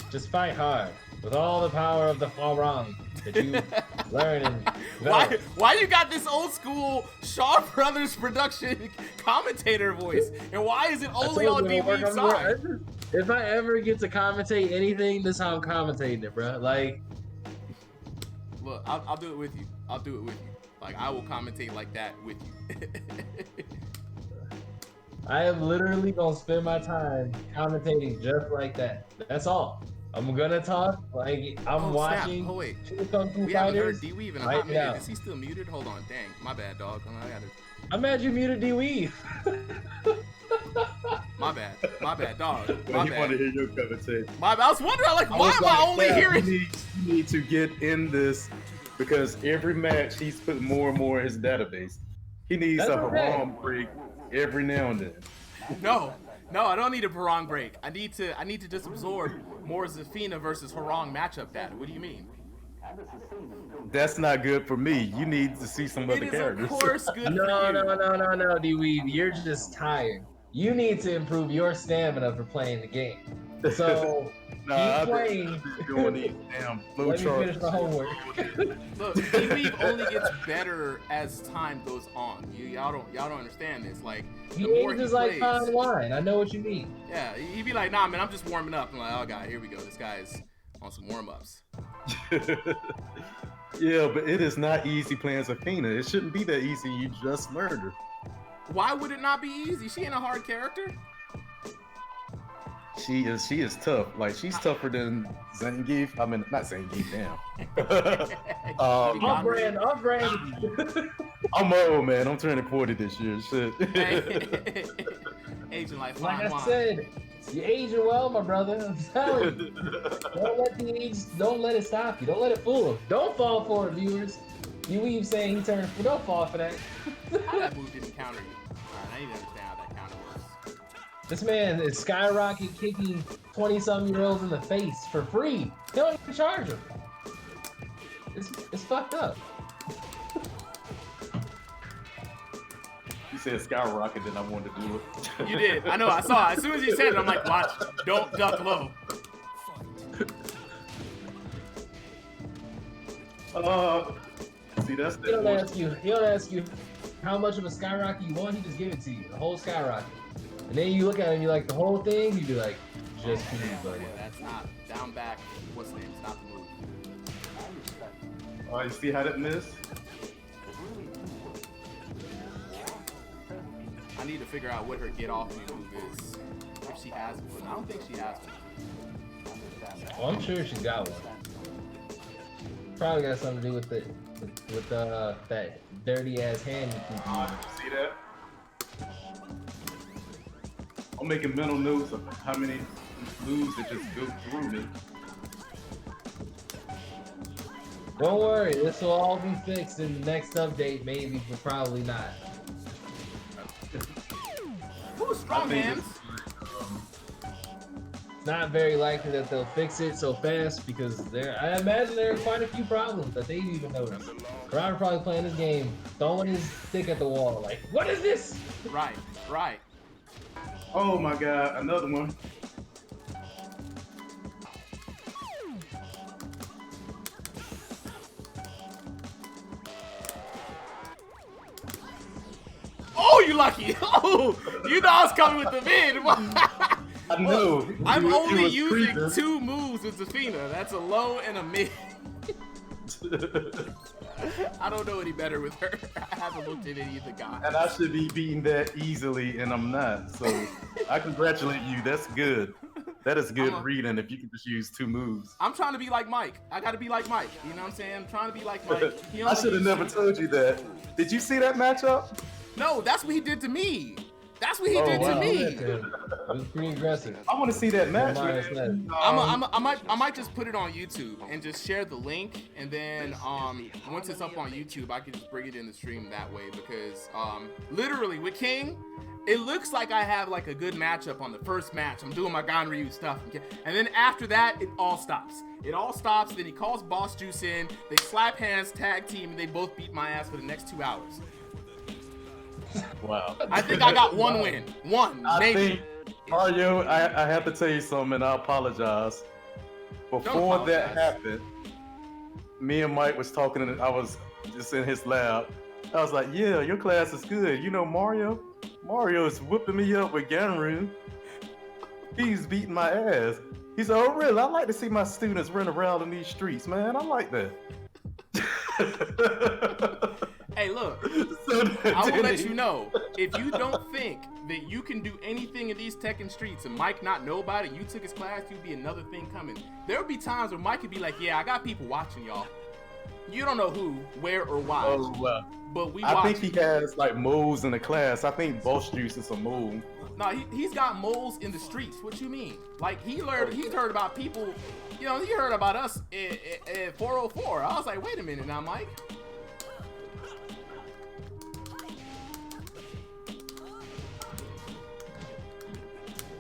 Just fight hard, with all the power of the Farang that you learn and develop. Why you got this old school Shaw Brothers production commentator voice? And why is it only on D-Weave's side? If I ever get to commentate anything, this is how I'm commentating it, bro. Like, look, I'll do it with you. I'll do it with you. Like, I will commentate like that with you. I am literally gonna spend my time commentating just like that. That's all. I'm gonna talk like I'm watching. Oh wait, Kung Fu we haven't heard fighters D-Weave in a right hot minute. now. Is he still muted? Hold on, dang, my bad, dog. I'm mad you muted D-Weave. My bad, dog. Well, My he want to bad. hear your commentary. My bad. I was wondering, like, why was am I like, only yeah, hearing? You need to get in this because every match he's putting more and more in his database. He needs That's a okay. Haram break every now and then. No, I don't need a Parang break. I need to just absorb more Zafina versus Harong matchup data. What do you mean? That's not good for me. You need to see some It other is characters. of course good No, for you. no, D-Weave. You're just tired. You need to improve your stamina for playing the game. So Nah, keep playing. I've been doing these damn flow Let me charts. finish my homework. Look, D-Weave only gets better as time goes on. Y'all don't understand this. Like the He more he ages like plays, fine wine. I know what you mean. yeah, he'd be like, nah, man, I'm just warming up. I'm like, oh god, here we go. This guy's on some warm ups. Yeah, but it is not easy playing Zafina. It shouldn't be that easy. You just murder. Why would it not be easy? She ain't a hard character. She is tough. Like she's tougher than Zangief. I mean, not Zangief. Damn. Off brand. I'm old, man. I'm turning 40 this year. Shit. Aging like Like fine I wine. said, you're aging well, my brother. I'm telling you. Don't let it stop you. Don't let it fool him. Don't fall for it, viewers. You Weave saying he turned. Don't fall for that. How that move didn't counter you? Alright, I need to understand how that counter works. This man is skyrocket kicking 20-some-year-olds in the face for free. They don't even charge him. It's fucked up. You said skyrocket, then I wanted to do it. You did. I know. I saw it. As soon as you said it, I'm like, watch. Don't duck low. See, that's He don't the ask you how much of a skyrocket you want. He just give it to you, the whole skyrocket. And then you look at him, you like the whole thing. You be like, just for you, buddy. Yeah, that's not down back. What's the name? Stop the move. All right, you see how that missed? I need to figure out what her get off me move is. If she has one. I don't think she has one. Oh, I'm sure she's got one. Probably got something to do with that dirty ass hand you keep using. See that? I'm making mental notes of how many moves that just go through me. Don't worry, this will all be fixed in the next update, maybe, but probably not. Ooh, strong hands. It's not very likely that they'll fix it so fast because I imagine there are quite a few problems that they've even noticed. Robert probably playing this game, throwing his stick at the wall, like, what is this? Right. Oh my god, another one. Oh, you lucky. Oh, you thought I was coming with the mid. I know. I'm You only was using creeping. 2 moves with Zafina. That's a low and a mid. I don't know any better with her. I haven't looked at any of the guys. And I should be beating that easily, and I'm not. So I congratulate you. That's good. That is good reading if you can just use 2 moves. I'm trying to be like Mike. I gotta be like Mike. You know what I'm saying? I'm trying to be like Mike. He I only should have uses never 2. told you that. Did you see that matchup? No, that's what he did to me. That's what he Oh, did wow. to me. It was pretty aggressive. I want to see that match. Minus man. that. I might just put it on YouTube and just share the link, and then once it's up on YouTube, I can just bring it in the stream that way because literally with King, it looks like I have like a good matchup on the first match. I'm doing my Ganryu stuff, and then after that, it all stops. It all stops. Then he calls Boss Juice in. They slap hands, tag team, and they both beat my ass for the next 2 hours. Wow. I think I got 1 win. One, I maybe. think, Mario, I have to tell you something, and I apologize. Before that apologize. happened, me and Mike was talking, and I was just in his lab. I was like, yeah, your class is good. You know Mario? Mario is whipping me up with Ganryu. He's beating my ass. He said, oh, really? I like to see my students run around in these streets, man. I like that. Hey, look. So I will then let he- you know, if you don't think that you can do anything in these Tekken streets and Mike not know about it, you took his class, you'd be another thing coming. There would be times where Mike could be like, yeah, I got people watching y'all. You don't know who, where, or why, Oh, wow. but we I watch. think he has like moves in the class. I think Boss Juice is a move. No, he's got moles in the streets. What you mean? Like he's heard about people. You know, he heard about us at 404. I was like, wait a minute now, Mike.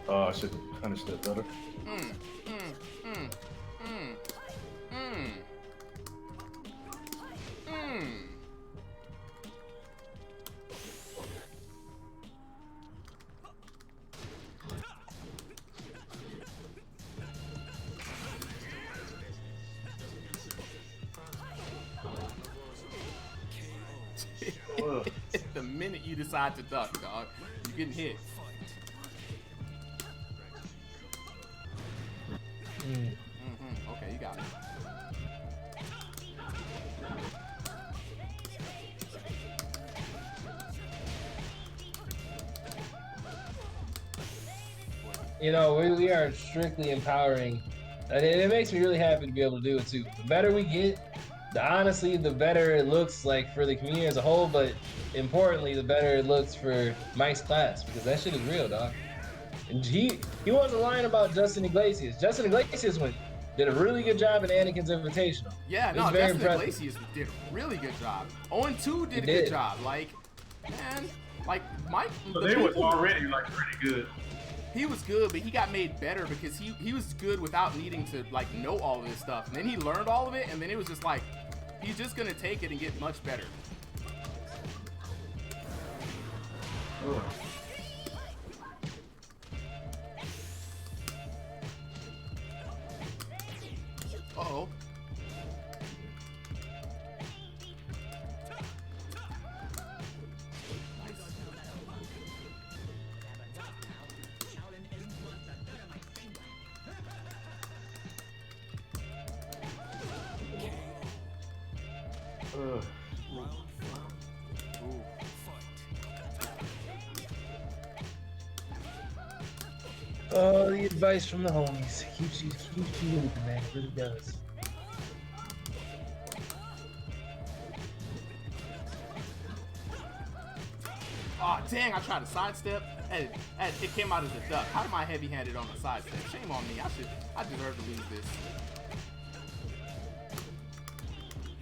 Oh, I should have punished that better. The minute you decide to duck, dog, you're getting hit. Okay, you got it. You know, we are strictly empowering, and it makes me really happy to be able to do it too. The better we get, honestly, the better it looks like for the community as a whole, but importantly, the better it looks for Mike's class, because that shit is real, dog. And he wasn't lying about Justin Iglesias. Justin Iglesias did a really good job in Anakin's Invitational. Yeah, no, Justin Iglesias did a really good job. 0-2 did a good job. Like, man, like Mike. So they was already like pretty good. He was good, but he got made better because he was good without needing to like know all of this stuff. And then he learned all of it, and then it was just like he's just gonna take it and get much better. Ugh. Uh-oh. Oh, the advice from the homies keeps you moving, man. It really does. Oh, dang, I tried to sidestep, and it came out as a duck. How am I heavy-handed on a sidestep? Shame on me. I deserve to lose this.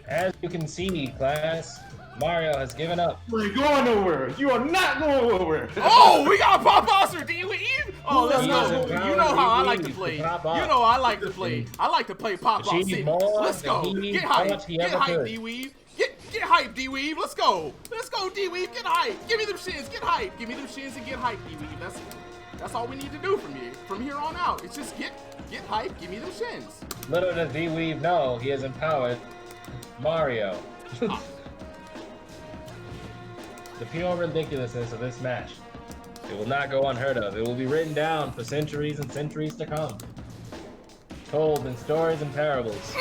As you can see, class, Mario has given up. You ain't going nowhere. You are not going nowhere. Oh, we got pop-offs for D-Weave? Oh, let's go. You know how I like to play. You know I like to play. I like to play pop-off city. Let's go. Get hype. Get hype, D-Weave. Get hype, D-Weave. Let's go. Let's go, D-Weave. Get hype. Give me them shins. Get hype. Give me them shins and get hype, D-Weave. That's all we need to do from here on out. It's just get hype. Give me them shins. Little does D-Weave know, he has empowered Mario. The pure ridiculousness of this match. It will not go unheard of. It will be written down for centuries and centuries to come. Told in stories and parables.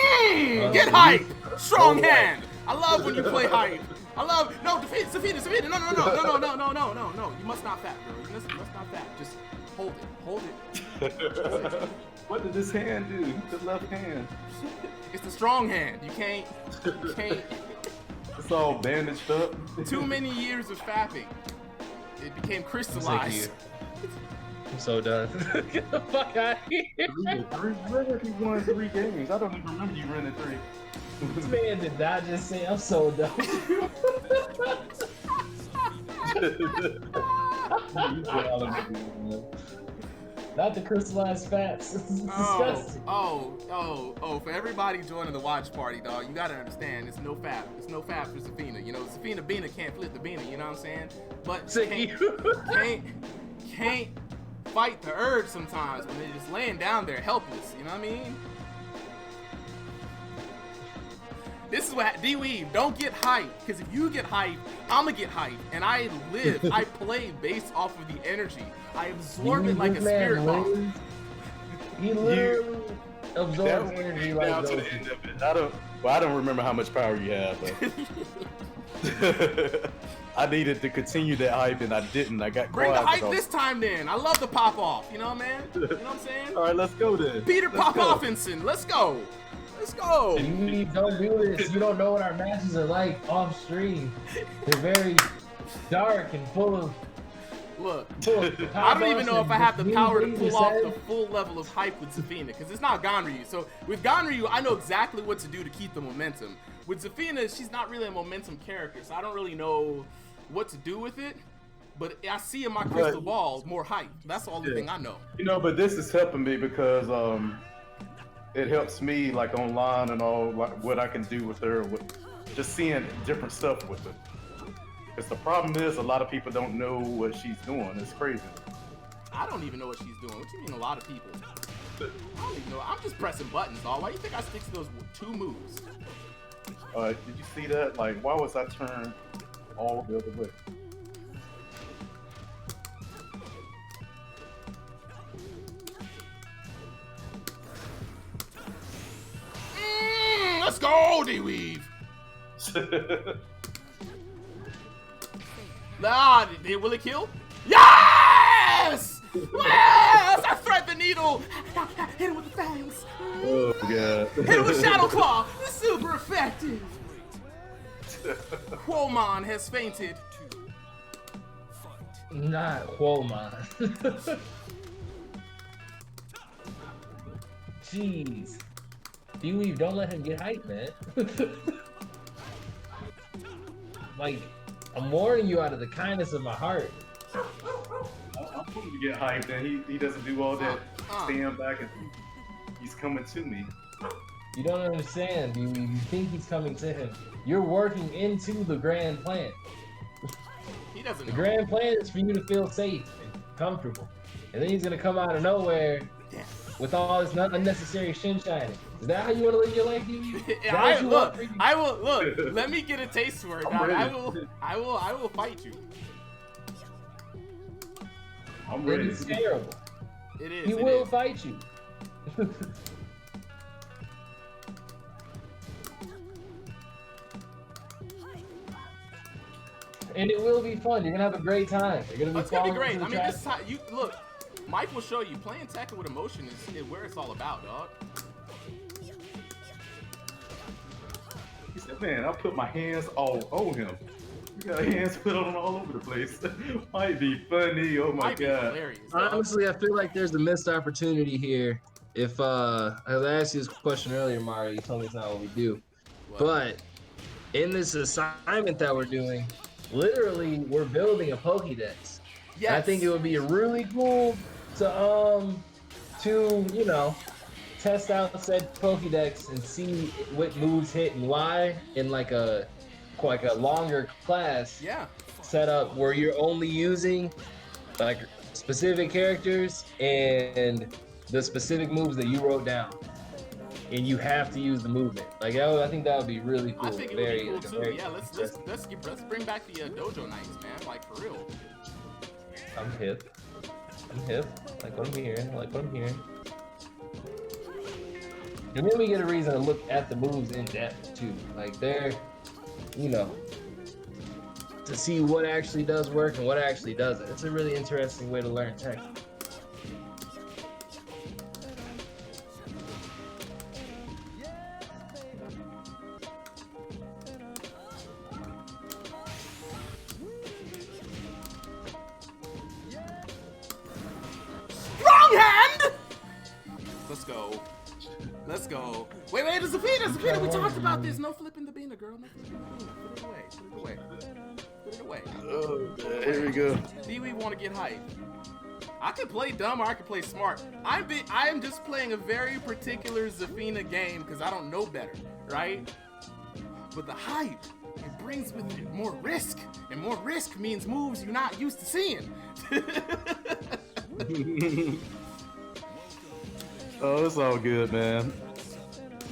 Get hype! Strong hand! I love when you play hype. I love Zafina. No. You must not fat, bro. You must not fat. Just hold it. What did this hand do? The left hand. It's the strong hand. You can't. It's all bandaged up. Too many years of fapping. It became crystallized. I'm so done. Get the fuck out of here. He won 3 games. I don't even remember you running 3. This man did not just say I'm so done. Not the crystallized fats. This is disgusting. Oh, for everybody joining the watch party, dog, you gotta understand, it's no fap. It's no fap for Zafina. You know, Zafina BINA can't flip the BINA, you know what I'm saying? But can't fight the urge sometimes when they're just laying down there helpless, you know what I mean? This is what D-Weave, don't get hyped, because if you get hyped, I'ma get hyped, and I play based off of the energy. I absorb it like a spirit bomb. He literally absorbs energy like down to the end of it. I don't remember how much power you have, but I needed to continue that hype and I didn't. I got Bring quiet. the hype this time then. I love the pop off, you know, man? You know what I'm saying? All right, let's go then. Peter Pop-Offinson, let's go. Let's go. You don't do this. You don't know what our matches are like off stream. They're very dark and full of Look, I don't even know if I have the power to pull off the full level of hype with Zafina, because it's not Ganryu. So with Ganryu, I know exactly what to do to keep the momentum. With Zafina, she's not really a momentum character, so I don't really know what to do with it. But I see in my crystal ball more hype. That's the only thing I know. You know, but this is helping me because it helps me like online and all, like what I can do with her, with just seeing different stuff with her. Because the problem is a lot of people don't know what she's doing. It's crazy. I don't even know what she's doing. What do you mean a lot of people? I don't even know. I'm just pressing buttons, dog. Why do you think I stick to those 2 moves? Did you see that? Like, why was I turned all the other way? Let's go, D-Weave. Nah, will it kill? Yes! Yes! I thread the needle. Hit it with the fangs. Oh god. Hit it with Shadow Claw. It's super effective. Quomon has fainted. Not Quomon. Jeez. D-Weave, don't let him get hyped, man. Like, I'm warning you out of the kindness of my heart. I'm supposed to get hyped, and he doesn't do all that stand back and he's coming to me. You don't understand, D-Weave. You think he's coming to him. You're working into the grand plan. He doesn't know. The grand plan is for you to feel safe and comfortable. And then he's gonna come out of nowhere with all this unnecessary shin shining. Is that how you want to live your life, D-Weave? I will look. Let me get a taste for it, dog. I will fight you. I'm ready. It's terrible. It is. He will fight you. And it will be fun. You're gonna have a great time. You're gonna be. It's gonna be great. I mean, this is how you look. Mike will show you playing Tekken with emotion is where it's all about, dog. He said, "Man, I put my hands all on him. You got hands put on him all over the place. Might be funny. Oh my god." Honestly, I feel like there's a missed opportunity here. If I asked you this question earlier, Mario, you told me it's not what we do. What? But in this assignment that we're doing, literally we're building a Pokédex. Yes. I think it would be really cool to you know, test out said Pokédex and see what moves hit and why in like a longer class setup where you're only using like specific characters and the specific moves that you wrote down, and you have to use the movement. Like I think that would be really cool. I think it would be cool too. Yeah, let's bring back the dojo nights, man. Like for real. I'm hip. Like what I'm hearing. And then we get a reason to look at the moves in depth too. Like they're, you know, to see what actually does work and what actually doesn't. It's a really interesting way to learn tech. Let's go. Wait, Zafina, we talked about this. No flipping the BINA, girl. No flipping the BINA. Put it away. Oh, man. Here we go. Do we want to get hyped? I could play dumb or I could play smart. I am just playing a very particular Zafina game because I don't know better, right? But the hype, it brings with it more risk. And more risk means moves you're not used to seeing. Oh, it's all good, man.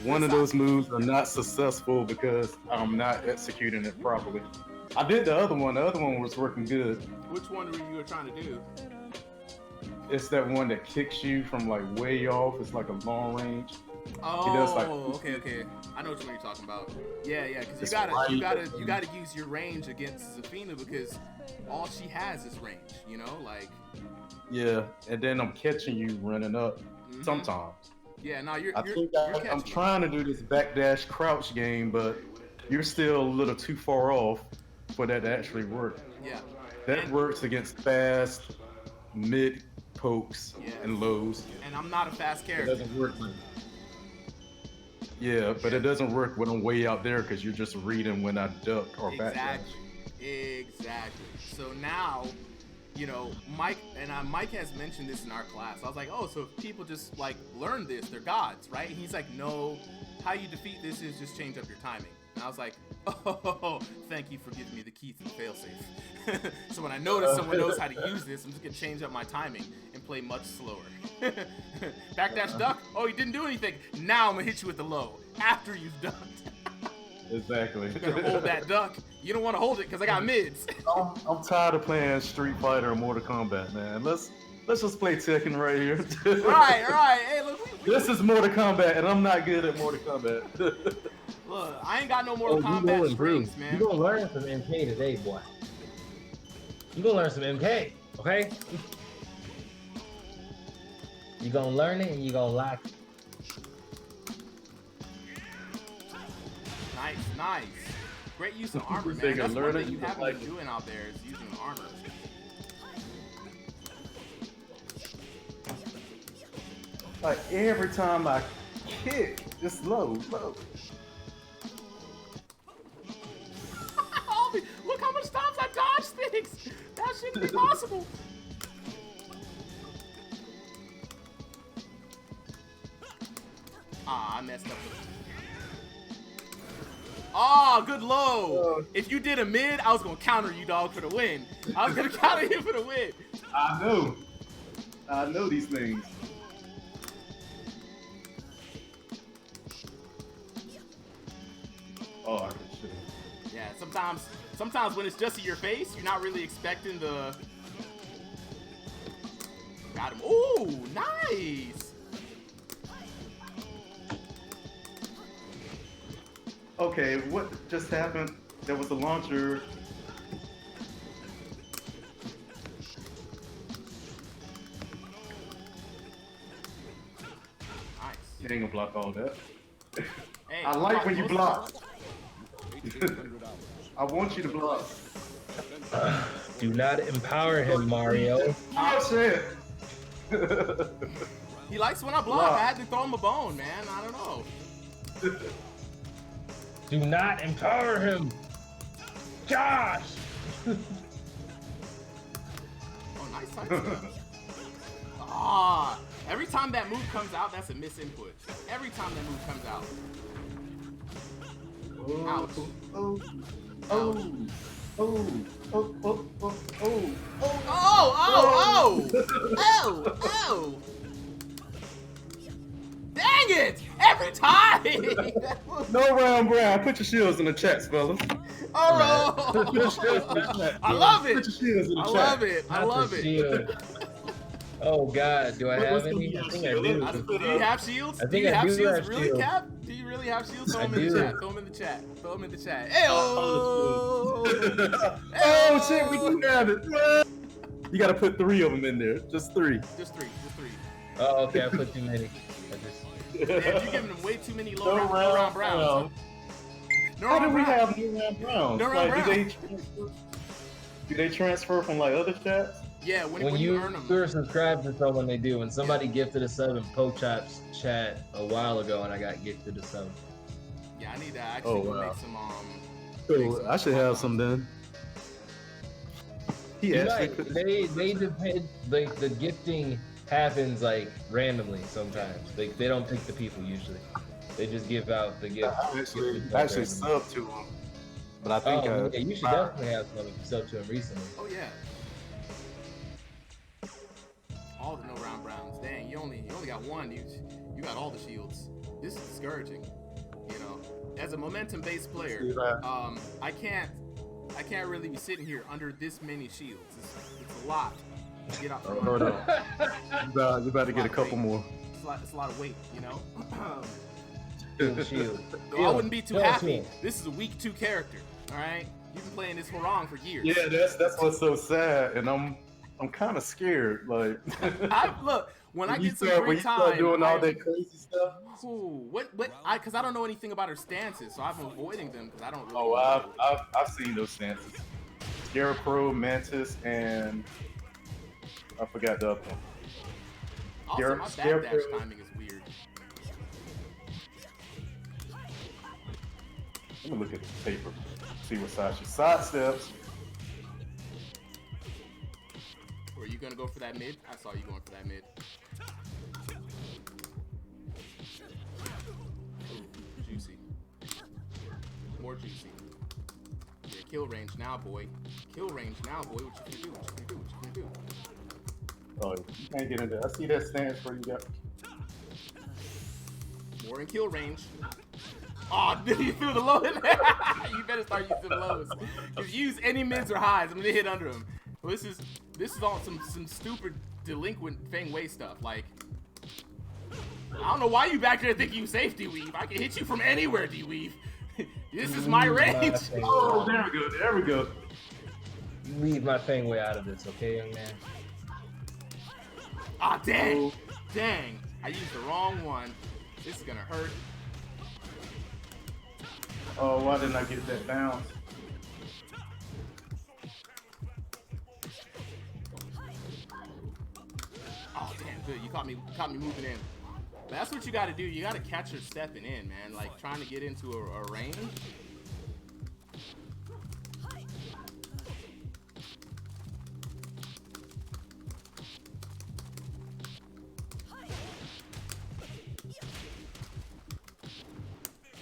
One of those moves are not successful because I'm not executing it properly. I did the other one. The other one was working good. Which one were you trying to do? It's that one that kicks you from like way off. It's like a long range. Oh, he does like, okay. I know which one you're talking about. Yeah, because you gotta use your range against Zafina because all she has is range. You know, like. Yeah, and then I'm catching you running up sometimes. Yeah, no, I'm trying to do this backdash crouch game, but you're still a little too far off for that to actually work. Yeah. That works against fast, mid pokes and lows. And I'm not a fast It character. doesn't work. Yeah, but it doesn't work when I'm way out there because you're just reading when I duck or backdash. Exactly. So now, you know, Mike has mentioned this in our class. I was like, oh, so if people just like learn this, they're gods, right? And he's like, no, how you defeat this is just change up your timing. And I was like, oh, thank you for giving me the key to the failsafe. So when I notice someone knows how to use this, I'm just gonna change up my timing and play much slower. Backdash duck. Oh, you didn't do anything. Now I'm gonna hit you with the low after you've ducked. Exactly. You better hold that duck. You don't want to hold it because I got mids. I'm tired of playing Street Fighter or Mortal Kombat, man. Let's just play Tekken right here. Right. Hey, look, this is Mortal Kombat, and I'm not good at Mortal Kombat. Look, I ain't got no Mortal Kombat strings, man. You gonna learn some MK today, boy. You gonna learn some MK, okay? You gonna learn it and you gonna like it. Nice. Great use of armor, man. That's one thing you haven't been doing out there is using armor. Like every time I kick, just low. Look how much times I dodge things. That shouldn't be possible. I messed up. Oh, good low. If you did a mid, I was gonna counter you, dog, for the win. I was gonna counter you for the win. I know these things. Oh, shit. Yeah, sometimes when it's just in your face, you're not really expecting the. Got him. Ooh, nice. Okay, what just happened? There was a launcher. Nice. You ain't gonna block all that. Hey, I like when you block. I want you to block. Do not empower him, Mario. Oh shit! He likes when I block. I had to throw him a bone, man. I don't know. Do not empower him, Josh. Oh, nice time. Ah, every time that move comes out, that's a misinput. Every time that move comes out. Ouch. Oh! Dang it! Every time! No round brown. Put your shields in the chats, fellas. Oh no! Put your shields in the chat. I love it! Put your shields in the I chat. love it! I love it! Shield. Oh God, do I have any? I think I do. Do you have shields? I think do you I have do shields? have Really, shields. Cap? Do you really have shields? Throw I them in the do. chat. Throw them in the chat. Throw them in the chat. Hey, Oh shit, we do have it. You gotta put 3 of them in there. Just 3. Just three. Oh, okay, I put too many. Man, you're giving them way too many low No round browns. No How do round we browns. have new round browns? No round Like, browns. do they transfer from like other chats? Yeah, when When you you earn them. were subscribed to someone, they do. When somebody gifted a sub in Pochop's chat a while ago, and I got gifted a sub. Yeah, I need to actually go make some Cool. I should have some then. He actually could. They depend. Like the gifting happens like randomly sometimes. Like they don't pick the people usually. They just give out the gift. I actually subbed to him, but I think yeah, you should definitely have some if you sub to him recently. Oh yeah. All the no round browns. Dang, you only got one. You got all the shields. This is discouraging. You know, as a momentum-based player, I can't really be sitting here under this many shields. It's a lot. to Get out. Hold on. You about to get a couple more. It's a lot of weight, you know. Shield. So I wouldn't be too Shield. happy. This is a week 2 character. All right, you've been playing this Horong for years. Yeah, that's what's so sad, and I'm kind of scared. Like, Look, when I get some when free you start time, doing all that crazy stuff. Ooh, because I don't know anything about her stances, so I've been avoiding them because I don't really. Oh, I've seen those stances. Scarecrow, Mantis, and I forgot the other one. Also, my backdash timing is weird. Let me look at the paper, see what side she sidesteps. Were you gonna go for that mid? I saw you going for that mid. Ooh, juicy. More juicy. Yeah, kill range now, boy. Kill range now, boy. What you gonna do? What you gonna do? What you gonna do? Oh, you can't get in there. I see that stance where you got. More in kill range. Oh, did you feel the low in there? You better start using lows. If you use any mids or highs, I'm gonna hit under them. Well, this is all some stupid delinquent Feng Wei stuff. Like, I don't know why you back there thinking you safe, D-Weave. I can hit you from anywhere, D-Weave. This is my range. Oh, there we go. There we go. You leave my Feng Wei out of this, okay, young man? Ah, dang. Dang. I used the wrong one. This is gonna hurt. Oh, why didn't I get that bounce? Oh, damn, good. You caught me moving in. But that's what you gotta do. You gotta catch her stepping in, man. Like, trying to get into a range.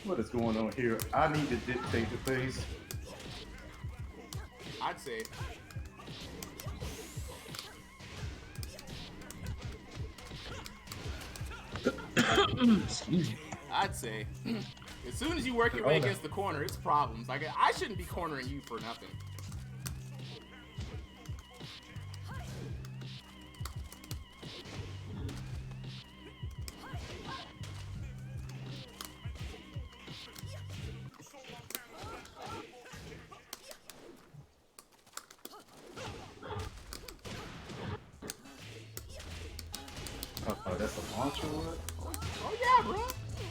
What is going on here? I need to dictate the pace. I'd say. Excuse me. I'd say. As soon as you work your way against the corner, it's problems. Like, I shouldn't be cornering you for nothing. Oh, that's a launcher one? Oh yeah, bro.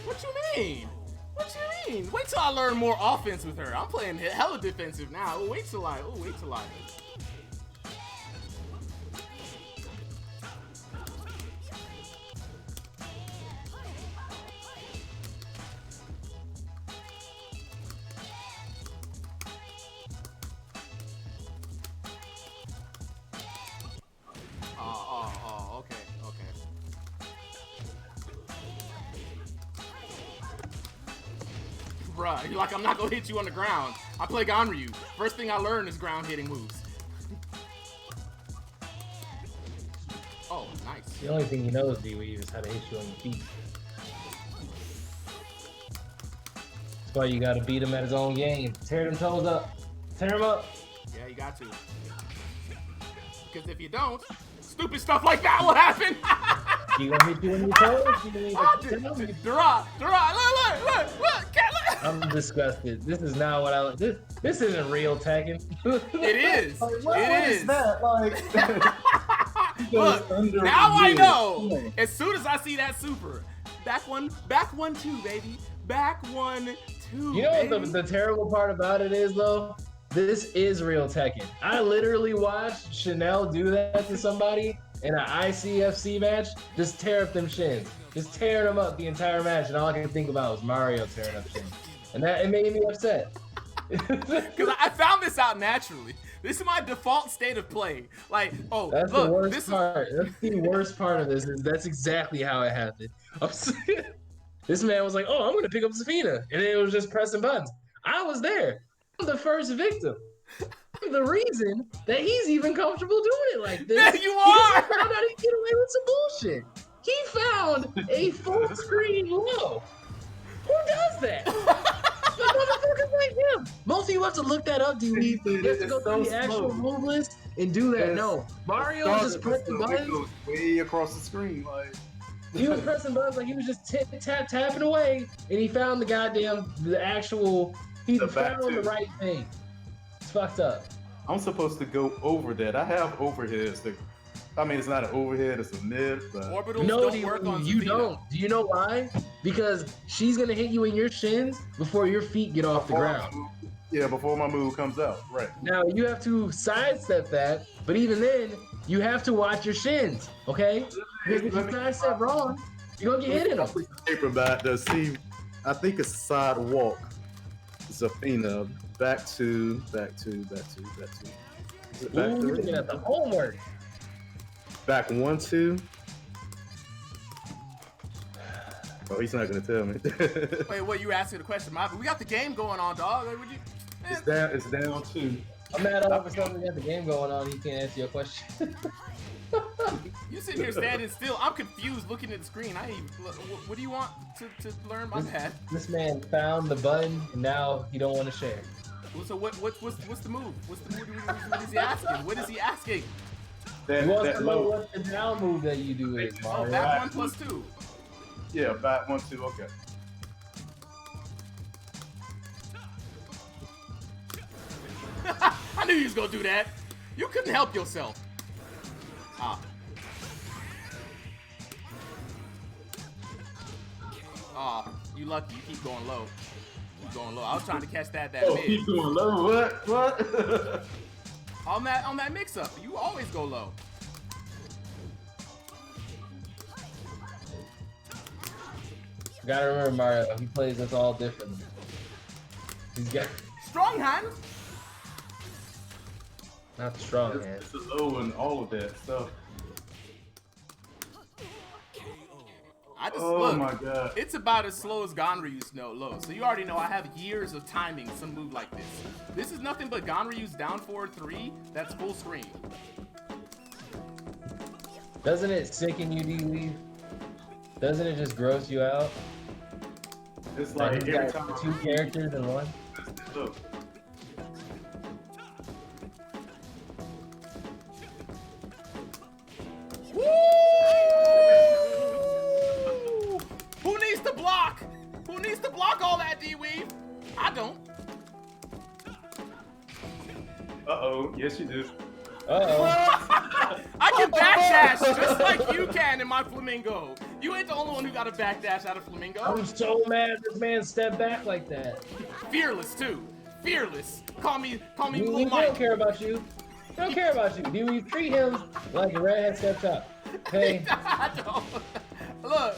What you mean? What you mean? Wait till I learn more offense with her. I'm playing hella defensive now. Wait till I. Bruh, you're like, I'm not gonna hit you on the ground. I play Ganryu. First thing I learned is ground hitting moves. Oh, nice. The only thing he knows, D-Weave, is how to hit you on your feet. That's why you gotta beat him at his own game. Tear them toes up. Tear him up. Yeah, you got to. Because if you don't, stupid stuff like that will happen. He gonna hit you on your toes? Dura, look. I'm disgusted. This is not what I like. This isn't real Tekken. It is. Like, what is that? Like, look, now I know. As soon as I see that super, back one, two, baby. Back 1, 2. You know what the terrible part about it is, though? This is real Tekken. I literally watched Chanel do that to somebody in an ICFC match. Just tear up them shins. Just tearing them up the entire match, and all I can think about was Mario tearing up shins. And it made me upset. Because I found this out naturally. This is my default state of play. Like, oh, that's look, the worst part. That's the worst part of this. Is that's exactly how it happened. This man was like, "Oh, I'm gonna pick up Zafina," and it was just pressing buttons. I was there. I'm the first victim. I'm the reason that he's even comfortable doing it like this. There you are. He found out he get away with some bullshit. He found a full screen low. Who does that? Motherfuckers like him. Most of you have to look that up, D-Weave. You have to go through the actual move list and do that. No, Mario just pressing buttons. It goes way across the screen, like. He was pressing buttons like he was just tapping away, and he found the actual. He found the right thing. It's fucked up. I'm supposed to go over that. I have overheads. I mean, it's not an overhead, it's a mid. But... Orbitals don't work on you Zafina. don't. Do you know why? Because she's gonna hit you in your shins before your feet get off the ground. Yeah, before my move comes out. Right. Now you have to sidestep that, but even then, you have to watch your shins, okay? Because if you sidestep wrong, you're gonna get hit in them. Paperback to see, I think it's sidewalk. Zafina, back to. Is it back Ooh, you're looking at the homework. Back 1-2. Oh, he's not gonna tell me. Wait, what? You asking the question? We got the game going on, dog. Like, would you? It's down 2. I'm mad all of a sudden we got the game going on. He can't answer your question. You sitting here standing still. I'm confused looking at the screen. What do you want to learn? My bad. This man found the button and now he don't want to share. So what's the move? What's the move? What is he asking? What is he asking? He wants to know what the down move that you do is, Oh, Mario. back 1+2. Yeah, back 1-2. Okay. I knew you was gonna do that. You couldn't help yourself. Ah. Ah, you lucky. You keep going low. Keep going low. I was trying to catch that mid. Keep going low. What? On that mix-up, you always go low. You gotta remember, Mario, he plays us all differently. He's got Strong hand. not the strong hand. It's a low and all of that stuff. Look, my god. It's about as slow as Ganryu's low. So you already know I have years of timing some move like this. This is nothing but Ganryu's down forward 3. That's full screen. Doesn't it sicken you, D-Weave? Doesn't it just gross you out? It's Like like he's every got time 2 characters in one? Look. Who needs to block? Who needs to block all that, D-Weave? I don't. Uh-oh. Yes, you do. Uh-oh. I can backdash just like you can in my Flamingo. You ain't the only one who got a backdash out of Flamingo. I'm so mad this man stepped back like that. Fearless too. Fearless. Call me We Blue don't Mike. care about you. We don't care about you. Do we treat him like a redhead stepped up? Okay? I don't. Look.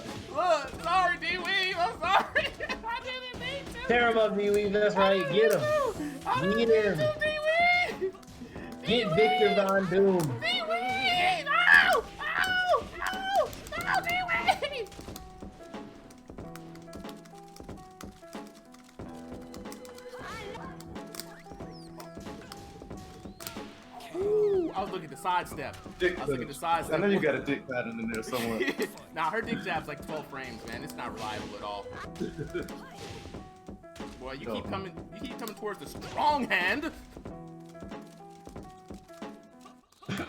Sorry, D-Weave. I'm sorry. I didn't mean to. Tear him up, D-Weave. That's right. Get him. Get him. D-Weave. Get Victor Von Doom. D-Weave. No, D-Weave. Ooh, I was looking at the sidestep. I was looking at the sidestep. I know you got a dick pattern in there somewhere. Nah, her dick jab's like 12 frames, man. It's not reliable at all. Boy, you keep coming towards the strong hand. The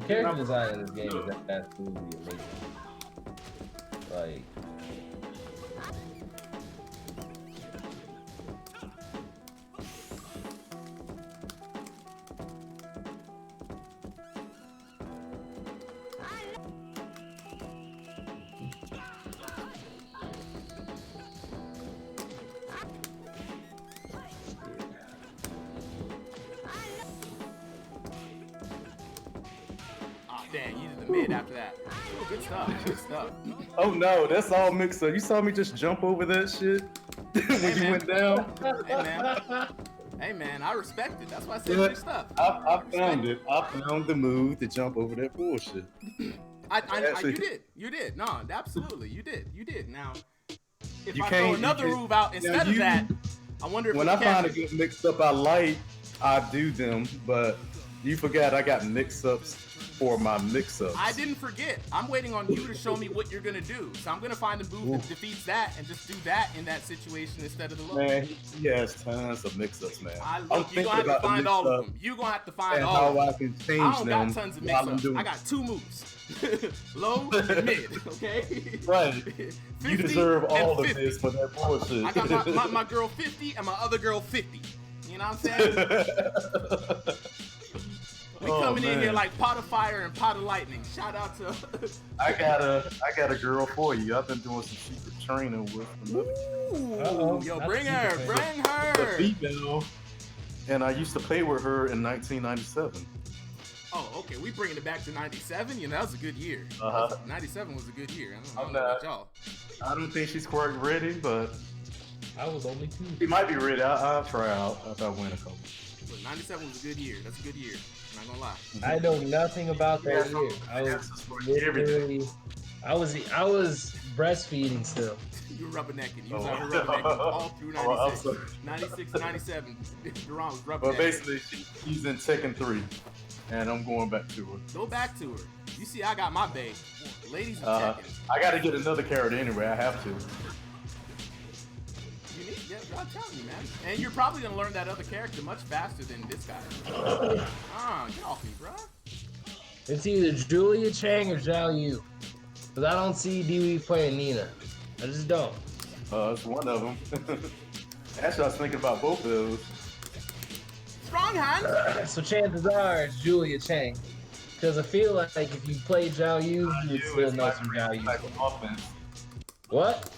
character design in this game is absolutely amazing. Like, Dang, you did the mid after that. Oh, good stuff. Good stuff. Oh no, that's all mixed up. You saw me just jump over that shit when you went down. Hey man, I respect it. That's why I said good stuff. I found it. I found the move to jump over that bullshit. You did. No, absolutely, you did. Now, if You I throw can't- another you- move out instead of you- that, I wonder if When we I can find it get mixed up, I do them, but you forgot I got mix-ups for my mix-ups. I didn't forget. I'm waiting on you to show me what you're gonna do. So I'm gonna find the move that defeats that and just do that in that situation instead of the low. Man, he has tons of mix-ups, man. Look, you're gonna have to find all of them. You're gonna have to find and all how of them. I can change I don't them got tons of while I'm mix-ups. doing I got 2 moves. Low and mid, okay? Right. 50 You deserve and all of 50. this for that bullshit. I got my girl 50 and my other girl 50. You know what I'm saying? We coming in here like pot of fire and pot of lightning. Shout out to I got a girl for you. I've been doing some secret training with another Uh-oh, Yo, not bring the her, super bring the her. female, and I used to play with her in 1997. Oh, okay, we bringing it back to 97. You know, that was a good year. 97 was a good year. I don't know about y'all. I don't think she's quite ready, but I was only 2. she might be ready. I'll try out if I win a couple. Look, 97 was a good year. That's a good year. I'm not gonna lie. I know nothing about that year. I was literally, I was breastfeeding still. You were rubbernecking. You was out here rubbernecking all through 96. 96, 97. Duran was rubbernecking. But basically, she's in Tekken 3, and I'm going back to her. Go back to her. You see, I got my bae. Ladies are checking. I got to get another character anyway. I have to. You need, yeah, I'm telling you, man. And you're probably gonna learn that other character much faster than this guy. Get off me, bro. It's either Julia Chang or Zhao Yu. Because I don't see Dewey playing Nina. I just don't. It's one of them. Actually, I was thinking about both of those. Strong hand. So chances are it's Julia Chang. Because I feel like if you play Zhao Yu, you would still know some Zhao Yu. Offense. What?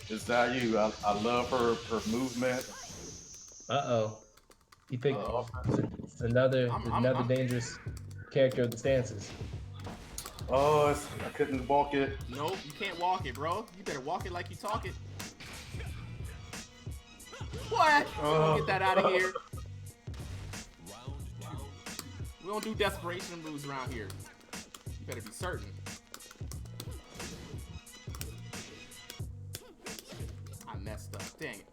It's Zhao Yu. I love her movement. Uh-oh. He picked another dangerous character of the stances. Oh, I couldn't walk it. Nope, you can't walk it, bro. You better walk it like you talk it. What? Get that out of here. We don't do desperation moves around here. You better be certain. I messed up. Dang it.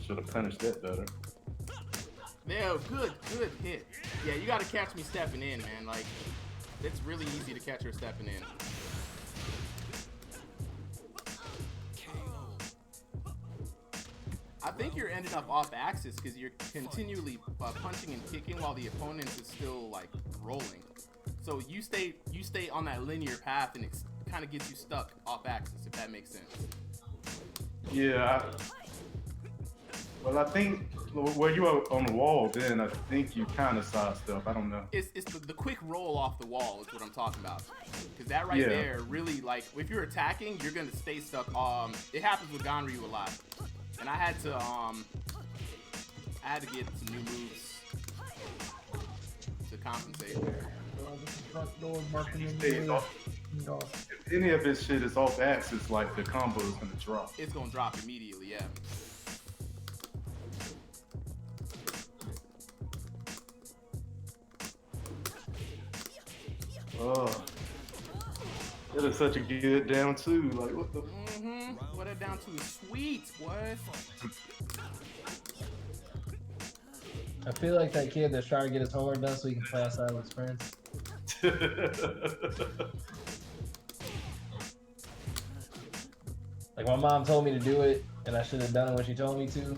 Should have punished that better. Yeah, good hit. Yeah, you gotta catch me stepping in, man. Like, it's really easy to catch her stepping in. I think you're ending up off axis because you're continually punching and kicking while the opponent is still like rolling. So you stay on that linear path and it kind of gets you stuck off axis, if that makes sense. Yeah. Well, I think where you are on the wall, then I think you kind of sidestep. I don't know. It's the quick roll off the wall is what I'm talking about. Because that right there really, like, if you're attacking, you're gonna stay stuck. It happens with Ganryu a lot, and I had to get some new moves to compensate. If any of this shit is off axis, like the combo is gonna drop. It's gonna drop immediately, yeah. Oh, that is such a good down two. Like what the? What that down to is sweet, boy. I feel like that kid that's trying to get his homework done so he can play outside with his friends. Like my mom told me to do it, and I should have done it when she told me to,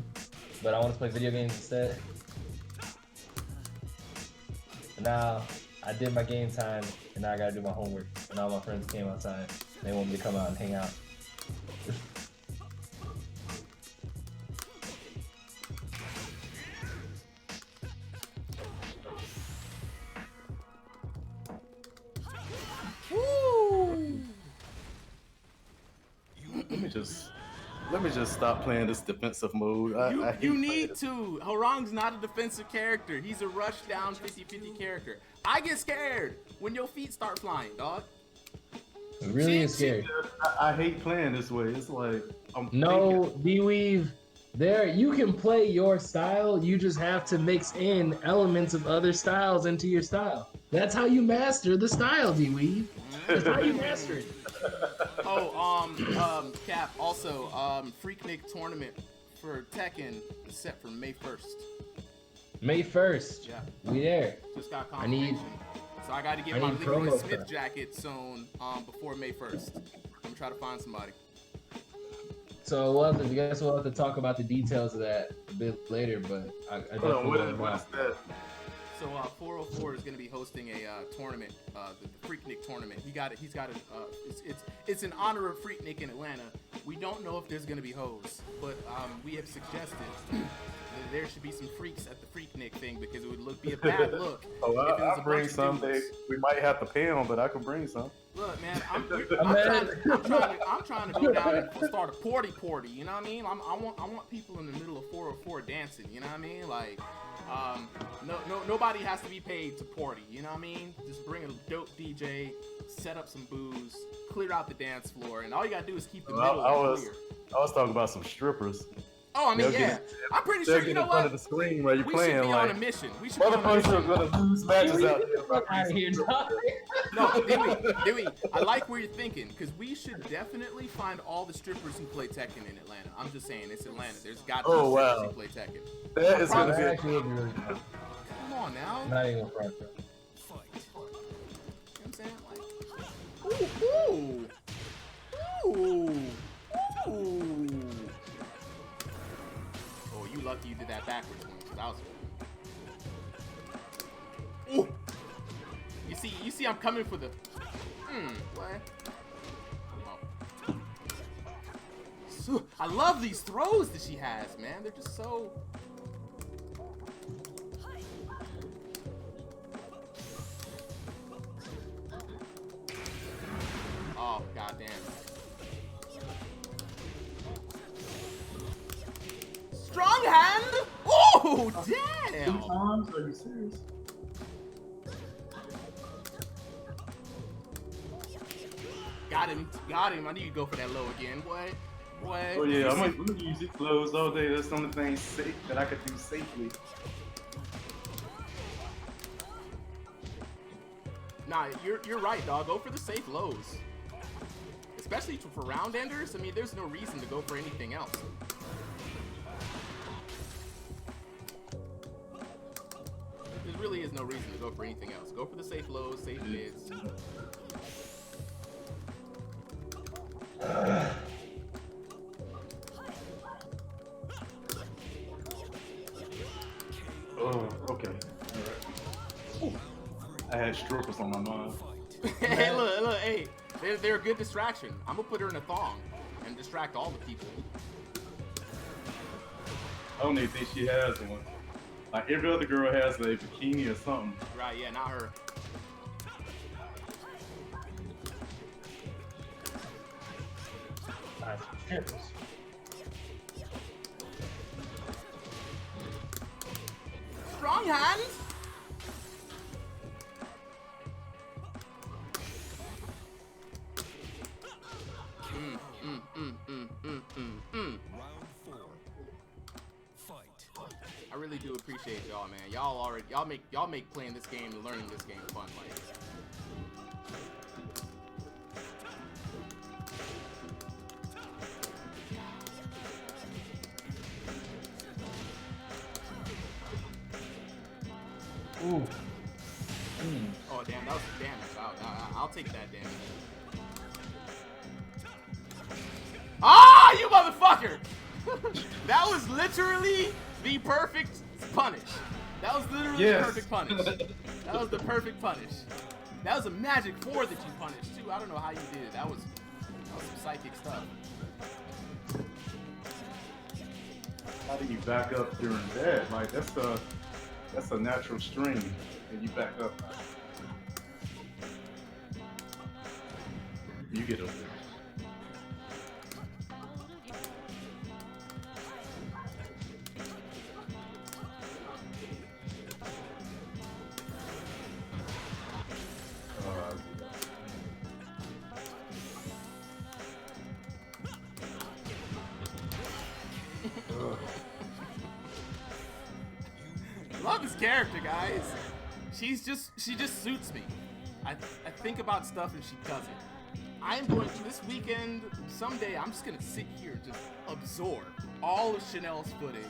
but I want to play video games instead. And now I did my game time, and now I gotta do my homework. And all my friends came outside. They want me to come out and hang out. Let me just stop playing this defensive mode. You need to. Horong's not a defensive character. He's a rush down 50-50 character. I get scared when your feet start flying, dog. It really is scary. I hate playing this way. It's like D-Weave. There, you can play your style. You just have to mix in elements of other styles into your style. That's how you master the style, D-Weave. That's how you master it. Cap, also, Freaknik tournament for Tekken is set for May 1st. May 1st? Yeah. We there. Just got confirmation. So I gotta get my Leroy Smith jacket sewn before May 1st. I'm gonna try to find somebody. So we'll have to talk about the details of that a bit later, but I definitely what is that? So 404 is gonna be hosting a tournament, the Freaknik tournament. He's got it. It's in honor of Freaknik in Atlanta. We don't know if there's gonna be hoes, but we have suggested that there should be some freaks at the Freaknik thing because it would be a bad look. Oh, if it was I'll a bring bunch of some. dudes. We might have to pay them, but I can bring some. Look, man, I'm trying to go down and start a porty. You know what I mean? I want people in the middle of 404 dancing. You know what I mean? Like, nobody has to be paid to porty. You know what I mean? Just bring a dope DJ, set up some booze, clear out the dance floor, and all you gotta do is keep the middle clear. I was talking about some strippers. Oh, I mean, yeah. I'm pretty sure, you know what? Of the screen where you're we playing, should be like, on a mission. We should be on a motherfuckers mission. are gonna lose matches out here. No, Dewey, I like where you're thinking, because we should definitely find all the strippers who play Tekken in Atlanta. I'm just saying, it's Atlanta. There's got to be strippers who play Tekken. That is gonna be actually would be really fun. Come on now. Not even front, bro. You know what I'm saying? Like, ooh. Oh, you lucky you did that backwards one, because I was. Ooh. You see, I'm coming for the. What? Oh. So, I love these throws that she has, man. They're just so. Oh, goddamn. Strong hand! Oh, damn! Times? Are you serious? Got him. I knew you'd go for that low again, boy. Oh yeah, I'm gonna use these flows all day. That's the only thing safe that I could do safely. Nah, you're right, dog. Go for the safe lows. Especially for round enders. I mean, there's no reason to go for anything else. There really is no reason to go for anything else. Go for the safe lows, safe mids. Oh, okay. All right. I had strippers on my mind. Hey, look, hey. They're a good distraction. I'm gonna put her in a thong and distract all the people. I don't even think she has one. Like every other girl has a bikini or something. Right, yeah, not her. Strong hands. I really do appreciate y'all, man. Y'all make playing this game and learning this game fun. Like, Ooh. oh damn, that was some damage. I'll take that damage. Ah, you motherfucker! That was literally the perfect punish. That was literally the perfect punish. That was the perfect punish. That was a magic 4 that you punished too. I don't know how you did it. That was some psychic stuff. How do you back up during that? Like that's a natural string, and you back up. You get over there. Love this character, guys. She just suits me. I think about stuff and she does it. I am going to this weekend, someday, I'm just gonna sit here and just absorb all of Chanel's footage,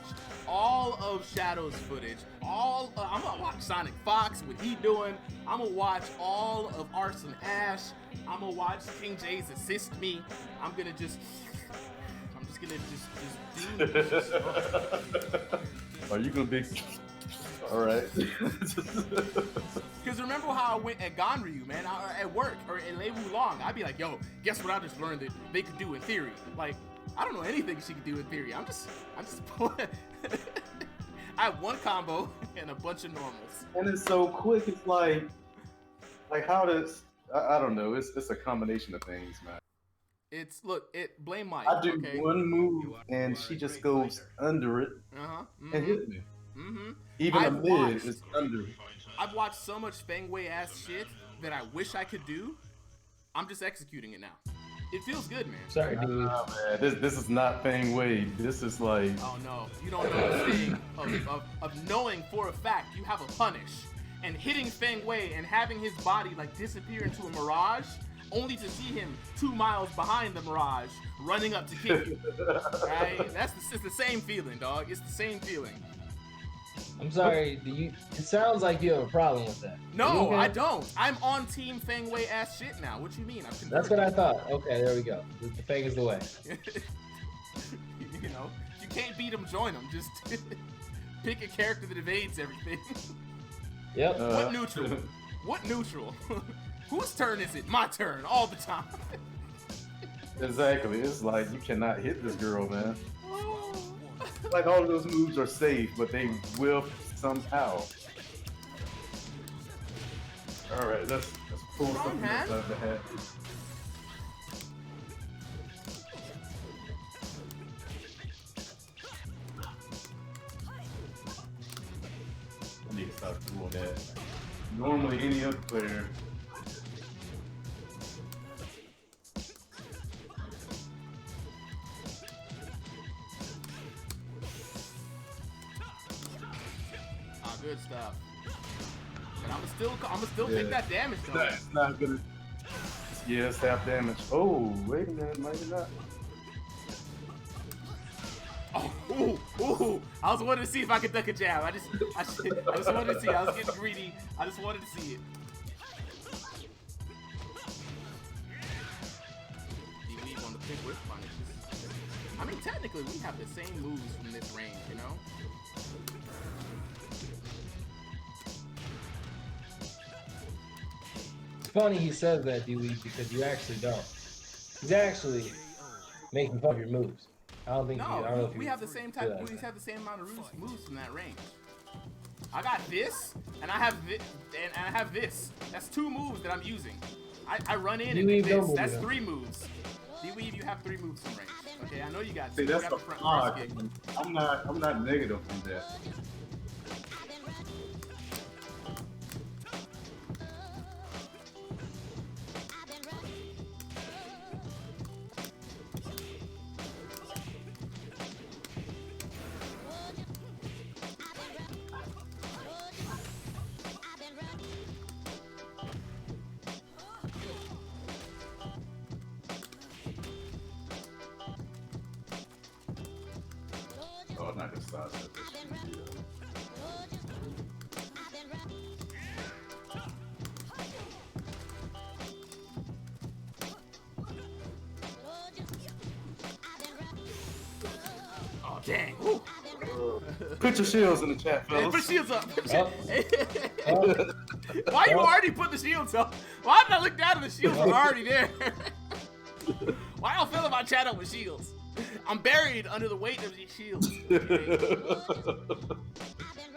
all of Shadow's footage, I'm gonna watch Sonic Fox, what he doing. I'm gonna watch all of Arson Ash. I'm gonna watch King J's assist me. I'm just gonna do. Are you gonna be? All right. Because remember how I went at Ganryu, man, at work, or at Lei Wulong, I'd be like, yo, guess what I just learned that they could do in theory? Like, I don't know anything she could do in theory. I'm just I have one combo and a bunch of normals. And it's so quick. It's like how does I don't know. It's a combination of things, man. It's blame Mike. I do okay? one move and she just goes under it and hit me. Even the mid is under it. I've watched so much Feng Wei ass shit that I wish I could do. I'm just executing it now. It feels good, man. Sorry, dude. Nah, man, this is not Feng Wei. This is like. Oh no, you don't know the thing of knowing for a fact you have a punish and hitting Feng Wei and having his body like disappear into a mirage, only to see him 2 miles behind the mirage running up to kick you. Right? It's the same feeling, dog. It's the same feeling. I'm sorry. It sounds like you have a problem with that. No, okay? I don't. I'm on team Feng Wei ass shit now. What you mean? That's what I thought. Okay, there we go. The Feng is the way. You know, you can't beat him, join him. Just pick a character that evades everything. Yep. What neutral? What neutral? Whose turn is it? My turn, all the time. Exactly. It's like you cannot hit this girl, man. Like all of those moves are safe, but they will somehow. All right, let's pull something else out of the hat. I need to stop doing that. Normally, any other player. Good stuff. But I'ma still take that damage though. It's not gonna. Yeah, it's half damage. Oh, wait a minute, maybe not. Oh, ooh! I was wanting to see if I could duck a jab. I just wanted to see. I was getting greedy. I just wanted to see it. D-Weave on the big whip punishes. I mean, technically, we have the same moves from this range, you know. It's funny he says that, D-Weave, because you actually don't. He's actually making fun of your moves. I don't think. No, I don't know if we have the same type. We have the same amount of moves from that range. I got this, and I have this, and I have this. That's 2 moves that I'm using. I run in and do this. That's 3 moves. D-Weave, you have 3 moves from range. Okay, I know you got 2. See, that's you got the front kick. I'm not negative on that. Oh, not gonna stop that. Oh dang! Ooh. Put your shields in the chat, fellas. Hey, put shields up. Why you already put the shields up? Why did I look down at the shields? Were already there. Why y'all filling my chat up with shields? I'm buried under the weight of these shields.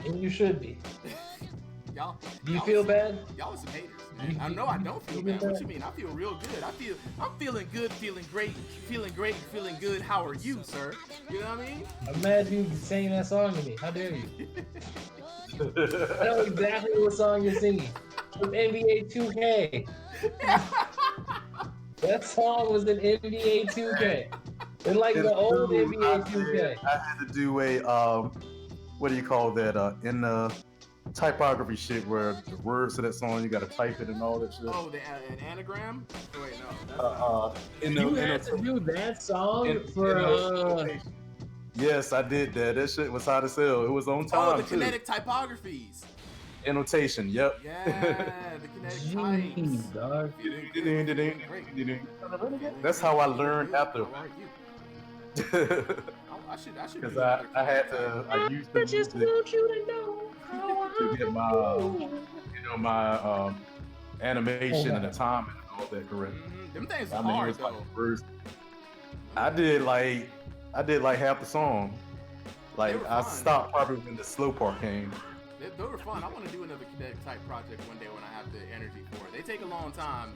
And you should be. Y'all. Do you feel bad? Y'all are some haters, man. I know I don't feel bad. What you mean? I feel real good. I'm feeling good, feeling great, feeling good. How are you, sir? You know what I mean? I'm mad you saying that song to me. How dare you? I know exactly what song you're singing. From NBA 2K. That song was in NBA 2K. And like the old NBA 2K. I had to do a what do you call that? In the typography shit where the words to that song you gotta type it and all that shit. Oh, an anagram? Oh, wait, no. You had to do that song for Yes, I did that. That shit was hot as hell. It was on time. Oh, the kinetic typographies. Annotation, yep. Yeah, the kinetic types. That's how I learned after. I should. Because I had to. I used the just music. want you to know how to get my, my animation and the time and all that correct. Them things I are mean, it hard was like though. the first. I did like half the song. Like were I fun. stopped probably when the slow part came. They were fun. I want to do another cadet type project one day when I have the energy for it. They take a long time.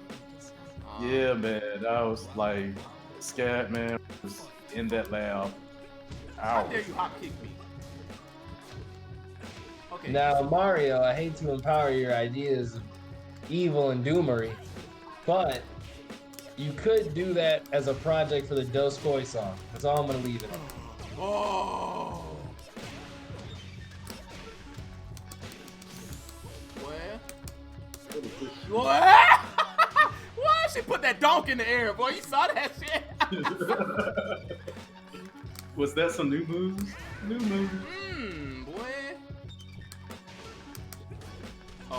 Yeah, man, that was like scared, man. Was in that lab. How Hours. dare you hop kick me? Okay. Now, Mario, I hate to empower your ideas of evil and doomery, but you could do that as a project for the Dos Koi song. That's all I'm gonna leave it on. Oh. What? What? She put that donk in the air, boy. You saw that shit? Was that some new moves? New moves. Boy.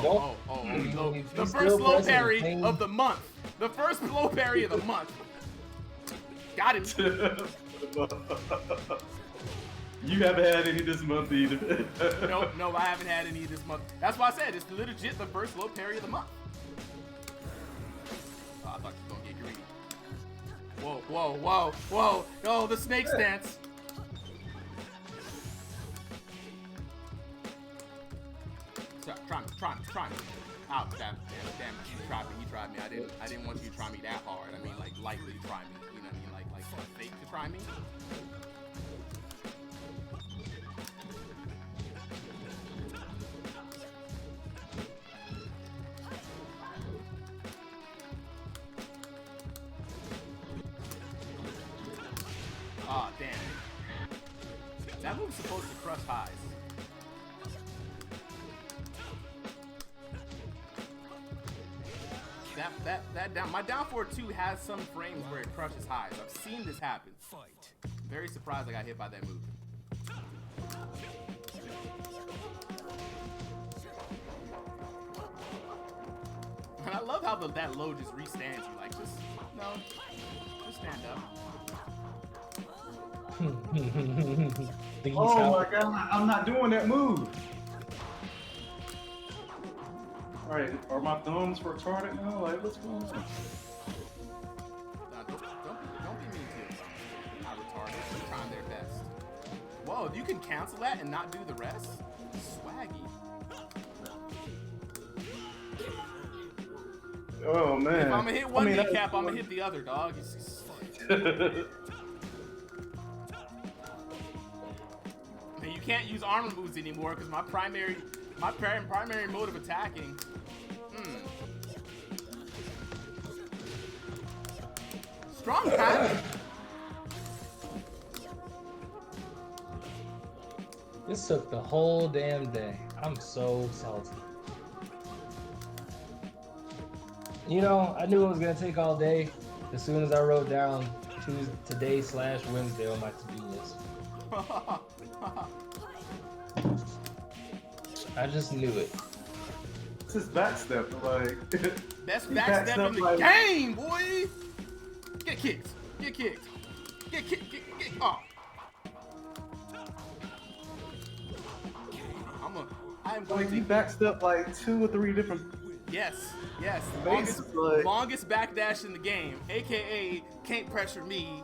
Nope. The first low parry of the month. The first low parry of the month. Got him. You haven't had any this month either. No, I haven't had any this month. That's why I said it's legit the first low parry of the month. Oh, I thought you were gonna get greedy. Whoa, whoa, whoa, whoa. Oh, the snake stance. Try me. Oh, damn, you tried me. I didn't want you to try me that hard. I mean, like, lightly try me. You know what I mean? Like fake to try me. Aw, damn. That move's supposed to crush highs. That down. My down forward 2 has some frames where it crushes highs. I've seen this happen. Very surprised I got hit by that move. And I love how that low just restands you. Like, just stand up. Oh my god, I'm not doing that move. Alright, are my thumbs retarded now? Like, what's going on? Don't be mean to yourself. Not retarded. They're trying their best. Whoa, you can cancel that and not do the rest? Swaggy. Oh man. If I'm gonna hit one kneecap, I'm gonna hit the other, dog. And you can't use armor moves anymore because my primary mode of attacking. Strong pattern. This took the whole damn day. I'm so salty. You know, I knew it was gonna take all day as soon as I wrote down today/Wednesday on my to-do list. I just knew it. This is backstep, like. Best backstep in the game, boy. Get kicked. Get kicked. Get kicked. Get. Oh. I am going to backstep like 2 or 3 different. Yes. Basically. Longest backdash in the game, a.k.a. can't pressure me,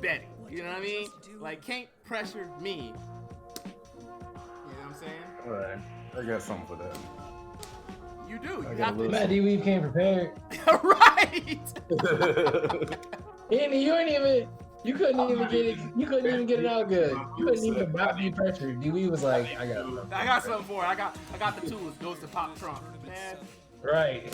Betty. You know what I mean? Like, can't pressure me. You know what I'm saying? Alright, I got something for that. You do. I got a little. Matt D-Weave came prepared. Right. Andy, you couldn't even get it out good. You couldn't even block me pressure. D-Weave was like, I got something for it. I got the tools. Goes to pop Trump, man. Right.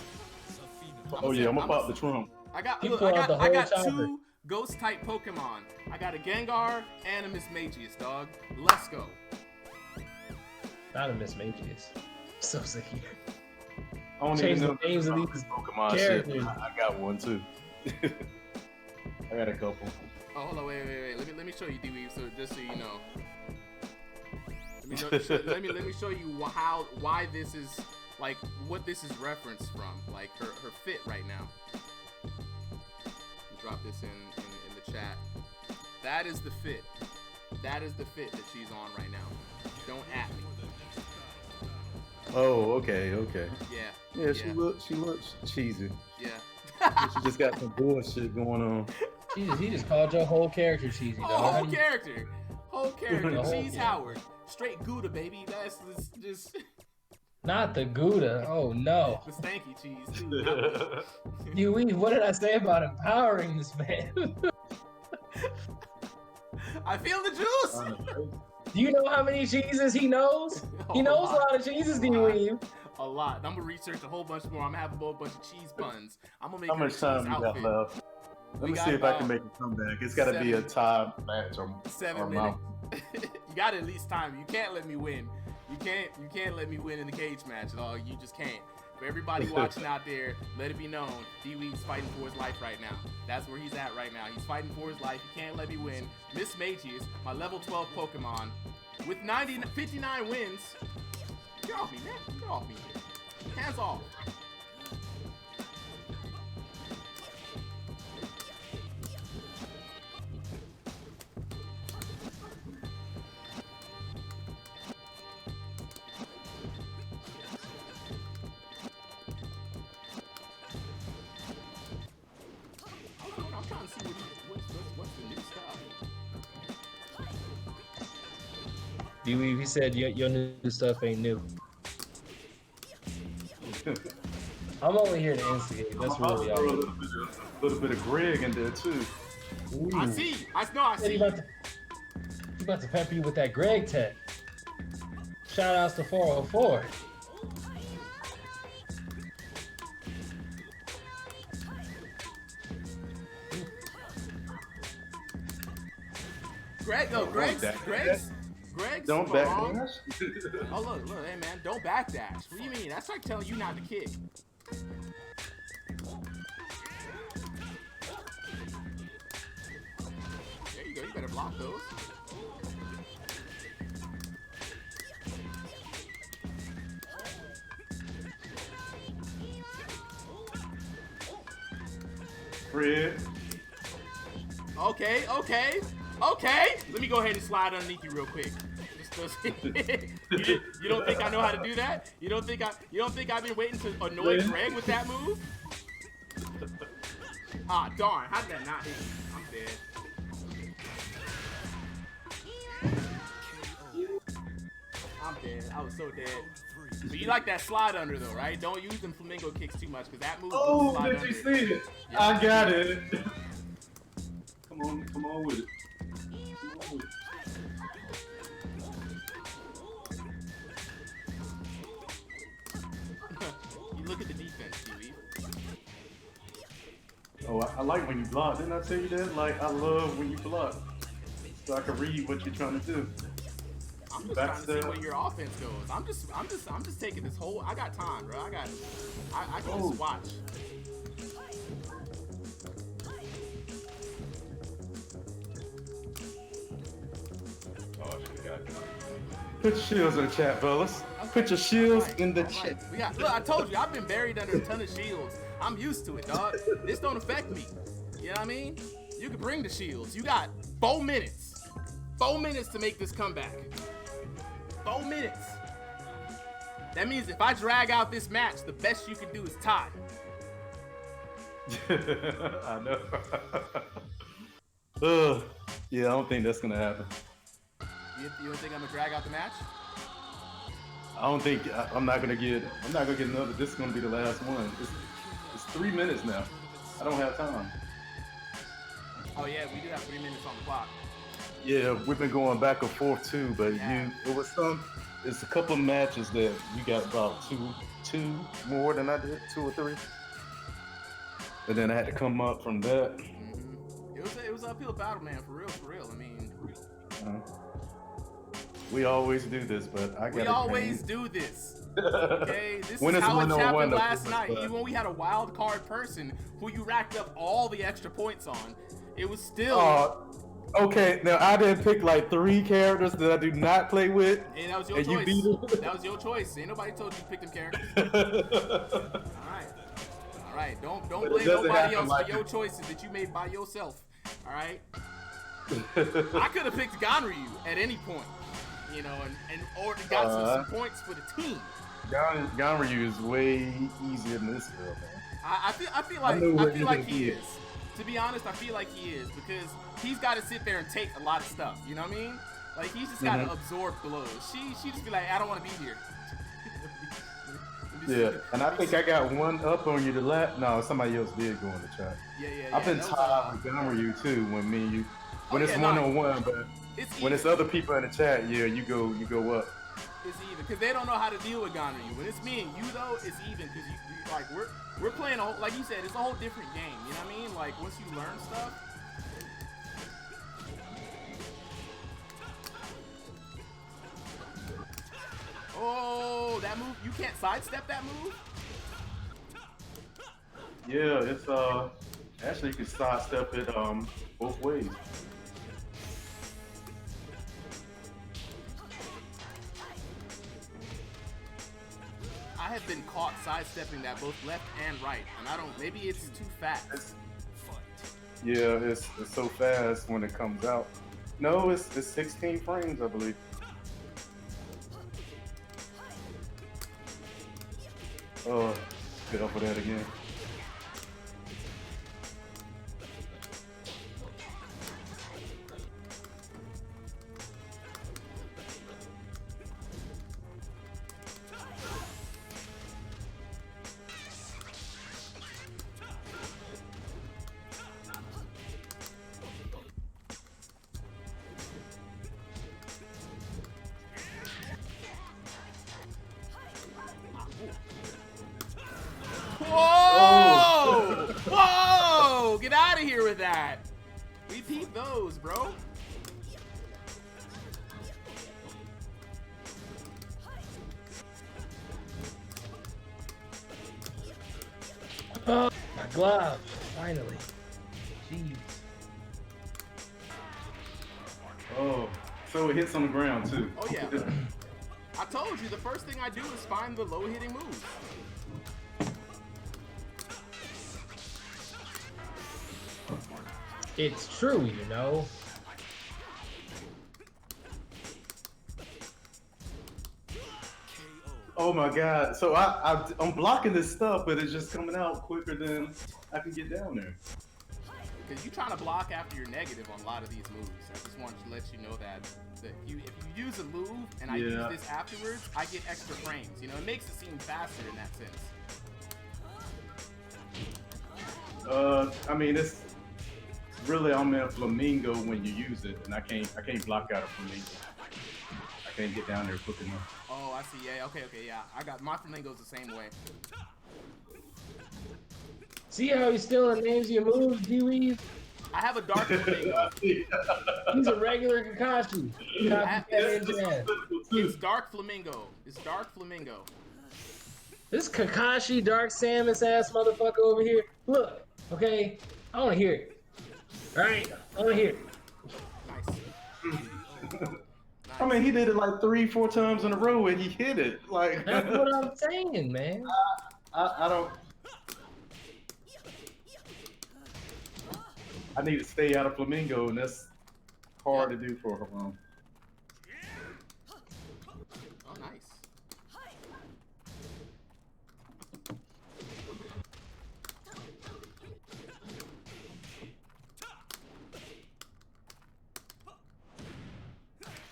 Oh yeah, I'm gonna pop the Trump. I got 2 ghost type Pokemon. I got a Gengar and a Miss Magius, dog. Let's go. Not a Miss Magius. So sick here. I don't Change even the know names of these Pokemon characters. shit. I got one too. I got a couple. Oh, hold on, wait. Let me show you, D-Weave, so just so you know. Let me show you why this is like what this is referenced from, like her fit right now. Drop this in the chat. That is the fit. That is the fit that she's on right now. Don't at me. Oh, okay. Yeah. Yeah, she looks cheesy. Yeah. She just got some bullshit going on. Jesus, he just called your whole character cheesy, Oh, dog. whole character. Whole character. The whole Cheese character. Howard. Straight Gouda, baby. That's just Not the Gouda. Oh no. the stanky cheese too. Huey, what did I say about empowering this man? I feel the juice. Do you know how many cheeses he knows? He knows a lot of cheeses, Huey. A lot. I'm gonna research a whole bunch more. I'm gonna have a whole bunch of cheese puns. I'm gonna make How her a much time cheese you got outfit. left? Let We me got see if I about can make a comeback. It's got to be a time match or 7 or minutes. You got at least time. You can't let me win. You can't let me win in the cage match at all. You just can't. For everybody watching out there, let it be known, D-Weed's fighting for his life right now. That's where he's at right now. He's fighting for his life. He can't let me win. Miss Mages, my level 12 Pokemon, with 59 wins. Get off me, man. Get off me. Hands off. I'm trying to see what's the new stuff. Huey, he said your new stuff ain't new. I'm only here to instigate. That's I'll really throw all. a little bit of Greg in there too. I see. I know. He about to pepper you with that Greg tech. Shout outs to 404. Greg's Don't super long. backdash. Oh look, hey man, don't backdash. What do you mean? That's like telling you not to kick. There you go. You better block those. Fred. Okay. Let me go ahead and slide underneath you real quick. You don't think I know how to do that? You don't think I've been waiting to annoy Greg with that move? Ah, darn! How did that not hit me? I'm dead. I'm dead. I was so dead. So you like that slide under though, right? Don't use them flamingo kicks too much because that move. Oh, slide did you under. see it? Yeah. I got it. Come on with it. Come on with it. You look at the defense, Stevie. Oh, I like when you block. Didn't I tell you that? Like, I love when you block. So I can read what you're trying to do. I'm just trying to see where your offense goes. I'm just taking this whole. I got time, bro. I can just watch. Put your shields in the chat, fellas. Put your shields in the chat. Look, I told you, I've been buried under a ton of shields. I'm used to it, dog. This don't affect me. You know what I mean? You can bring the shields. You got 4 minutes. 4 minutes to make this comeback. 4 minutes. That means if I drag out this match, the best you can do is tie. I know. Yeah, I don't think that's gonna happen. You don't think I'm gonna drag out the match? I don't think I'm not gonna get another. This is gonna be the last one. It's 3 minutes now. I don't have time. Oh yeah, we do have 3 minutes on the clock. Yeah, we've been going back and forth too, but Yeah. it's a couple of matches that you got about two more than I did, 2 or 3. And then I had to come up from that. It was an uphill battle, man. For real. I mean, we always do this, but I got. we always do this. Okay, this When is it's how it 1-on-1 happened though, last night. but- Even when we had a wild card person who you racked up all the extra points on, it was still. Okay, now I didn't pick like 3 characters that I do not play with. And that was your and choice. You beat it? That was your choice. Ain't nobody told you to pick them characters. All right. Don't blame doesn't nobody happen else like for your it. choices that you made by yourself. All right. I could have picked Ganryu at any point. you know, and or got some points for the team. Ganryu is way easier than this girl, man. I feel like he is. To be honest, I feel like he is because he's got to sit there and take a lot of stuff. You know what I mean? Like he's just got to absorb blows. She just be like, I don't want to be here. Yeah, and I think I got one up on you. No, somebody else did go in the chat. Yeah. I've been tied with Ganryu too. When me and you, when it's one-on-one, but when it's other people in the chat, yeah, you go up. It's even because they don't know how to deal with Ganryu. When it's me and you though, it's even because you like we're playing a whole, like you said, it's a whole different game. You know what I mean? Like once you learn stuff. Oh, that move! You can't sidestep that move. Yeah, it's actually you can sidestep it both ways. I have been caught sidestepping that both left and right, and I don't. Maybe it's too fast. Yeah, it's so fast when it comes out. No, it's 16 frames, I believe. Oh, get up for that again. Whoa! Whoa! Get out of here with that. We peep those, bro. Oh, my glove! Finally. Jeez. Oh, so it hits on the ground too. Oh yeah. I told you the first thing I do is find the low hitting moves. It's true, you know. Oh my god! So I'm blocking this stuff, but it's just coming out quicker than I can get down there. Because you're trying to block after you're negative on a lot of these moves. I just wanted to let you know that if you use a move and I use this afterwards, I get extra frames. You know, it makes it seem faster in that sense. I mean, it's really I'm in Flamingo when you use it, and I can't block out a Flamingo. I can't get down there quick enough. Oh, I see. Yeah. Okay. Yeah. I got my Flamingo's the same way. See how he's stealing names of your moves, D-Weave? I have a dark Flamingo. He's a regular Kakashi. It's dark Flamingo. It's dark Flamingo. This Kakashi Dark Samus ass motherfucker over here. Look, okay? I wanna hear it. Alright? I wanna hear it. Nice. I mean, he did it like 3-4 times in a row and he hit it. Like that's what I'm saying, man. I don't. I need to stay out of Flamingo, and that's hard to do for her. Oh, nice.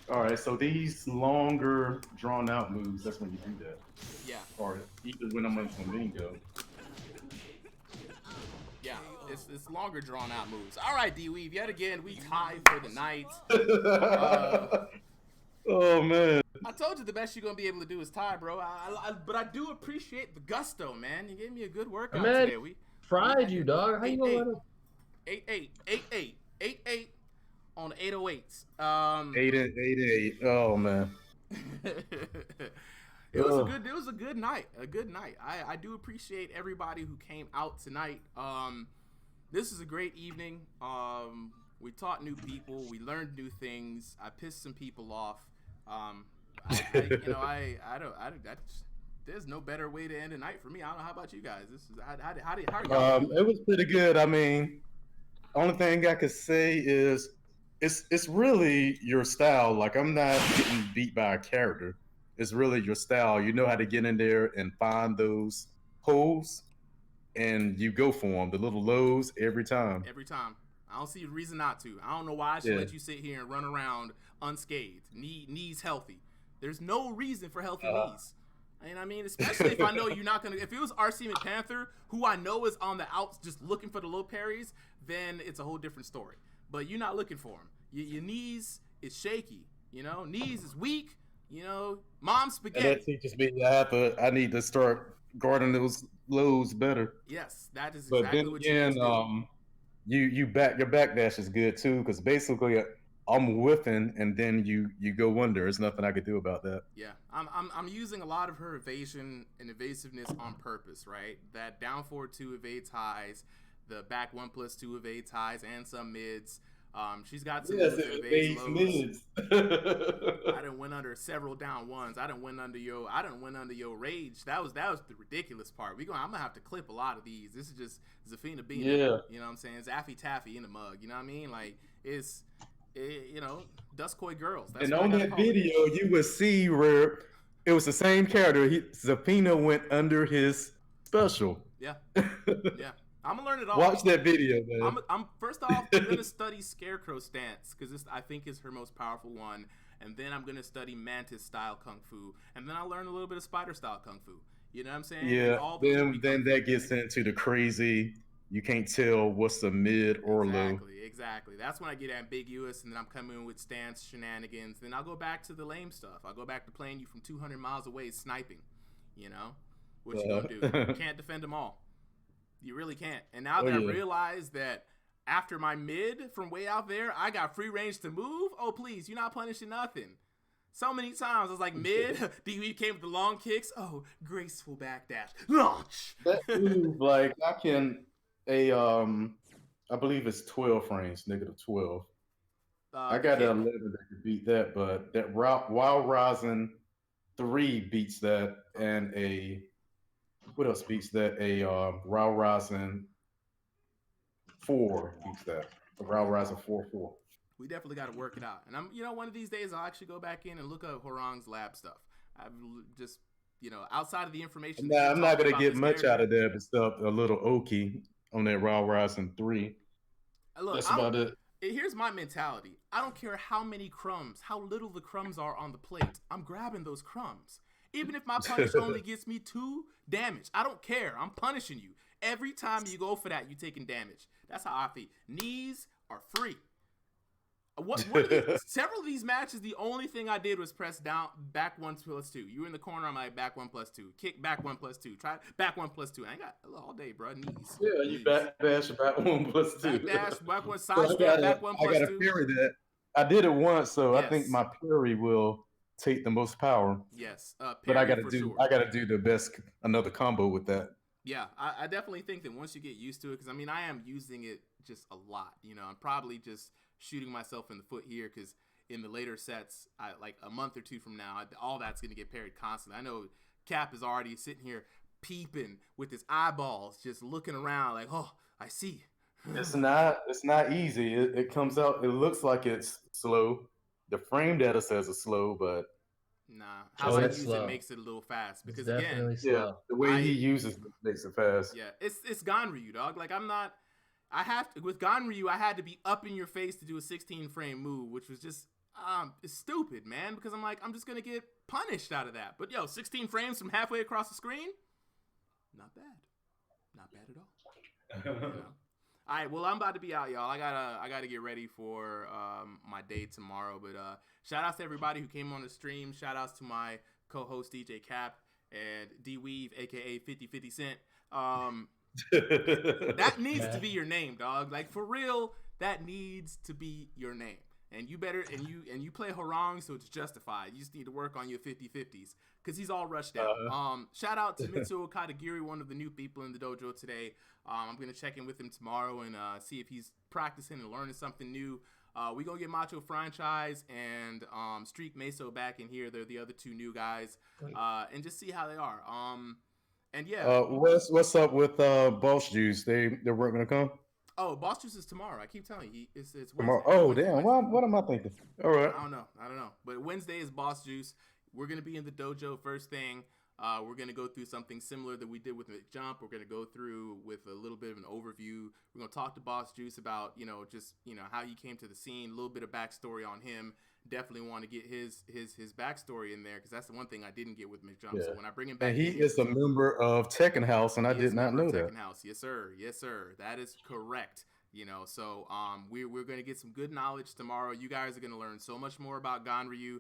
All right, so these longer, drawn-out moves, that's when you do that. Yeah. Or even when I'm on Flamingo. Yeah, it's longer drawn out moves. All right, D-Weave, yet again, we tied for the night. Oh, man. I told you the best you're going to be able to do is tie, bro. But I do appreciate the gusto, man. You gave me a good workout today. We fried you, dog. How you gonna let him? 8-8 on 808s. 8-8. Oh, man. It was a good night. I do appreciate everybody who came out tonight. This is a great evening. We taught new people. We learned new things. I pissed some people off. There's no better way to end a night for me. I don't know how about you guys. How do y'all? It was pretty good. I mean, only thing I could say is it's really your style. Like I'm not getting beat by a character. It's really your style. You know how to get in there and find those holes, and you go for them. The little lows every time. Every time. I don't see a reason not to. I don't know why I should let you sit here and run around unscathed, knees healthy. There's no reason for healthy knees. And I mean, especially if I know you're not gonna. If it was RC McPanther, who I know is on the outs just looking for the low parries, then it's a whole different story. But you're not looking for them. Your knees is shaky. You know, knees is weak. You know, mom's spaghetti. And that teaches me I need to start guarding those lows better. Yes, that is But exactly then what again, your backdash is good too, because basically I'm whiffing and then you go under. There's nothing I could do about that. Yeah, I'm using a lot of her evasion and evasiveness on purpose, right? That down forward 2 evades highs, the back 1+2 evades highs, and some mids. She's got some evades mids. I done went under several down ones. I done went under your rage. That was the ridiculous part. I'm gonna have to clip a lot of these. This is just Zafina BINA. Yeah. You know what I'm saying? ZaffyTaffy in the mug. You know what I mean? Like you know, Duskoi girls. That's and on that video, you would see where it was the same character. Zafina went under his special. Yeah. Yeah. I'm gonna learn it all. Watch that video, man. I'm first off, I'm gonna study Scarecrow stance because this I think is her most powerful one, and then I'm gonna study Mantis style kung fu, and then I'll learn a little bit of Spider style kung fu. You know what I'm saying? Yeah. Then that gets into the crazy. You can't tell what's a mid or low. Exactly. That's when I get ambiguous, and then I'm coming in with stance shenanigans. Then I'll go back to the lame stuff. I'll go back to playing you from 200 miles away, sniping. You know, what you gonna do? You can't defend them all. You really can't. And now that I realize that after my mid from way out there, I got free range to move. Oh, please, you're not punishing nothing. So many times I was like, mid, DUB came with the long kicks. Oh, graceful backdash. Launch. That move, like, I believe it's 12 frames, -12. I got an 11 that could beat that, but that Wild Rising 3 beats that, and what else beats that? A Wild Rising 4 beats that. A Wild Rising 4. We definitely got to work it out. And one of these days I'll actually go back in and look up Horong's lab stuff. I've just, outside of the information. Nah, I'm not going to get much out of that, but stuff a little okie on that Wild Rising 3. Look, that's about it. Here's my mentality. I don't care how little the crumbs are on the plate. I'm grabbing those crumbs. Even if my punish only gets me 2 damage, I don't care. I'm punishing you. Every time you go for that, you're taking damage. That's how I feel. Knees are free. Several of these matches, the only thing I did was press down, back 1+2. You were in the corner, I'm like, back 1+2. Kick, back 1+2. Try back 1+2. I ain't got all day, bro. Knees. Yeah, you backdash, back 1+2. Backdash, back 1, side step, back 1+2. I got to parry that. I did it once, so I think my parry will take the most power. Yes, but I gotta do the best another combo with that. Yeah, I definitely think that once you get used to it, because I am using it just a lot. I'm probably just shooting myself in the foot here because in the later sets, like a month or 2 from now, all that's gonna get parried constantly. I know Cap is already sitting here peeping with his eyeballs, just looking around like, oh, I see. It's not easy. It comes out. It looks like it's slow. The frame data says it's slow, but nah, how I use it makes it a little fast because again, the way he uses it makes it fast. Yeah, it's Ganryu, dog. Like with Ganryu, I had to be up in your face to do a 16 frame move, which was just it's stupid, man. Because I'm like, I'm just gonna get punished out of that. But 16 frames from halfway across the screen, not bad at all. All right, well, I'm about to be out, y'all. I gotta get ready for my day tomorrow. But shout outs to everybody who came on the stream. Shout outs to my co-host DJ Cap and D Weave, a.k.a. 50 Cent. That needs to be your name, dog. Like for real, that needs to be your name. And you play Horong, so it's justified. You just need to work on your 50-50s because he's all rushed out. Shout out to Mitsuo Katagiri, one of the new people in the dojo today. I'm gonna check in with him tomorrow and see if he's practicing and learning something new. We gonna get Macho Franchise and Streak Meso back in here. They're the other 2 new guys, and just see how they are. And yeah, what's up with Boss Juice? They weren't gonna come. Oh, Boss Juice is tomorrow. I keep telling you, it's Wednesday. Tomorrow. Oh, Wednesday, damn. Wednesday. What am I thinking? All right. I don't know. But Wednesday is Boss Juice. We're gonna be in the dojo first thing. We're gonna go through something similar that we did with McJump. We're gonna go through with a little bit of an overview. We're gonna talk to Boss Juice about just how he came to the scene, a little bit of backstory on him. Definitely want to get his backstory in there because that's the one thing I didn't get with McJump. Yeah. So when I bring him back, and he is a member of Tekken House, and I did not know that. Tekken House, yes sir, that is correct. So we're gonna get some good knowledge tomorrow. You guys are gonna learn so much more about Ganryu.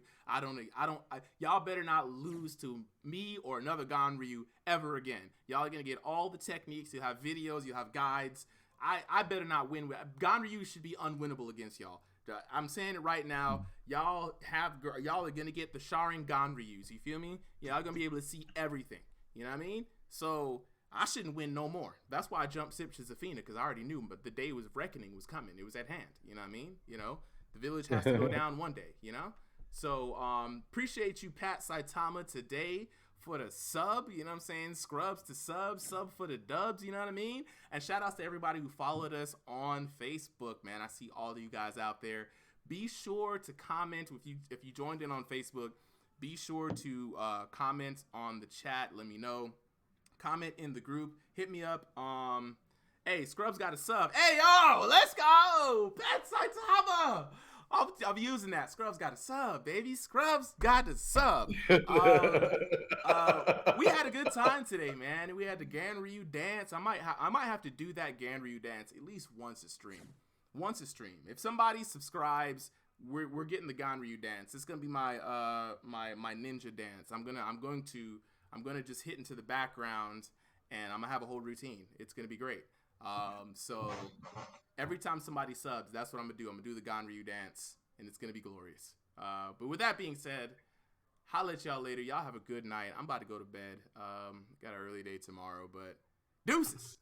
Y'all better not lose to me or another Ganryu ever again. Y'all are gonna get all the techniques. You'll have videos. You'll have guides. I better not win. Ganryu should be unwinnable against y'all. I'm saying it right now. Y'all are gonna get the Sharingan Ganryus. You feel me? Y'all gonna be able to see everything. You know what I mean? So I shouldn't win no more. That's why I jumped ship to Zafina, because I already knew, but the day of reckoning was coming. It was at hand. You know what I mean? The village has to go down one day. So appreciate you, Pat Saitama, today for the sub. You know what I'm saying? Scrubs to sub for the dubs. You know what I mean? And shout outs to everybody who followed us on Facebook, man. I see all of you guys out there. Be sure to comment if you joined in on Facebook. Be sure to comment on the chat. Let me know. Comment in the group. Hit me up. Hey, Scrubs got a sub. Hey, yo, let's go. Pat Saitama. I'm using that. Scrubs got a sub, baby. Scrubs got a sub. We had a good time today, man. We had the Ganryu dance. I might have to do that Ganryu dance at least once a stream. If somebody subscribes, we're getting the Ganryu dance. It's gonna be my my ninja dance. I'm gonna just hit into the background, and I'm gonna have a whole routine. It's gonna be great. So every time somebody subs, that's what I'm gonna do. I'm gonna do the Ganryu dance, and it's gonna be glorious. But with that being said, holla at y'all later. Y'all have a good night. I'm about to go to bed. Got an early day tomorrow, but deuces.